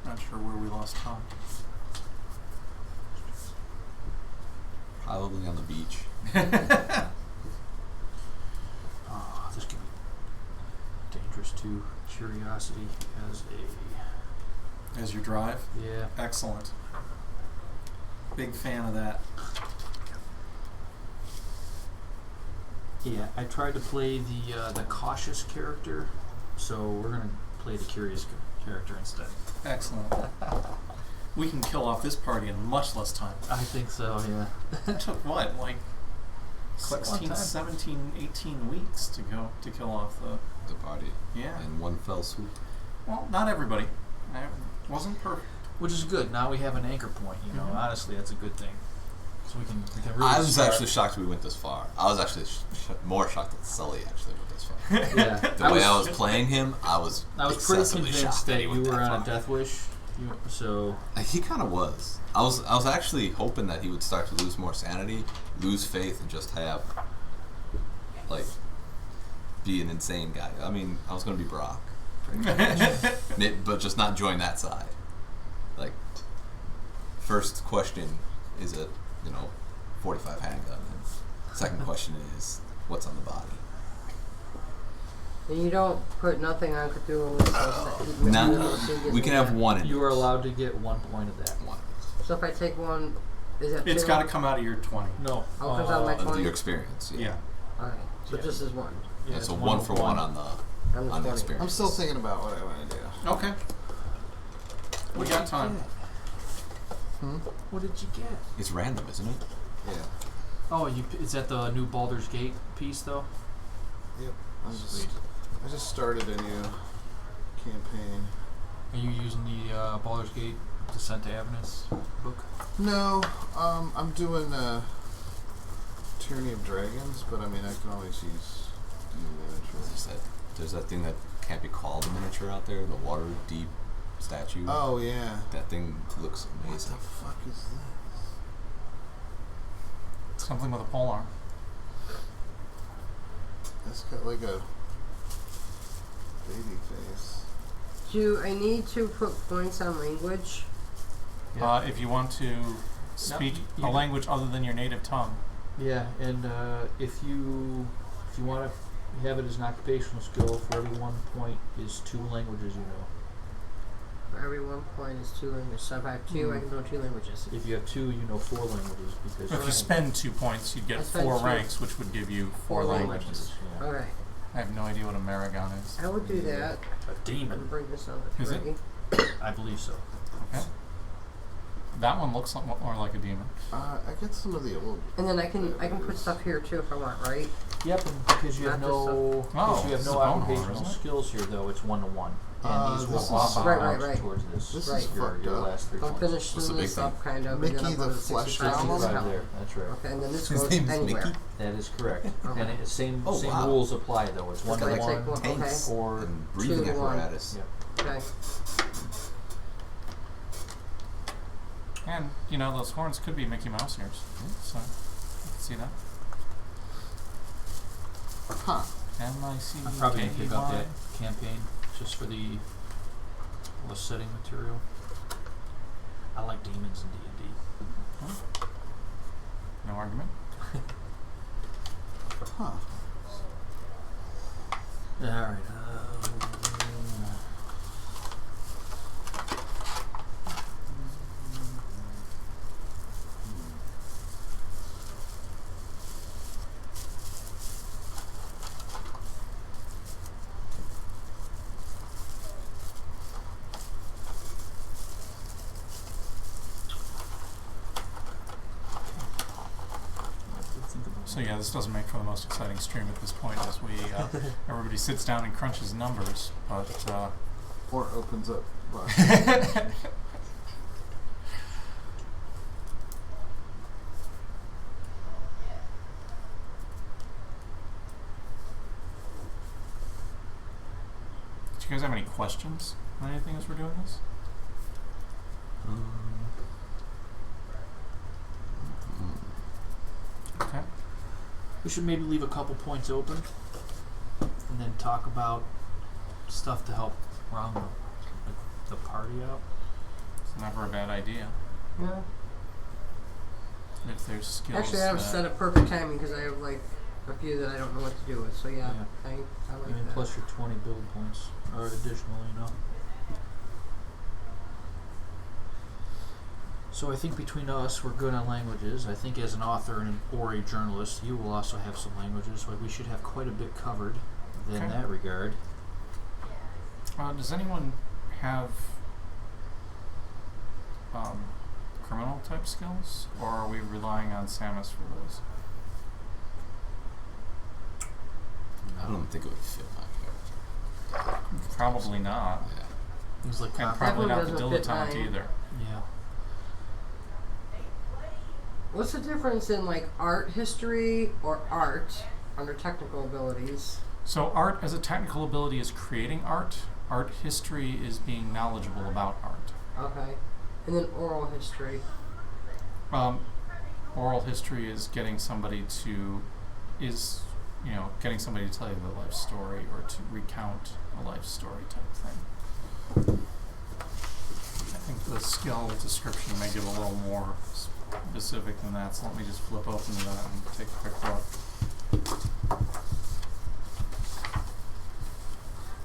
Not sure where we lost Tom. Probably on the beach. This can be dangerous too. Curiosity has a... As your drive. Yeah. Excellent. Big fan of that. Yeah, I tried to play the cautious character, so we're going to play the curious character instead. Excellent. We can kill off this party in much less time. I think so, yeah. It took what, like It's a long 16, time. 17, 18 weeks to kill off the... The party. Yeah. In one fell swoop. Well, not everybody. I wasn't perfect. Which is good. Now we have an anchor point, you know. Mhm. Honestly, that's a good thing. So we can really I was start. actually shocked we went this far. I was actually more shocked that Sully actually went this far. Yeah. The way I was playing him, I was pretty excessively convinced shocked that he you went were that on a far. death wish. So He kind of was. I was actually hoping that he would start to lose more sanity, lose faith, and just have, like, be an insane guy. I mean, I was going to be Brock, pretty much. But just not join that side. Like, first question is a, 45 handgun. And second question is, what's on the body? And you don't put nothing on Cthulhu when it's supposed to. Nah, we can have one in you are yours. allowed to get 1 point of that. One. So if I take one, is that It's 2? got to come out of your 20. No. Oh, it comes out of my Of 20? your experience, yeah. Yeah. Alright. So Yeah. just as 1. Yeah, so one for one on the I'm on the 20. experience. I'm still thinking about what I want to do. Okay. We got time. What did you get? It's random, isn't it? Yeah. Oh, is that the new Baldur's Gate piece though? Yep. Sweet. I just started a new campaign. Are you using the Baldur's Gate Descent to Avernus book? No, I'm doing Tyranny of Dragons, but I mean I can always use new miniatures. There's that thing that can't be called a miniature out there, the water deep statue. Oh yeah. That thing looks What the amazing. fuck is this? Something with a pole arm. It's got like a baby face. Do I need to put points on language? If you want to speak you a language other than your native tongue. Yeah, and if you want to have it as an occupational skill, for every 1 point is 2 languages you know. For every 1 point is 2 languages. So if I have 2, I can know 2 languages. If you have 2, you know 4 languages because If you spend 2 points, you'd I get spend 4 2. ranks, which would give you 4 4 languages. Yeah. Okay, I have no idea what a Maragon is. I would do that. A And demon, bring this on to Is it? 3. I believe so. Okay. That one looks more like a demon. I get some of the old. And then I can put stuff here too if I want, right? Yep, and because you have Not just no this is a bone occupational horror, isn't it? skills here, though, it's 1-to-1, and these will this is- swap Right, out right. towards this. This Right. is fucked your up. last 3 I'm points. finishing What's the big this thing? up kind of. Mickey and then the I'll go to Flesh 65 Animal? 65. Right there, that's right. Okay, and then this His goes name is anywhere. Mickey? That is correct. Okay. And same Oh, same wow. rules apply though. It's Okay, 1-to-1 take one. Tanks or and breathing 2 to 1. apparatus. yeah. Okay. And, you know, those horns could be Mickey Mouse ears. So, you can see that. Huh. M-I-C-E-K-E-Y. I'm probably gonna pick up that campaign just for the setting material. I like demons in D&D. No argument. Huh. All right. So yeah, this doesn't make for the most exciting stream at this point as we everybody sits down and crunches numbers, but Or opens up. Box. do you guys have any questions on anything as we're doing this? Okay. We should maybe leave a couple points open, and then talk about stuff to help round the party out. It's never a bad idea. Yeah. If there's skills Actually, that was set up perfect timing because I have like a few that I don't know what to do with. So yeah, I like I mean, that. plus your 20 build points are additional, you know. So I think between us, we're good on languages. I think as an author or a journalist, you will also have some languages. So we should have quite a bit covered in Okay. that regard. Does anyone have criminal type skills, or are we relying on Samus for those? I don't think it would fit my character. Probably not, Yeah. Things like and copy. probably not the Definitely doesn't dilettante fit mine. either. Yeah. What's the difference in like art history or art under technical abilities? So art as a technical ability is creating art. Art history is being knowledgeable about art. Okay. And then oral history. Oral history is getting somebody to tell you the life story or to recount a life story type thing. I think the skill description may give a little more specific than that, so let me just flip open to that and take a quick look.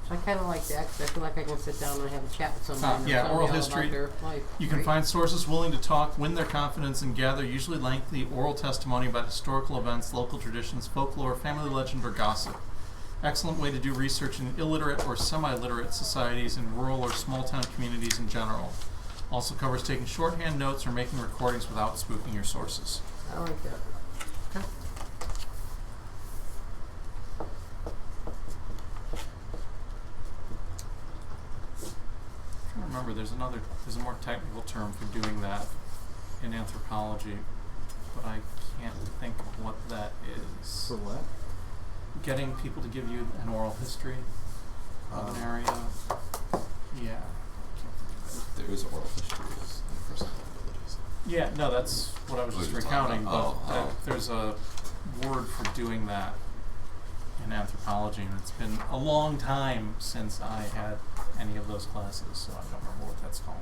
So I kind of like that because I feel like I can sit down and have a chat with somebody. and Yeah, tell me oral all history. About their life. You can Right. find sources willing to talk, win their confidence, and gather usually lengthy oral testimony about historical events, local traditions, folklore, family legend, or gossip. Excellent way to do research in illiterate or semi-literate societies in rural or small-town communities in general. Also covers taking shorthand notes or making recordings without spooking your sources. I like that. I can't remember, there's a more technical term for doing that in anthropology, but I can't think of what that is. So what? Getting people to give you an oral history of an area. Yeah. I can't think There is oral histories and personal abilities. Yeah, no, that's what I was What just are you talking recounting, but about? Oh. there's a word for doing that in anthropology, and it's been a long time since I had any of those classes, so I don't remember what that's called.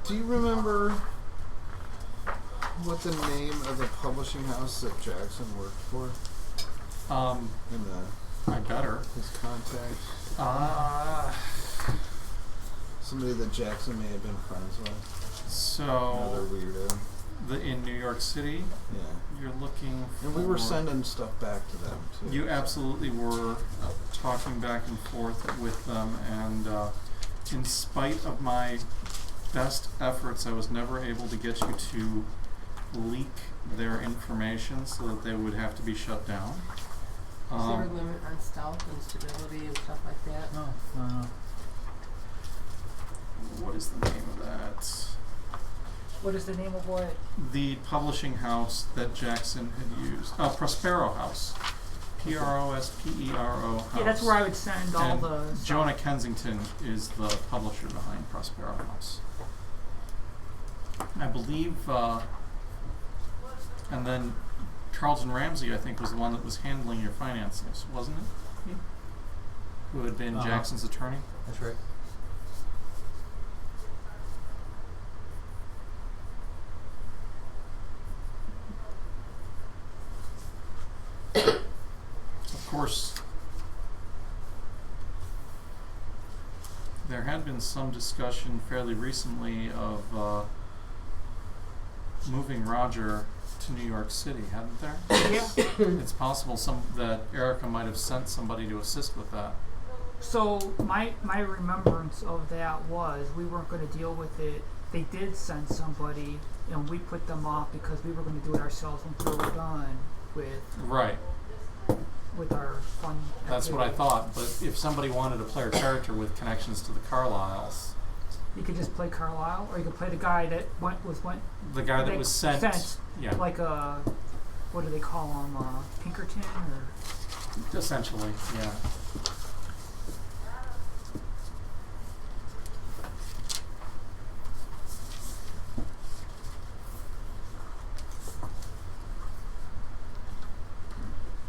Do you remember what the name of the publishing house that Jackson worked for in I better. his contacts? Somebody that Jackson may have been friends with. Another So weirdo. in New York City, Yeah. you're looking for. And we were sending stuff back to them too. You absolutely were talking back and forth with them, and in spite of my best efforts, I was never able to get you to leak their information so that they would have to be shut down. Is there a limit on stealth and stability and stuff like that? No. What is the name of that? What is the name of what? The publishing house that Jackson had used. Prospero House. Prospero House. Yeah, that's where I would send all And the stuff. Jonah Kensington is the publisher behind Prospero House. I believe, and then Carlton Ramsey, I think, was the one that was handling your finances, wasn't it? Who had been Jackson's attorney? That's right. Of course, there had been some discussion fairly recently of moving Roger to New York City, hadn't there? Yeah. It's possible that Erica might have sent somebody to assist with that. So my remembrance of that was we weren't going to deal with it. They did send somebody, and we put them off because we were going to do it ourselves once we were done Right. with our fun. That's what I activity. thought, but if somebody wanted to play a character with connections to the Carlyles, You could just play Carlisle, or you could play the guy that went the guy that They was sent, yeah, like a what do they call him? Pinkerton or essentially, yeah.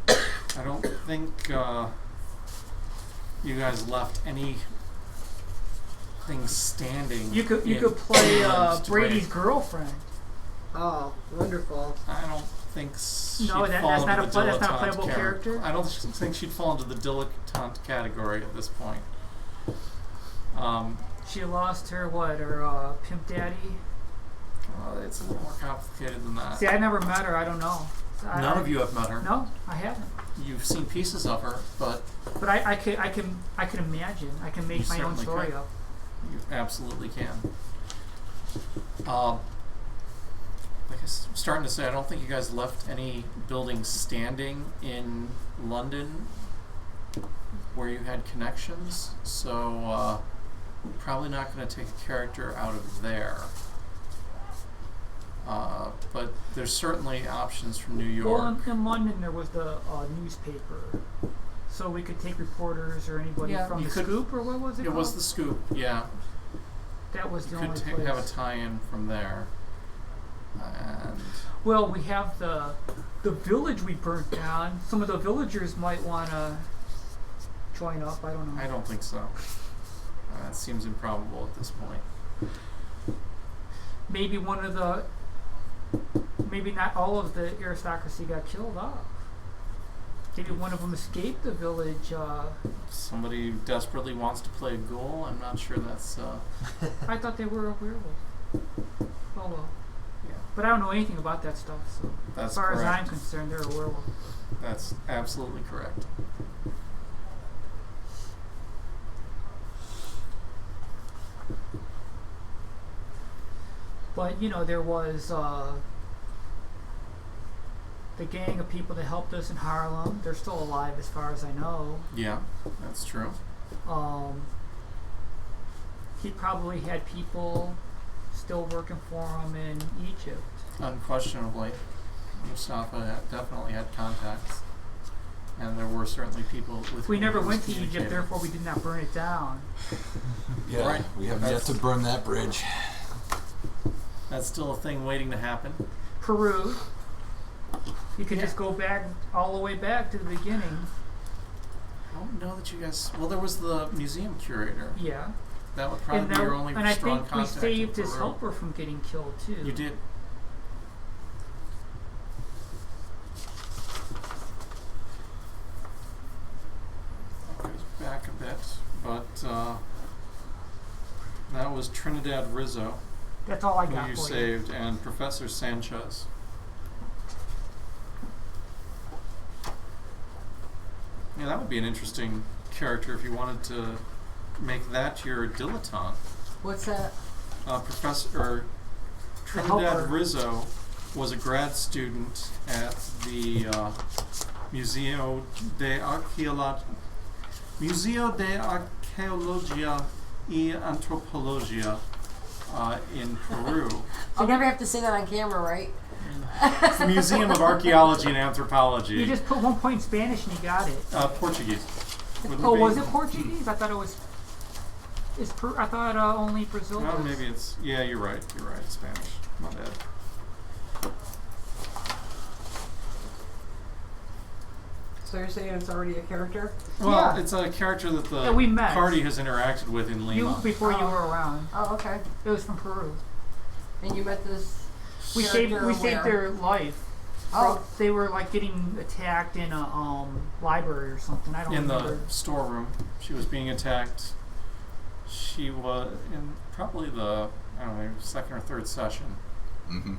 I don't think you guys left anything standing. you could in play England's Brady's grave. girlfriend. Oh, wonderful. I don't think she'd No, that's fall not into a the that's not a dilettante playable character? I don't think she'd fall into the dilettante category at this point. She lost her pimp daddy. It's a little more complicated than that. See, I never met her. I don't know. None of you have met her. No, I haven't. You've seen pieces of her, but But I can imagine. I can make You my own certainly story could. up. you absolutely can. Like I was starting to say, I don't think you guys left any buildings standing in London where you had connections, so probably not going to take a character out of there. But there's certainly options from New York. Well, in London there was the newspaper, so we could take reporters or anybody Yeah. from You the could- Scoop or what was it? It was called? the Scoop, yeah. That was the You only could place. have a tie-in from there. And Well, we have the village we burnt down. Some of the villagers might want to join up. I don't know. I don't think so. It seems improbable at this point. Maybe maybe not all of the aristocracy got killed off. Maybe one of them escaped the village. Somebody who desperately wants to play a ghoul. I'm not sure that's. I thought they were a werewolf. Oh well. Yeah, But I don't know anything about that stuff, so that's as far as I'm correct. concerned, they're a werewolf. That's absolutely correct. But there was the gang of people that helped us in Harlem. They're still alive, as far as I know. Yeah, that's true. He probably had people still working for him in Egypt. Unquestionably, Mustafa definitely had contacts, and there were certainly people with. We whom never he was went to Egypt, communicating. therefore we did not burn it down. Yeah, Right. we have yet to burn that bridge. That's still a thing waiting to happen. Peru. You could Yeah. just go back all the way back to the beginning. I don't know that you guys. Well, there was the museum curator. Yeah. That would probably be your only and I strong think we contact. saved in his Peru. helper from getting killed too. You did. That goes back a bit, but that was Trinidad Rizzo, That's all I who got you for saved, and Professor Sanchez. Yeah, that would be an interesting character if you wanted to make that your dilettante. What's that? Professor helper. Trinidad Rizzo was a grad student at the Museo de Arqueologia y Antropologia in Peru. I'll never have to say that on camera, right? It's the Museum of Archaeology and Anthropology. You just put 1 point in Spanish and you got it. Portuguese. Wouldn't Oh, be? was it Portuguese? I thought it was. I thought only Brazil. Well, was. maybe it's. Yeah, you're right. You're right. Spanish. My bad. So you're saying it's already a character? Well, Yeah. it's a character that the That we met. party has interacted with in Lima. Before you Oh. were around. Oh, okay. It was from Peru. And you met this We saved where? their life. Oh. They were like getting attacked in a library or something. I don't In remember. the storeroom. She was being attacked. She was in probably the, I don't know, second or third session. Mm-hmm.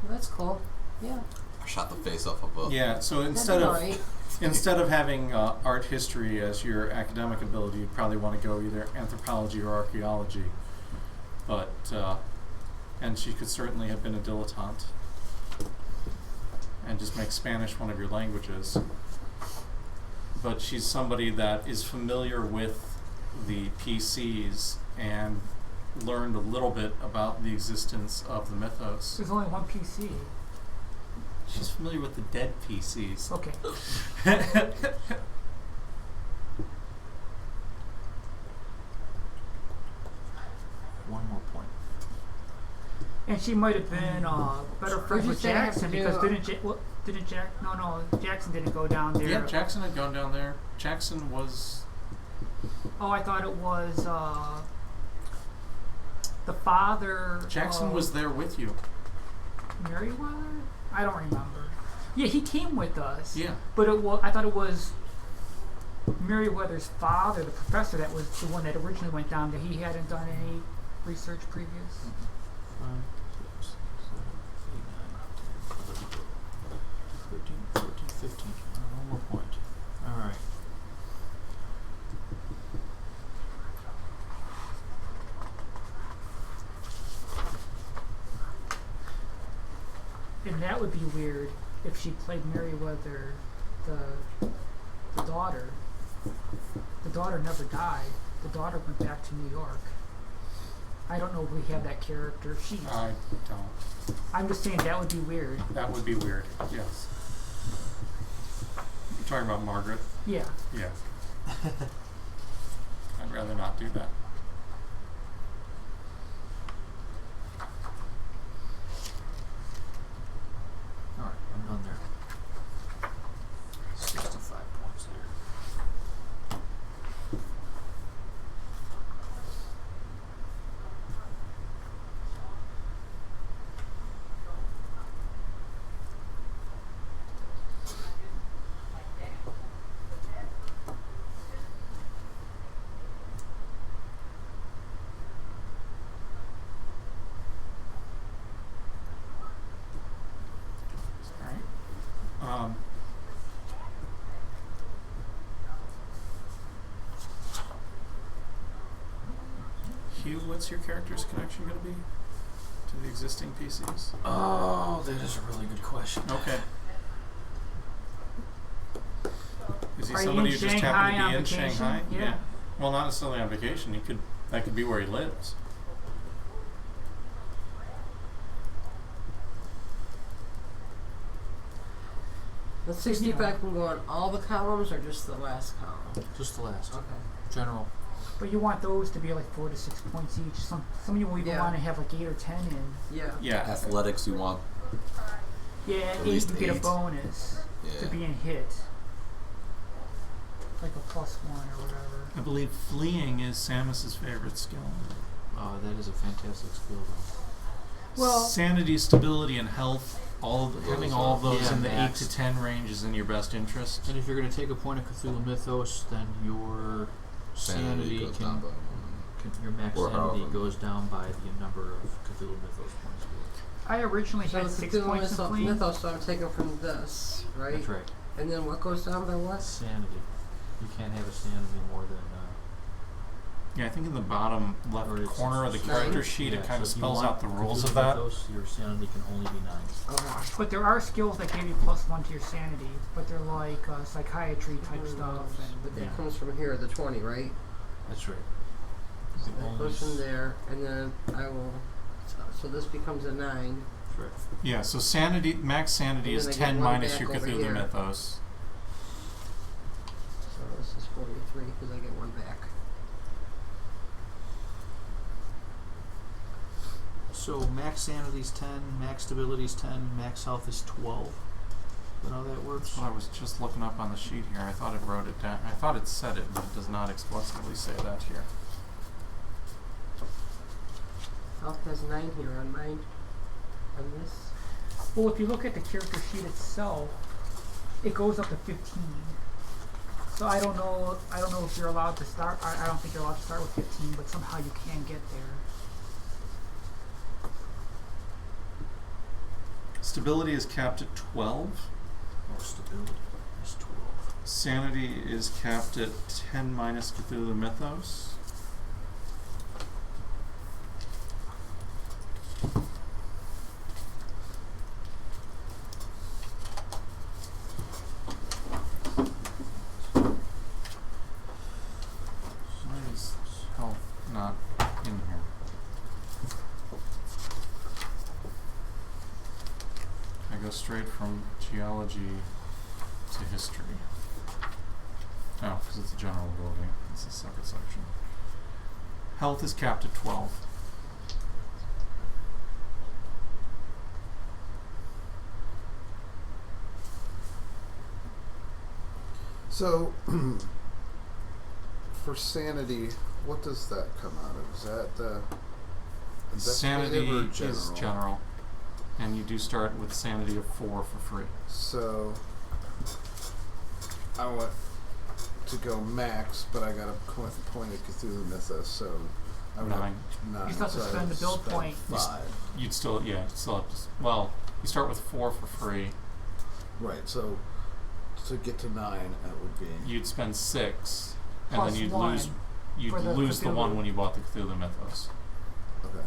Well, that's cool. Yeah. I shot the face off of a. Yeah, so That's instead of alright. instead of having art history as your academic ability, you'd probably want to go either anthropology or archaeology. But and she could certainly have been a dilettante and just make Spanish one of your languages. But she's somebody that is familiar with the PCs and learned a little bit about the existence of the mythos. There's only one PC. She's familiar with the dead PCs. Okay. One more point. And she might have been better friends you with say I have Jackson to do because a- didn't Jack? No, Jackson didn't go down there. Yeah, Jackson had gone down there. Jackson was. Oh, I thought it was the father. Jackson was there with you. Merriweather? I don't remember. Yeah, he came with us. Yeah. But I thought it was Merriweather's father, the professor, that was the one that originally went down there. He hadn't done any research previous. 5, 6, 7, 8, 9, 10, 11, 13, 14, 15. One more point. All right. And that would be weird if she played Merriweather, the daughter. The daughter never died. The daughter went back to New York. I don't know if we have that character. I don't. I'm just saying that would be weird. That would be weird. Yes. You're talking about Margaret? Yeah. Yeah. I'd rather not do that. All right, I'm done there. 65 points there. All right. Hugh, what's your character's connection going to be? to the existing PCs? Oh, that is a really good question. Okay. Is he Are you somebody in who just Shanghai happened to on be in vacation? Shanghai? Yeah. Well, not necessarily on vacation. That could be where he lives. The 65 can go on all the columns or just the last column? Just the last. Okay. General. But you want those to be like 4 to 6 points each. Some of you will even Yeah. want to have like 8 or 10 in. Yeah. Yeah. Athletics, you want Yeah, At 8 least you get a 8. bonus to yeah. being hit. Like a +1 or whatever. I believe fleeing is Samus's favorite skill. That is a fantastic skill, though. Well- Sanity, stability, and health. Having all of those Yeah, in the 8 max. to 10 range is in your best interest. And if you're going to take a point of Cthulhu Mythos, then your sanity goes can, down by 1. your max Or sanity however. goes down by the number of Cthulhu Mythos points. I originally So had it's 6 Cthulhu points in fleeing. Mythos, so I'm taking from this, right? That's right. And then what goes down by what? Sanity. You can't have a sanity more than. Yeah, I think in the bottom left Or it's corner of the 9. character sheet, yeah, it kind of so if you spells want out the rules Cthulhu of that. Mythos, your sanity can only be 9. Okay. But there are skills that give you +1 to your sanity, but they're like psychiatry type stuff. But that Yeah. comes from here, the 20, right? That's right. So You can that only goes from s- there, and then I will. So this becomes a 9. That's right. Yeah, so max sanity And is then I get 10 one minus back your over Cthulhu here. Mythos. So this is 43 because I get one back. So max sanity is 10, max stability is 10, max health is 12. You know how that works? That's what I was just looking up on the sheet here. I thought it wrote it down. I thought it said it, but it does not explicitly say that here. Health has 9 here on mine. On this. Well, if you look at the character sheet itself, it goes up to 15. So I don't know if you're allowed to start. I don't think you're allowed to start with 15, but somehow you can get there. Stability is capped at 12. Oh, stability is 12. Sanity is capped at 10 minus Cthulhu Mythos. Why is health not in here? I go straight from geology to history. Oh, because it's a general building. It's a separate section. Health is capped at 12. So, for sanity, what does that come out of? Is that Sanity investigative or is general. And you do start with sanity of 4 for free. So, I want to go max, but I got a point of Cthulhu Mythos, so I would 9. have 9. You still have to so I spend would the build spend point. 5. You'd still, yeah, still have to, well, you start with 4 for free. Right, so to get to 9, that would be. You'd spend 6, and Plus then you'd 1 you'd for the lose the Cthulhu. 1 when you bought the Cthulhu Mythos. Okay.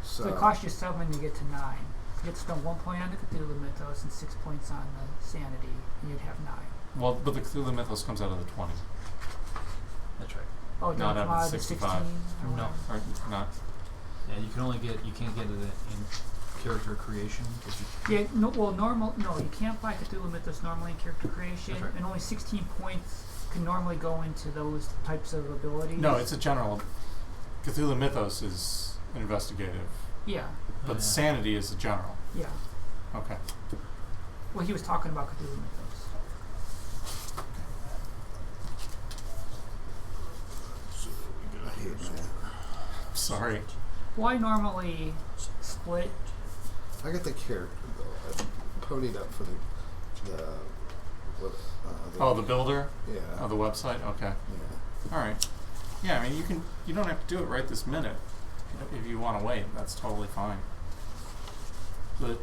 So it costs you 7 when you get to 9. You get to spend 1 point on the Cthulhu Mythos and 6 points on the sanity, and you'd have 9. Well, but the Cthulhu Mythos comes out of the 20. That's right. Oh, it Not doesn't come out of out of the 65. 16? Or No. whatever. Or not. Yeah, you can't get it in character creation. 'Cause you, Yeah, no, well, you can't buy Cthulhu Mythos normally in character creation, That's right. and only 16 points can normally go into those types of abilities. No, it's a general. Cthulhu Mythos is investigative, Yeah, but yeah. sanity is a general. yeah. Okay. Well, he was talking about Cthulhu Mythos. So we got I hate here. that. Sorry. Well, I normally split. I got the character though. I ponied up for the what? Oh, the builder Yeah. of the website. Okay. Yeah. All right. Yeah, I mean, you don't have to do it right this minute. If you want to wait, that's totally fine. The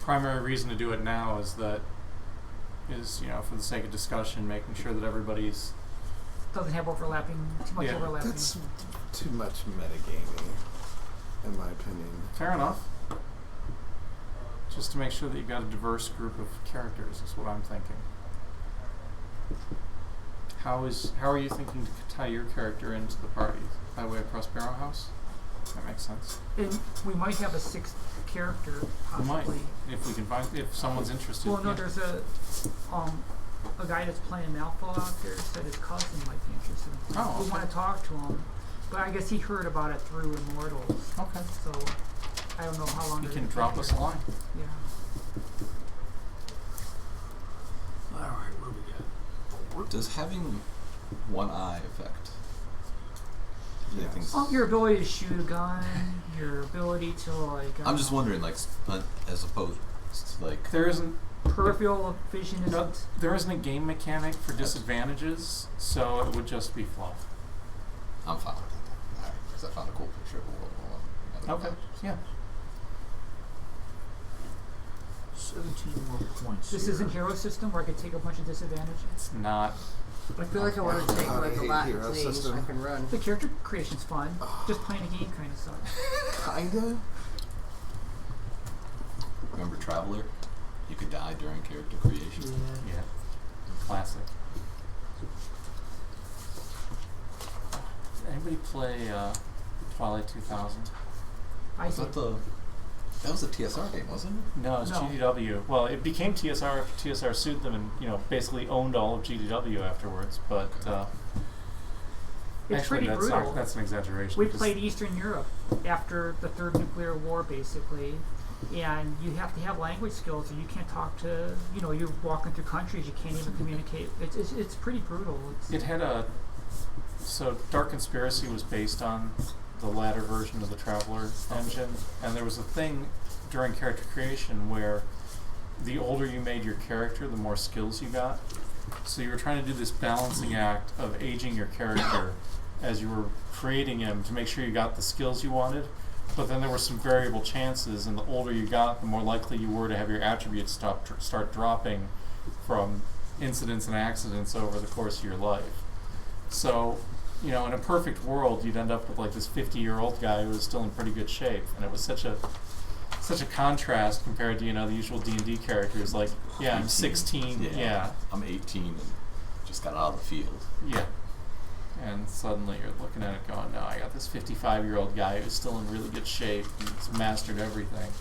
primary reason to do it now is for the sake of discussion, making sure that everybody's. Doesn't have too much Yeah, overlapping. That's too much metagaming. in my opinion. Fair enough. Just to make sure that you've got a diverse group of characters is what I'm thinking. How are you thinking to tie your character into the party? By way of Prospero House? That makes sense. And we might have a sixth character, We might, possibly. if we can find, if someone's interested. Well, no, yeah. there's a guy that's playing Malfoy out there said his cousin might be interested. Oh, We okay. want to talk to him, but I guess he heard about it through Immortals. Okay. So I don't know how long. You they're can gonna drop be us here. a line. Yeah. All right, what do we got? Does having one eye affect? Yes. Your ability to shoot a gun, your ability to like. I'm just wondering, like, as opposed to like. There isn't Peripheral vision isn't. no, there isn't a game mechanic for disadvantages, so it would just be fluff. I'm fine with that. Alright, because I found a cool picture of a world. Okay. Yeah. 17 more points. This here. isn't hero system where I could take a bunch of disadvantages. It's not. I feel like I want to take I like a hate lot hero of things so I system. can run. The character creation's fun. Just playing a game kind of sucks. Kinda. Remember Traveler? You could die during character creation. Yeah. Classic. Did anybody play Twilight 2000? I Was did. that was a TSR game, wasn't it? No, it's No. GDW. Well, it became TSR after TSR sued them and basically owned all of GDW afterwards. But It's actually, pretty that's brutal. that's an exaggeration. We 'cause played Eastern Europe after the third nuclear war, basically, and you have to have language skills, or you can't talk to. You're walking through countries, you can't even communicate. It's pretty brutal. It had so Dark Conspiracy was based on the latter version of the Traveler engine, and there was a thing during character creation where the older you made your character, the more skills you got. So you were trying to do this balancing act of aging your character as you were creating him to make sure you got the skills you wanted, but then there were some variable chances, and the older you got, the more likely you were to have your attributes start dropping from incidents and accidents over the course of your life. So, in a perfect world, you'd end up with like this 50-year-old guy who was still in pretty good shape, and it was such a contrast compared to the usual D&D characters. Like, yeah, I'm 16, yeah, I'm 18 and just got out of the field. yeah, and suddenly you're looking at it going, no, I got this 55-year-old guy who's still in really good shape and he's mastered everything.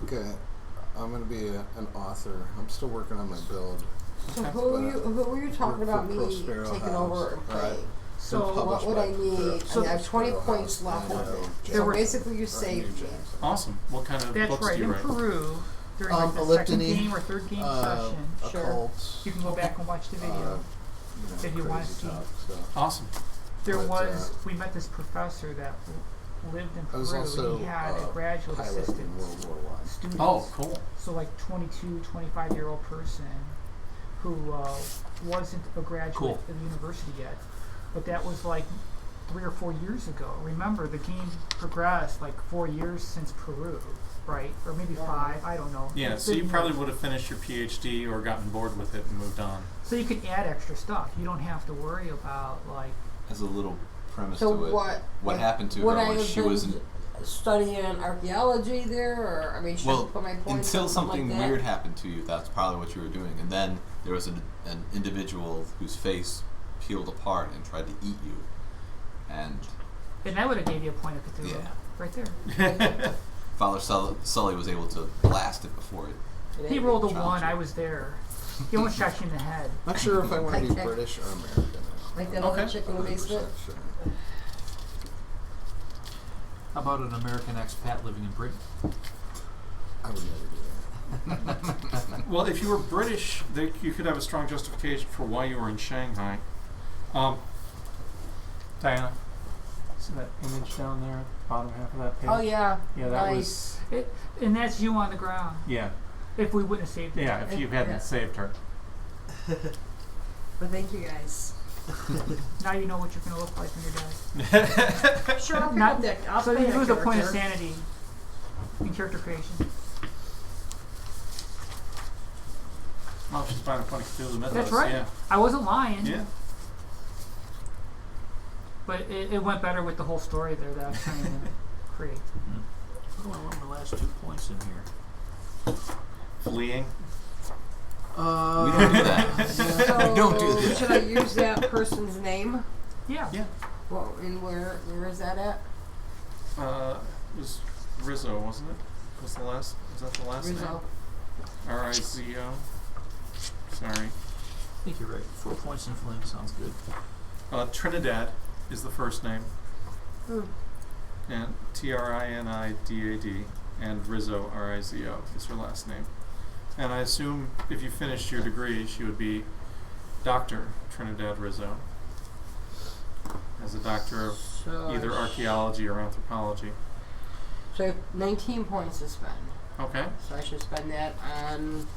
Okay, I'm gonna be an author. I'm still working on my build. So Okay. who were you talking Work about for me Prospero taking House. over and Right. playing? So What would I need? So I have 20 Prospero points House left. and, There So were- basically you saved me. Awesome. What kind of that's books right. do you In write? Peru, during like the second Elliptony, game or third game session, Sure. occult. you can go back and watch the video. If you want to crazy see. talk stuff. Awesome. There But, was we met this professor that lived in I was Peru. also He had a graduate piloting assistant World War I. students. Oh, cool. So like 22, 25-year-old person who wasn't a graduate Cool. of the university yet. But that was like 3 or 4 years ago. Remember, the game progressed like 4 years since Peru, right? Or maybe 5, I don't know. Yeah, It's so you been probably years. would have finished your PhD or gotten bored with it and moved on. So you could add extra stuff. You don't have to worry about like As a little premise So to it, what? what happened to would her I was have she been wasn't. studying archaeology there, or I mean, should I Well, put my points until on something like that? weird happened to you, that's probably what you were doing. And then there was an individual whose face peeled apart and tried to eat you. And that would have gave you a point of Cthulhu. Yeah. Right there. Father Sully was able to blast it before it. It He ain't rolled a Challenge 1, you. I was there. He almost shot you in the head. Not sure if I want to be Okay. British or American now. like that other Okay. chick in the 100% basement. sure. How about an American expat living in Britain? I would never do that. Well, if you were British, you could have a strong justification for why you were in Shanghai. Diana, see that image down there at the bottom half of that page? Oh yeah. Yeah, that nice. And that's you on the ground. Yeah, If we wouldn't have saved it. yeah. If you hadn't Yeah. saved her. But thank you guys. Now you know what you're going to look like when you're dead. Sure, I'll pick Not- up that. I'll So play you that lose a point of character. sanity in character creation. Oh, she's finding funny Cthulhu mythos. That's right. Yeah. I wasn't lying. Yeah. But it went better with the whole story there that I was trying to create. What do I want my last 2 points in here? Fleeing. We don't do that. So Don't do that. should I use that person's name? Yeah. Yeah. Well, and where is that at? It was Rizzo, wasn't it? Was that the last Rizzo. name? R-I-Z-O. Sorry. I think you're right. 4 points in fling sounds good. Trinidad is the first name. Hmm. And Trinidad, and Rizzo, R-I-Z-O, is her last name. And I assume if you finished your degree, she would be Dr. Trinidad Rizzo, as a doctor of So either archaeology or anthropology. So I have 19 points to spend. Okay. So I should spend that on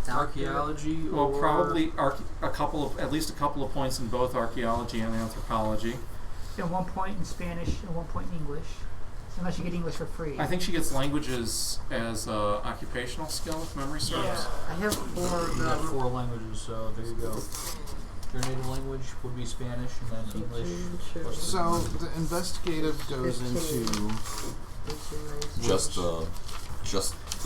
Archaeology Well, or probably at least a couple of points in both archaeology and anthropology. And 1 point in Spanish and 1 point in English. Unless you get English for free. I think she gets languages as occupational skill, if memory serves. Yeah. I have 4 of You got them. 4 languages, so there you go. Your native language would be Spanish, and then English. plus the So language. the investigative goes 15. into Just the.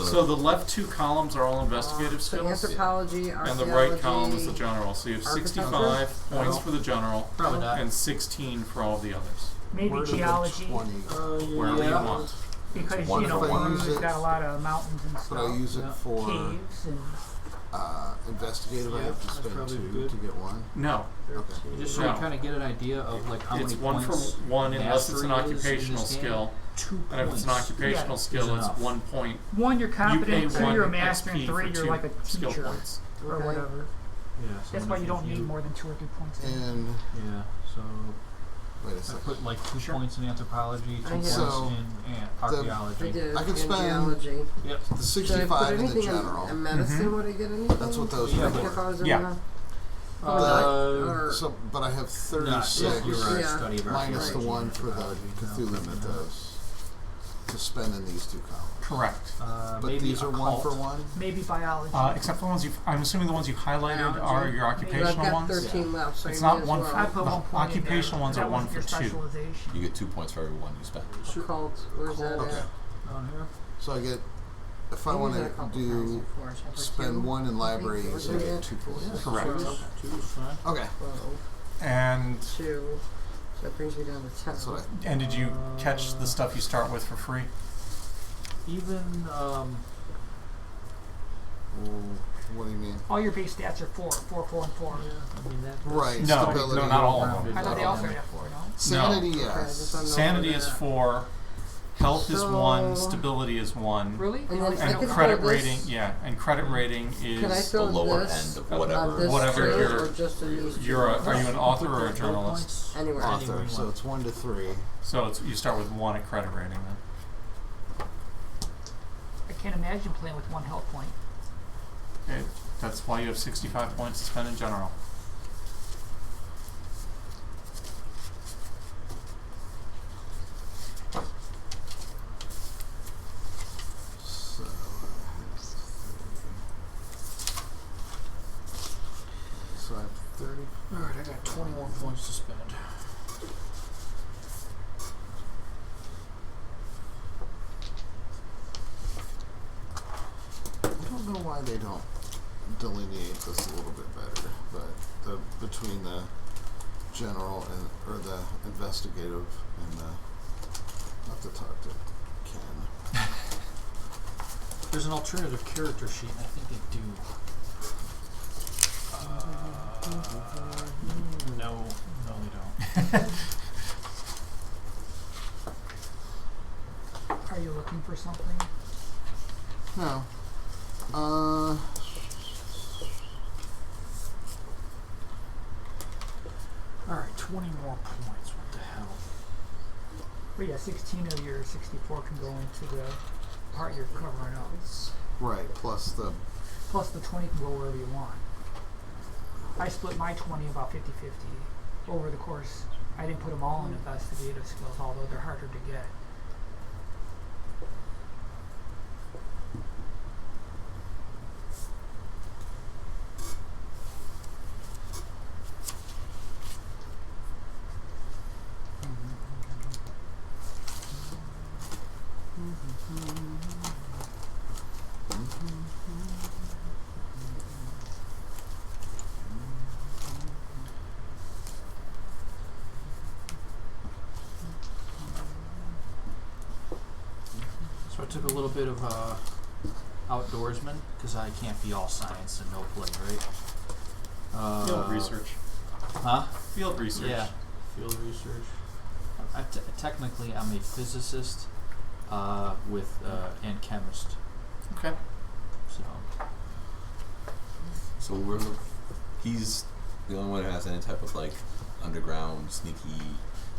So the left 2 columns are all investigative so skills, anthropology, and archaeology. the right column is the general. So you have architecture? 65 points No. for the general Probably not. and 16 for all the others. Maybe where do the geology. 20 Wherever you yeah. want. Because, One you know, for one. Peru's got a lot of mountains and But I stuff. use it Yeah. for Caves and investigative. I Yeah, have to that's spend probably 2 good. to get 1. No, Okay. Just so No. we kind of get an idea of like how it's many 1 for points 1 unless it's an mastery is in occupational this game. skill. 2 And if it's an points. occupational Yeah. skill, Is it's enough. 1 point. 1, you're You pay competent, 2, 1 you're a master, XP and for 3, you're 2 like a skill teacher points. or Okay. whatever. Yeah, so That's what why if you don't you- need more than 2 or 3 points. And Yeah, so wait a I second. put like 2 Sure. points in anthropology, 2 I points have- So, in the- archaeology. I did. I could and spend- geology. Yep. The Should I put 65 in the anything general. in medicine? Mhm. Would I get anything? That's what those Yeah, are but- If I was in yeah. the Uh, So, but I have not 36 if you were a Yeah. study of minus the archaeology. 1 for the Cthulhu No. mythos to spend in these 2 columns. Correct. But maybe these are 1 for occult. 1. Maybe biology. Except for the ones I'm assuming the ones you've highlighted are Biology. your But I've occupational got ones. 13 left, so It's I may not as one well. for- I put the 1 point in occupational there. ones are That 1 wasn't for your 2. specialization. You get 2 points for every 1 you spend. Occult. Where's that Occult. at? Okay. Down here. So I get, if I Maybe want there's a to couple do, times before. Should I put spend 2? 1 in libraries, I we're doing get it. 2 points. Correct. 2 is fine. Okay. 12, And 2. So that brings me down to 10. That's what I, did you catch the stuff you start with for free? Even what do you mean? All your base stats are 4, 4, 4, and 4. yeah, I mean that. Right. No, Stability. no, not all of Rounded. them. I thought they Not all all. started at 4, no? Sanity, Okay, yes. just on the- Sanity is 4. Health is 1. So- Stability is 1. Really? And then I And could credit throw this- rating, yeah, and credit rating Can I is throw the lower this end of on whatever. this Whatever too, your- or just in these 2? you're a, are you an author Put or a that journalist? points Anywhere. anywhere Author. you So want. it's 1 to 3. So you start with 1 at credit rating then. I can't imagine playing with 1 health point. Okay, that's why you have 65 points to spend in general. So, so I have 30. Alright, I got 20 more points to spend. I don't know why they don't delineate this a little bit better, but between the general and or the investigative and the. I'll have to talk to Ken. There's an alternative character sheet, and I think they do. No, they don't. Are you looking for something? No. Alright, 20 more points. What the hell? But yeah, 16 of your 64 can go into the part you're covering up. Right. Plus the. Plus the 20 can go wherever you want. I split my 20 about 50-50 over the course. I didn't put them all in investigative skills, although they're harder to get. took a little bit of outdoorsman because I can't be all science and no play, right? Field research. Huh? Field research. Yeah, field research. Technically, I'm a physicist and chemist. Okay. So he's the only one who has any type of like underground sneaky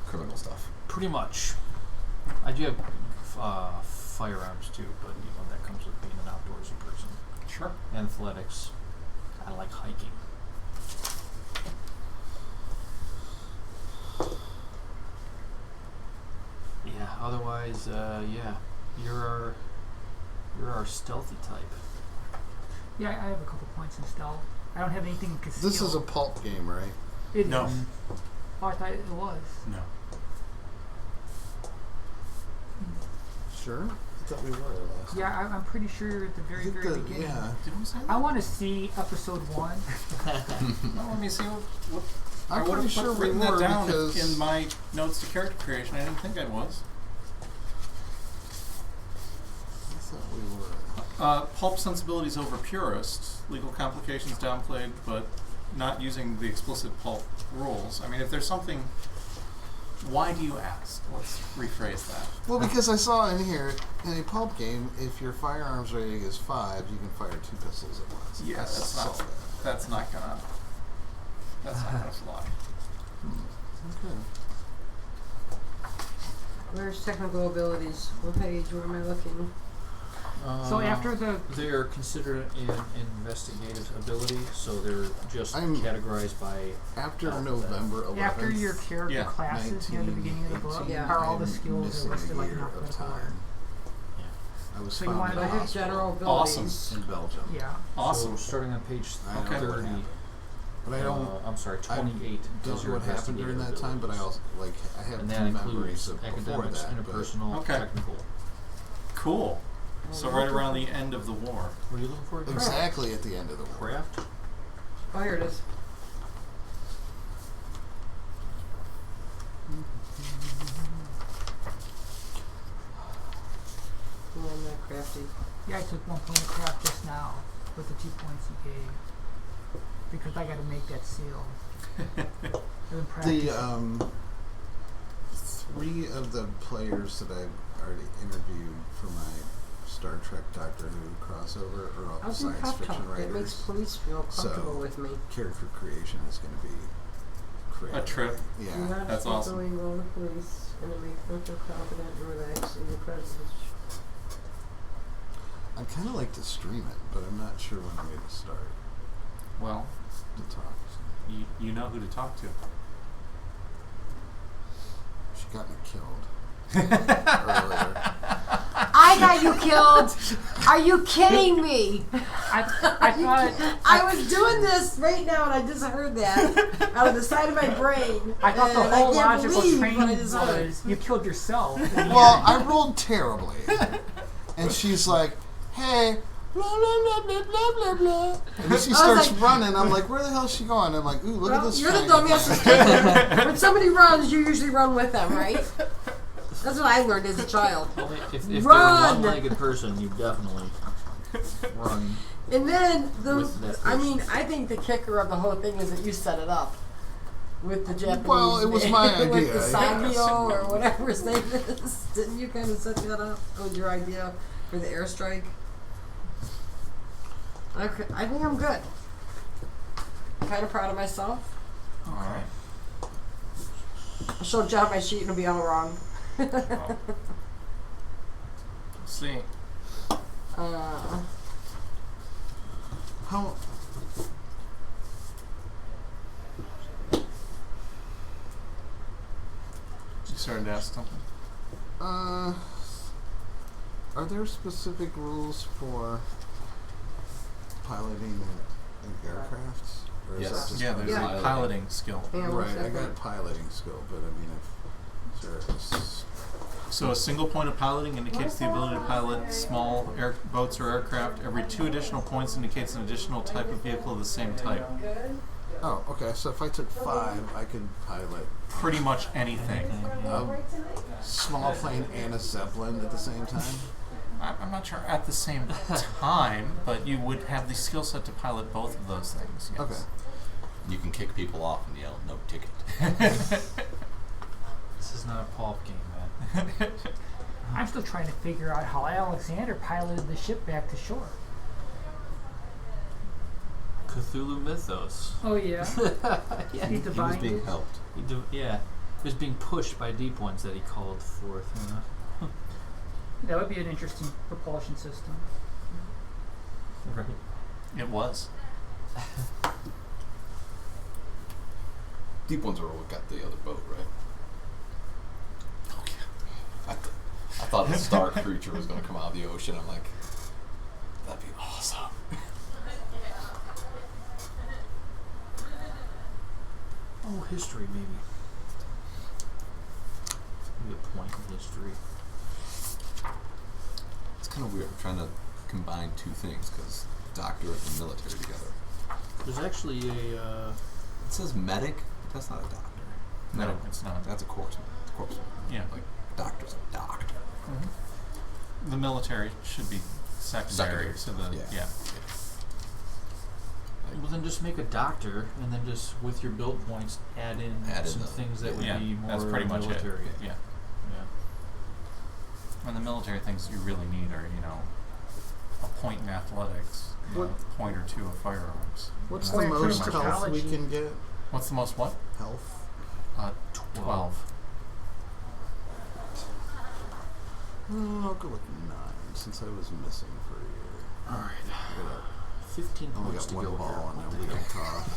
criminal stuff. pretty much. I do have firearms too, but that comes with being an outdoorsy person. Sure. Athletics. I like hiking. Yeah. Otherwise, you're our stealthy type. Yeah, I have a couple points in stealth. I don't have anything concealed. This is a pulp game, right? It No. is. Oh, I thought it was. No. Sure. I thought we were last. Yeah, I'm pretty sure at the I very, think very that, beginning. yeah. Did we say that? I want to see episode 1. Well, let me see what I'm I would pretty have sure we written that were down because in my notes to character creation. I didn't think I was. I thought we were. Pulp sensibilities over purist. Legal complications downplayed, but not using the explicit pulp rules. I mean, if there's something, why do you ask? Let's rephrase that. Well, because I saw in here, in a pulp game, if your firearms rating is 5, you can fire 2 pistols at once. Yeah, I saw that. that's not gonna fly. Okay. Where's technical abilities? What page? Where am I looking? So after the... They're considered an investigative ability, so they're just categorized by After health. November 11th. After your character Yeah. classes near the beginning of the book, 1918, Yeah. are all the I'm skills missing are listed a like year in of alphabetical order. time. I was So you found wanted in to a I have hospital general Awesome. abilities. in Belgium. Yeah. Awesome. So starting on page I don't know what 30, happened. But I don't. I'm sorry, 28 don't is know your what happened during that investigative time, but I abilities. also I have And two that memories includes of before academics, that. interpersonal, Okay. technical. Cool. So right around the end of the war. What are you looking for? But exactly at the end of the war. Craft? Oh, here it is. Oh, I'm not crafty. Yeah, I took 1 point of craft just now with the 2 points you gave. Because I gotta make that seal. I've been practicing. The 3 of the players that I've already interviewed for my Star Trek Doctor Who crossover are all I was in science Cop fiction Talk. That makes writers. police feel comfortable So- with me. Character creation is going to be crazy. A trip. Yeah. You're not That's awesome. going well with police, and it makes them feel confident and relaxed in your presence. I'd kind of like to stream it, but I'm not sure when I'm going to start Well, to talk. you know who to talk to. She got me killed earlier. I got you killed! Are you kidding me? I thought... I was doing this right now, and I just heard that out of the side of my brain. I thought the and whole I can't logical believe what I training just heard. was you killed yourself. Well, I rolled terribly. And she's like, hey, blah, blah, blah, blah, blah, blah, blah. And then she starts like- running. I'm like, where the hell is she going? I'm like, ooh, look at Well, this. you're the shiny dumbass. thing. When somebody runs, you usually run with them, right? That's what I learned as a child. Only if they're a Run! one-legged person, you definitely run. And then With that I person. mean, I think the kicker of the whole thing is that you set it up with the Japanese. Well, it was my with idea, the yes. Sagio or whatever his name is. Didn't you kind of set that up? That was your idea for the airstrike. Okay, I think I'm good. Kind of proud of myself. Okay. I'll show John my sheet and it'll be all wrong. Well, let's see. How? You started to ask something. Are there specific rules for piloting in aircrafts? Or is Yes. that just Yeah, there's Yeah. a piloting skill. Yeah, Right, what's I that got thing? piloting skill, but I mean, if there is. So a single point of piloting indicates the ability to pilot small boats or aircraft. Every 2 additional points indicates an additional type of vehicle of the same type. Oh, okay. So if I took 5, I could pilot Pretty much anything. a small plane and a zeppelin at the same time. I'm not sure at the same time, but you would have the skill set to pilot both of those things. Yes. Okay. You can kick people off and yell, "No ticket." This is not a pulp game, man. I'm still trying to figure out how Alexander piloted the ship back to shore. Cthulhu mythos. Oh yeah. Yeah, He He was divined being it. helped. yeah, it was being pushed by deep ones that he called forth. You know? That would be an interesting propulsion system. Right. It was. Deep ones are what got the other boat, right? Oh yeah. I thought a star creature was going to come out of the ocean. I'm like, that'd be awesome. Oh, history maybe. Maybe a point in history. It's kind of weird. I'm trying to combine two things because doctor and military together. There's actually a. It says medic, but that's not a doctor. No, it's not. That's a corpsman. Corpsman. Yeah. Like doctor's a doctor. The military should be secondary to the Yeah. Well, then just make a doctor, and then just with your build points add in some the- things that would Yeah, be more that's pretty much military. it. Yeah. And the military things you really need are, a point in athletics, What- a point or two of firearms. What's Uh, the Or pretty most much pretty much health we college. can get? What's the most what? Health. 12. I'll go with 9 since I was missing for a year. All right, I got 15 only points got to one go ball here. and a wheel toss.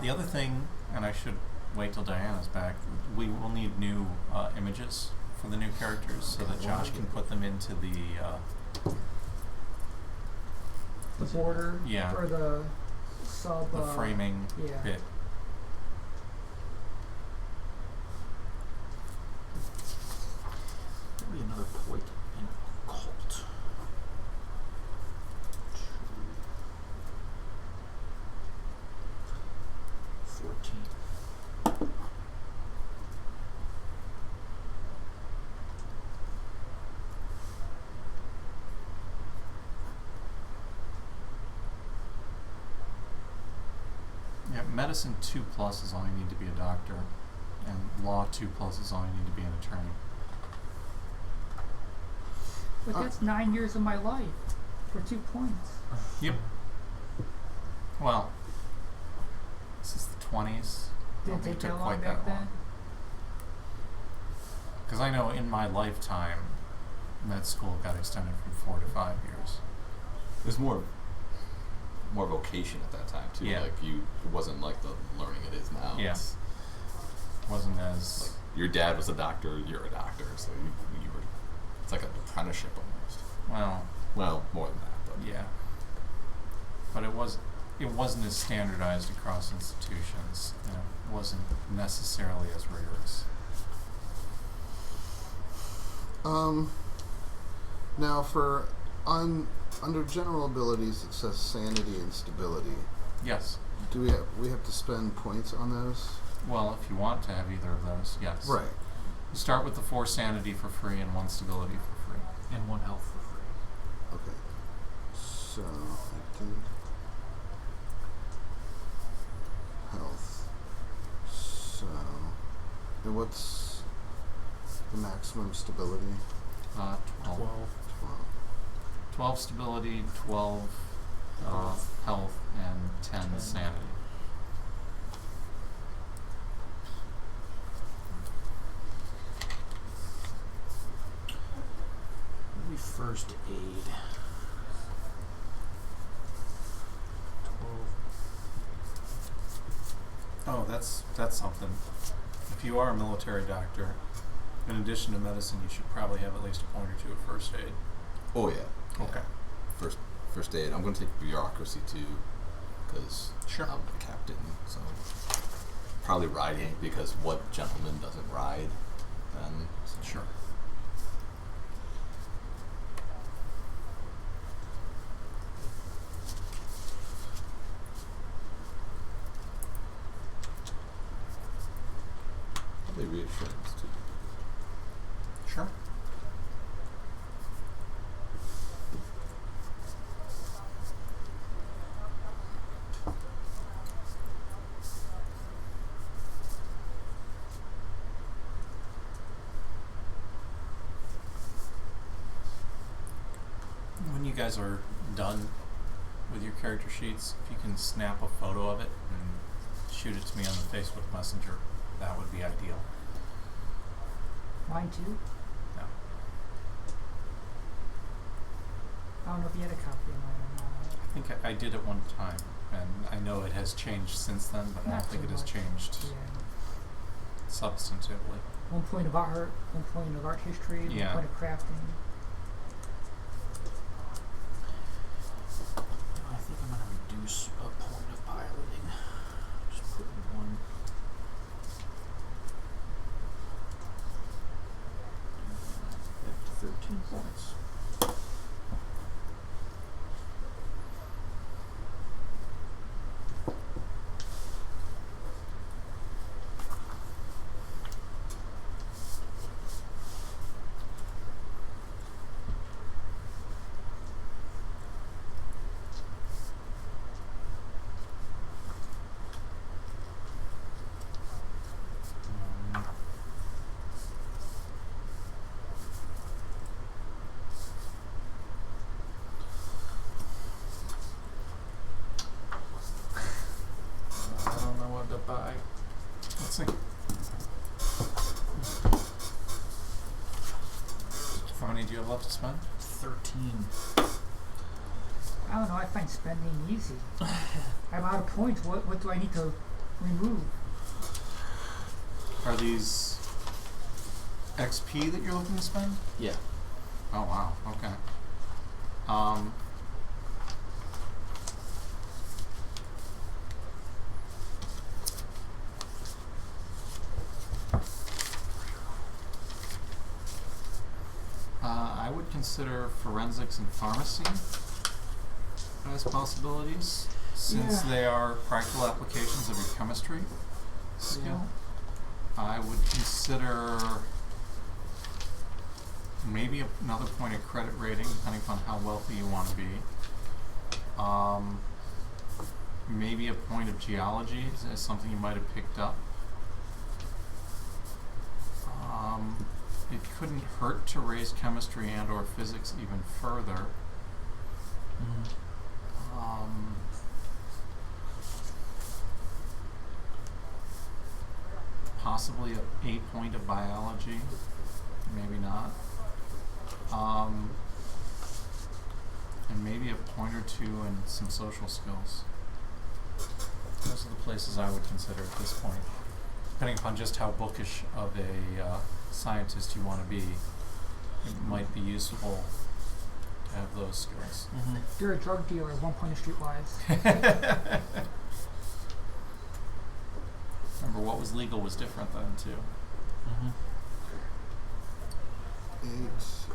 The other thing, and I should wait till Diana's back, we will need new images for the new characters so that Josh can put them into the The border Yeah. or the sub. framing yeah. bit. Maybe another point in occult. 14. Yeah, medicine 2+ is all you need to be a doctor, and law 2+ is all you need to be an attorney. But that's 9 years of my life for 2 points. Yep. Well, this is the 20s. Didn't take took that long quite back that long. then. Because I know in my lifetime, med school got extended from 4 to 5 years. It was more vocation at that time too. Yeah. Like it wasn't like the learning it is now. Yeah. It's Wasn't as like your dad was a doctor, you're a doctor, so you were. It's like an apprenticeship almost. Well, more than that, but yeah. But it wasn't as standardized across institutions, and it wasn't necessarily as rigorous. Now for under general abilities it says sanity and stability. Yes. Do we have to spend points on those? Well, if you want to have either of those, yes. Right. You start with the 4 sanity for free and 1 stability for free. And 1 health for free. Okay. So I did health. So and what's the maximum stability? 12. 12. 12 stability, 12 health, and 10 sanity. Maybe first aid. 12. Oh, that's something. If you are a military doctor, in addition to medicine, you should probably have at least a point or two of first aid. oh yeah. Okay. First aid. I'm going to take bureaucracy too, because Sure. I'm the captain. So probably riding, because what gentleman doesn't ride? Then so. Sure. hopefully reassurance too. Sure. When you guys are done with your character sheets, if you can snap a photo of it and shoot it to me on the Facebook Messenger, that would be ideal. Mine too. Yeah. I don't know if you had a copy of mine or not. I think I did it one time, and I know it has changed since then, but I Not don't think too it has much. changed Yeah. substantively. 1 point of art, 1 point of art history, Yeah. 1 point of crafting. I think I'm gonna reduce a point of piloting. Just put in one. Back to 13 points. I don't know what to buy. Let's see. How many do you have left to spend? 13. I don't know, I find spending easy. I'm out of points. What do I need to remove? Are these XP that you're looking to spend? Yeah. Oh wow, okay. I would consider forensics and pharmacy as possibilities, since Yeah. they are practical applications of your chemistry skill. I would consider maybe another point of credit rating, depending upon how wealthy you want to be. Maybe a point of geology is something you might have picked up. It couldn't hurt to raise chemistry and or physics even further. Possibly a point of biology, maybe not. And maybe a point or two in some social skills. Those are the places I would consider at this point. Depending upon just how bookish of a scientist you want to be, it might be useful to have those skills. If you're a drug dealer, 1 point of streetwise. Remember, what was legal was different then, too. 8.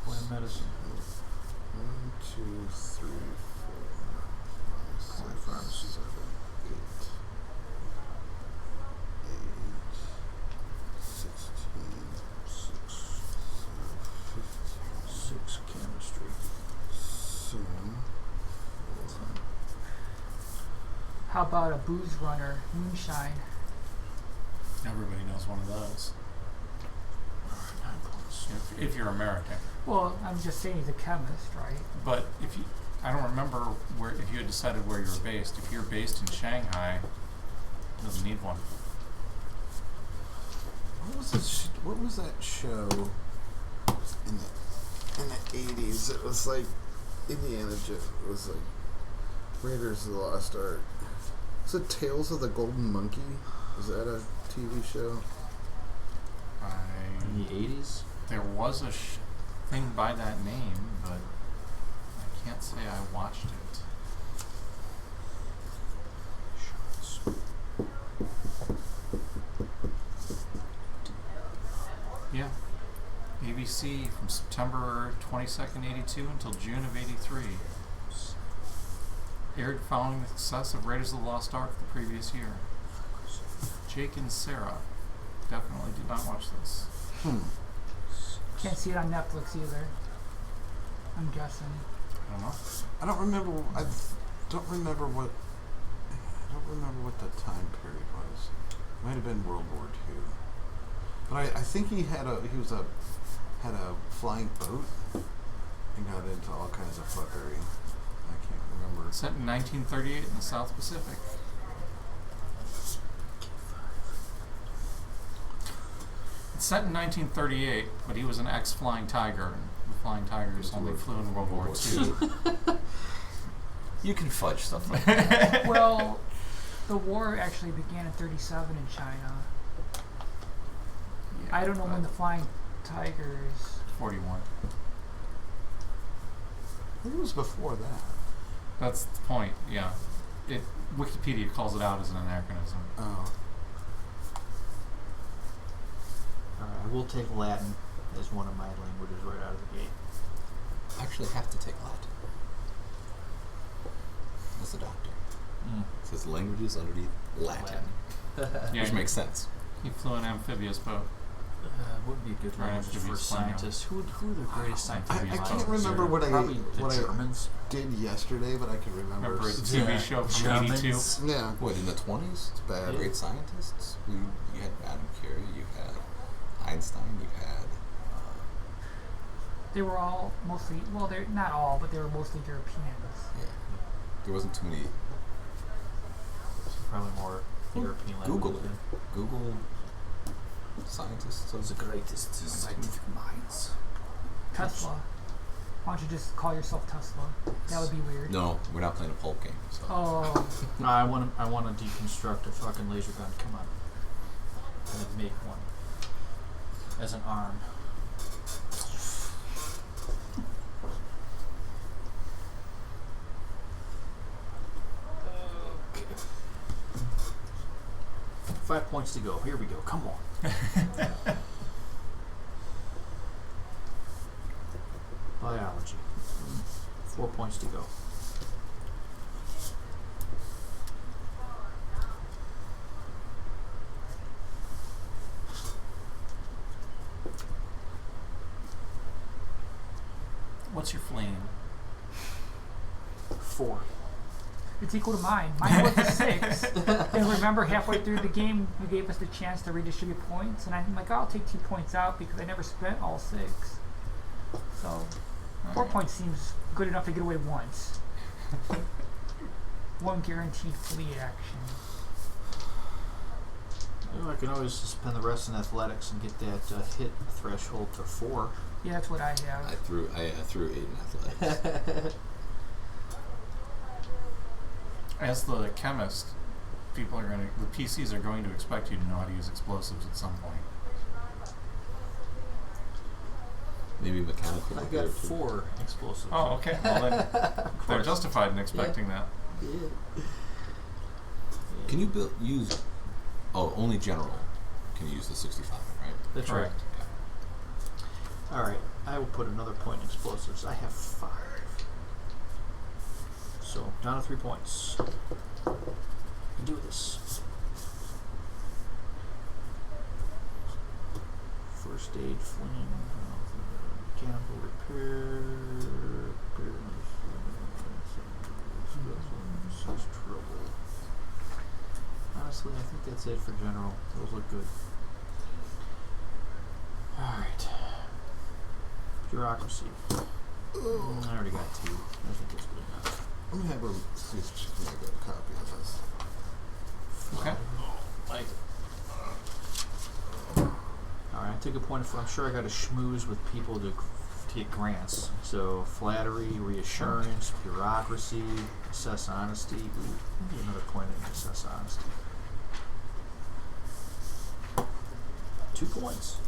Point of medicine. 1, 2, 3, 4, 5, 6, Pharmacy. 7, 8. 8, 16, 6. 15, 6 chemistry. soon. 4. How about a booze runner, moonshine? Everybody knows one of those. 9 points. If you're American. Well, I'm just saying he's a chemist, right? But if you, I don't remember where, if you had decided where you were based. If you're based in Shanghai, it doesn't need one. What was that show in the 80s? It was like Indiana Jones. It was like Raiders of the Lost Ark. Was it Tales of the Golden Monkey? Was that a TV show? In the 80s? There was a thing by that name, but I can't say I watched it. Shots. Yeah. ABC from September 22nd, 82 until June of 83. Aired following the success of Raiders of the Lost Ark the previous year. Jake and Sarah. definitely did not watch this. Can't see it on Netflix either. I'm guessing. I don't know. I don't remember. I don't remember what. I don't remember what the time period was. Might have been World War II. But I think he had a flying boat and got into all kinds of fuckery. I can't remember. Set in 1938 in the South Pacific. It's set in 1938, but he was an ex-Flying Tiger, and the Flying Tigers only flew in World War II. You can fudge stuff like that. Well, the war actually began in 1937 in China. Yeah, I don't know when the but Flying Tigers. 41. I think it was before that. That's the point. Yeah, Wikipedia calls it out as an anachronism. Oh. Alright, I will take Latin as one of my languages right out of the gate. I actually have to take Latin. As a doctor. It says languages underneath Latin. Yeah, Which makes sense. he flew an amphibious boat. Would be a good Right, language to be for Spanish. scientists. Who are the greatest I scientists? can't remember what Probably the I Germans. did yesterday, but I can remember. Remember the TV show from '82? Germans. Yeah. What, in the 20s? It's bad. Great scientists? You had Adam Curie, you had Einstein, you had... They were all mostly, well, they're not all, but they were mostly Europeans. yeah. There wasn't too many... Probably more European Google languages. it. Google scientists of The greatest scientific minds. Tesla. Why don't you just call yourself Tesla? That would be weird. No, we're not playing a pulp game. So. Oh, No, I want to deconstruct a fucking laser gun. Come on. And make one as an arm. Okay. 5 points to go. Here we go. Come on. Biology. 4 points to go. What's your flame? 4. it's equal to mine. Mine was a 6. And remember, halfway through the game, you gave us the chance to redistribute points, and I'm like, I'll take 2 points out because I never spent all 6. So, 4 points seems good enough to get away once. 1 guaranteed flee action. Well, I can always spend the rest in athletics and get that hit threshold to 4. Yeah, that's what I I have. threw 8 in athletics. As the chemist, the PCs are going to expect you to know how to use explosives at some point. Maybe mechanical. I repair, got too. 4 explosives. Oh, okay. Well, then Of they're course. justified in expecting that. Yeah. Can you use... Oh, only general can use the 65, right? That's right. Correct. Alright, I will put another point in explosives. I have 5. So, down to 3 points. We can do this. First aid, flame, mechanical repair, trouble. Honestly, I think that's it for general. Those look good. Alright. Bureaucracy. I already got 2. I think that's good enough. Let me have her see if she can make a copy of this. Okay. Alright, I took a point for, I'm sure I got to schmooze with people to get grants. So, flattery, reassurance, bureaucracy, assess honesty. Ooh, maybe another point in assess honesty. 2 points.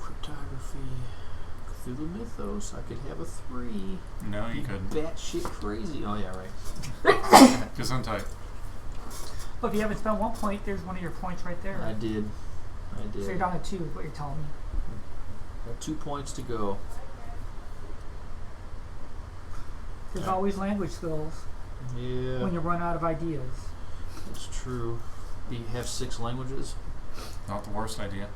Cryptography. Cthulhu Mythos. I could have a 3. No, you couldn't. Batshit crazy. Oh, yeah, right. Gesundheit. Look, if you haven't spent 1 point, there's one of your points right there. I did. So you're down to 2, what you're telling me. Got 2 points to go. There's always language skills Yeah. when you run out of ideas. That's true. You have 6 languages. Not the worst idea.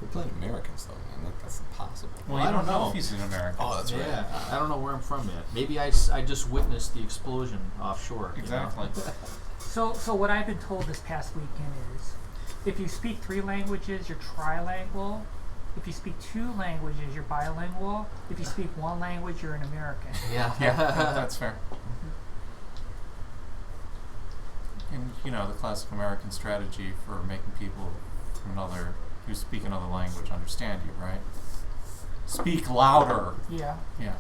We're playing Americans, though, man. That's impossible. Well, I you don't don't know know. if he's an American. Oh, that's right. Yeah, I don't know where I'm from yet. Maybe I just witnessed the explosion offshore. you know? Exactly. So what I've been told this past weekend is, if you speak 3 languages, you're trilingual. If you speak 2 languages, you're bilingual. If you speak 1 language, you're an American. Yeah. Yeah, that's fair. And you know, the classic American strategy for making people from who speak another language understand you, right? Speak louder. Yeah. Yeah.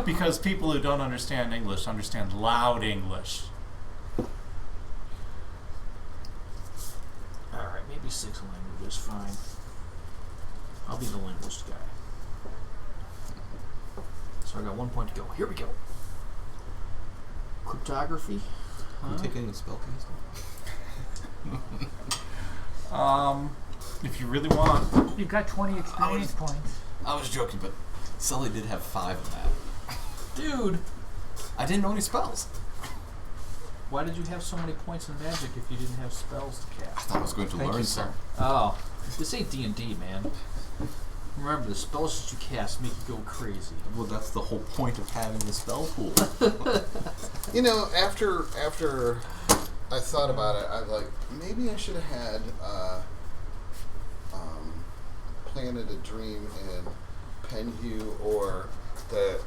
Because people who don't understand English understand loud English. Alright, maybe 6 languages, fine. I'll be the linguist guy. So I got 1 point to go. Here we go. Cryptography. You take any spellcasting? If you really want. You've got 20 experience points. I was joking, but Sully did have 5 of that. Dude! I didn't know any spells. Why did you have so many points in magic if you didn't have spells to I cast? thought I was going to Thank learn you, sir. some. Oh. This ain't D&D, man. Remember, the spells that you cast make you go crazy. Well, that's the whole point of having the spell pool. You know, after I thought about it, I was like, maybe I should have had Planted a Dream in Penhu, or the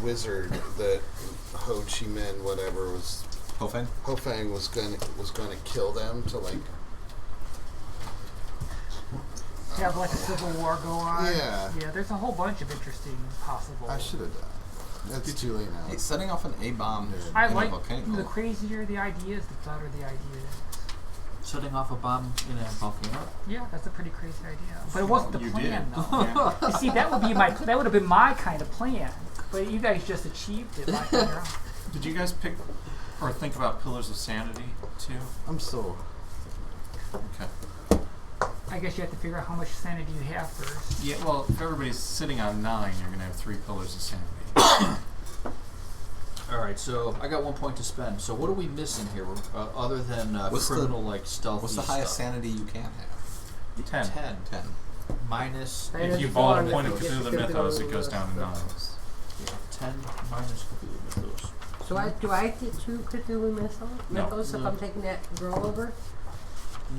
wizard that Ho Chi Minh whatever was Hofang? Hofang was gonna kill them to like. Have like a civil war go on. Yeah. Yeah, there's a whole bunch of interesting possible. I should have done. That's too late now. Hey, setting off an A-bomb I in a like volcano. the crazier the idea is, the better the idea is. Setting off a bomb in a volcano? Yeah, that's a pretty crazy idea. But it wasn't the You plan, did. though. Yeah. You see, that would have been my kind of plan. But you guys just achieved it by your own. Did you guys pick or think about Pillars of Sanity too? I'm so. Okay. I guess you have to figure out how much sanity you have first. Yeah. Well, if everybody's sitting on 9, you're gonna have 3 Pillars of Sanity. Alright, so I got 1 point to spend. So what are we missing here, other than What's the- criminal-like stealthy What's the highest stuff? sanity you can have? 10. 10. 10. Minus... If you bought a point of Cthulhu Mythos, it goes down to 9. Yeah, 10 minus Cthulhu Mythos. So do I get 2 Cthulhu mythos if No. I'm taking that girl over?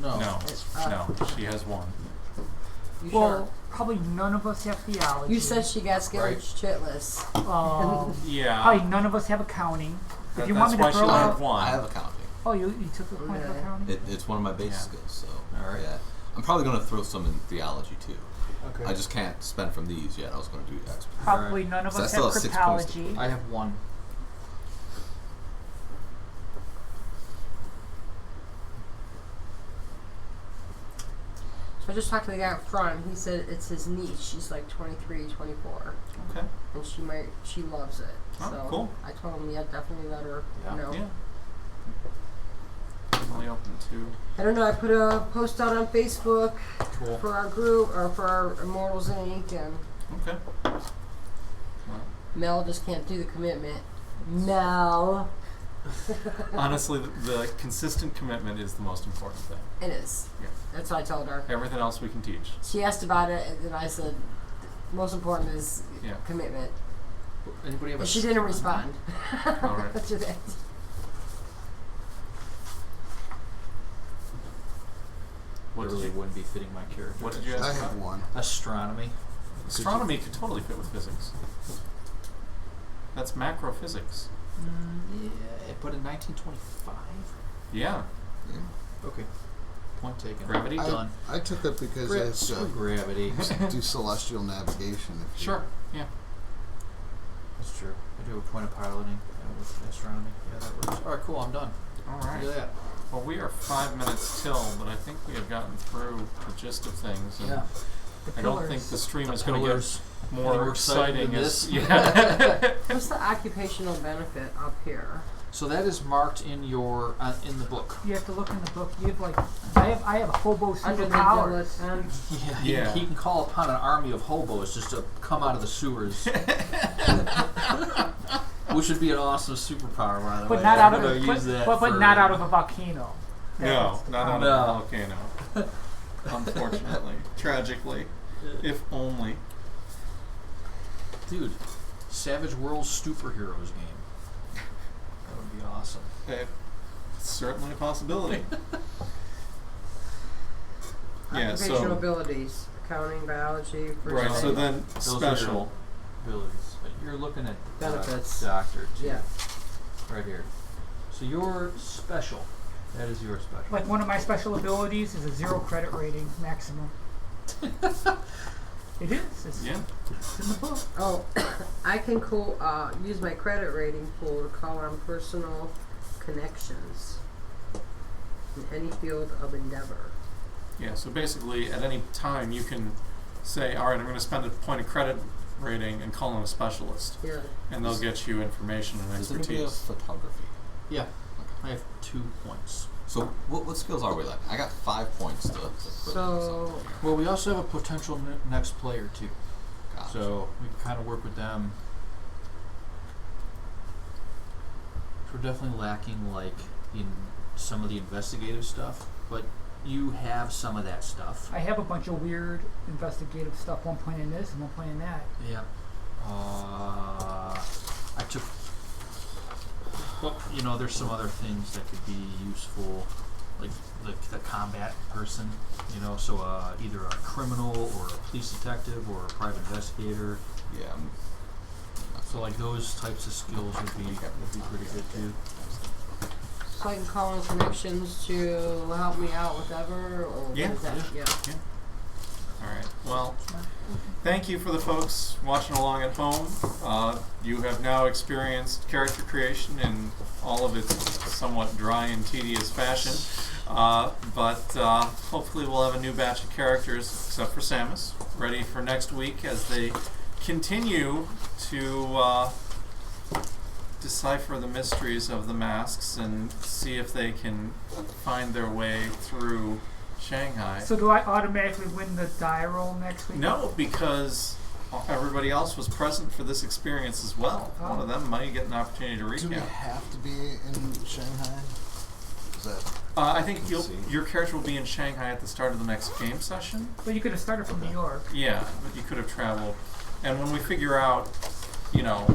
No. No, no, she has 1. You Well, sure? probably none of us have theology. You said she got scared Right. shitless. Yeah. Probably none of us have accounting. If you That's want me why to she throw only out... have 1. I have accounting. Oh, you took a point of Okay. accounting? It's one of my base Yeah. skills, so. Alright. Yeah. I'm probably going to throw some in theology, too. Okay. I just can't spend from these yet. I was going to do X. Probably none of So I us still have have 6 points to cryptology. I have 1. So I just talked to the guy up front. He said it's his niece. She's like 23, 24. Okay. And she loves it. Oh, So cool. I told him, yeah, definitely let her know. Yeah. Definitely open to. I don't know, I put a post out on Facebook Cool. for our group, or for our Immortals Inc. and Okay. Well, Mel just can't do the commitment. Mel. honestly, the consistent commitment is the most important thing. It is. Yeah. That's what I told her. Everything else we can teach. She asked about it, and then I said, most important is Yeah. commitment. Anybody have And a she didn't respond. All right. To that. What That did really you? wound be fitting my character. What did you I ask have about? 1. Astronomy. Astronomy could totally fit with physics. That's macro physics. Yeah, but in 1925? Yeah. Yeah. Okay. Point taken. Gravity? Done. I took it because I have Screw to gravity. do celestial navigation. If you- Sure. Yeah. That's true. I do have a point of piloting with astronomy. Yeah, that works. Alright, cool, I'm done. All Look right. at that. Well, we are 5 minutes till, but I think we have gotten through the gist of things. And Yeah. The I don't think pillars. the stream is The going to pillars. get more Any more exciting exciting than as this? yeah. What's the occupational benefit up here? So that is marked in your in the book. You have to look in the book. You have like I have hobo Under the superpowers. Yeah, Yeah. He can call upon an army of hobos just to come out of the sewers. Which would be an awesome superpower, by the But way. not I'm out gonna of use that but for- not out of a volcano. No, not out of No. a volcano. Unfortunately, tragically, if only. Dude, Savage Worlds superheroes game. That would be awesome. It's certainly a possibility. Yeah. Occupational So abilities, accounting, biology, first right. So aid. then Those are special. abilities. But you're looking at Benefits. doctor too. Yeah. Right here. So you're special. That is your special. Like one of my special abilities is a 0 credit rating maximum. It is. It's, Yeah. it's in the book. Oh, I can use my credit rating pool to call on personal connections in any field of endeavor. Yeah. So basically, at any time, you can say, "All right, I'm going to spend a point of credit rating and call in a specialist," Yeah. and they'll get you information and Is there gonna be a expertise. photography? Yeah. I have 2 points. So what skills are we like? I got 5 points to put in So- something here. Well, we also have a potential next player too. Gotcha. So we can kind of work with them. We're definitely lacking like in some of the investigative stuff, but you have some of that stuff. I have a bunch of weird investigative stuff. One point in this and one point in that. Yeah. I took. Well, you know, there's some other things that could be useful, like the combat person. You know, so either a criminal or a police detective or a private investigator. Yeah. So like those types of skills would be pretty good too. So I can call on connections to help me out with whatever, or Yeah, what is that? Yeah. All right. Well, thank you for the folks watching along at home. You have now experienced character creation in all of its somewhat dry and tedious fashion. But hopefully we'll have a new batch of characters, except for Samus, ready for next week as they continue to decipher the mysteries of the masks and see if they can find their way through Shanghai. So do I automatically win the die roll next week? No, because everybody else was present for this experience as well. Oh. One of them might get an opportunity to Do we recap. have to be in Shanghai? Is that I think Let's see. your character will be in Shanghai at the start of the next game session. But you could have started from New York. Yeah, but you could have traveled. And when we figure out, you know,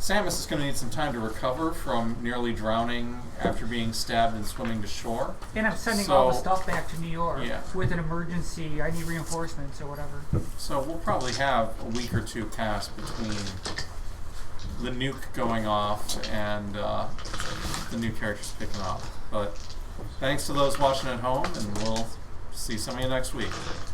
Samus is going to need some time to recover from nearly drowning after being stabbed and swimming to shore. And I'm sending all the So- stuff back to New York Yeah. with an emergency. I need reinforcements or whatever. So we'll probably have a week or two pass between the nuke going off and the new characters picking up. But thanks to those watching at home, and we'll see some of you next week.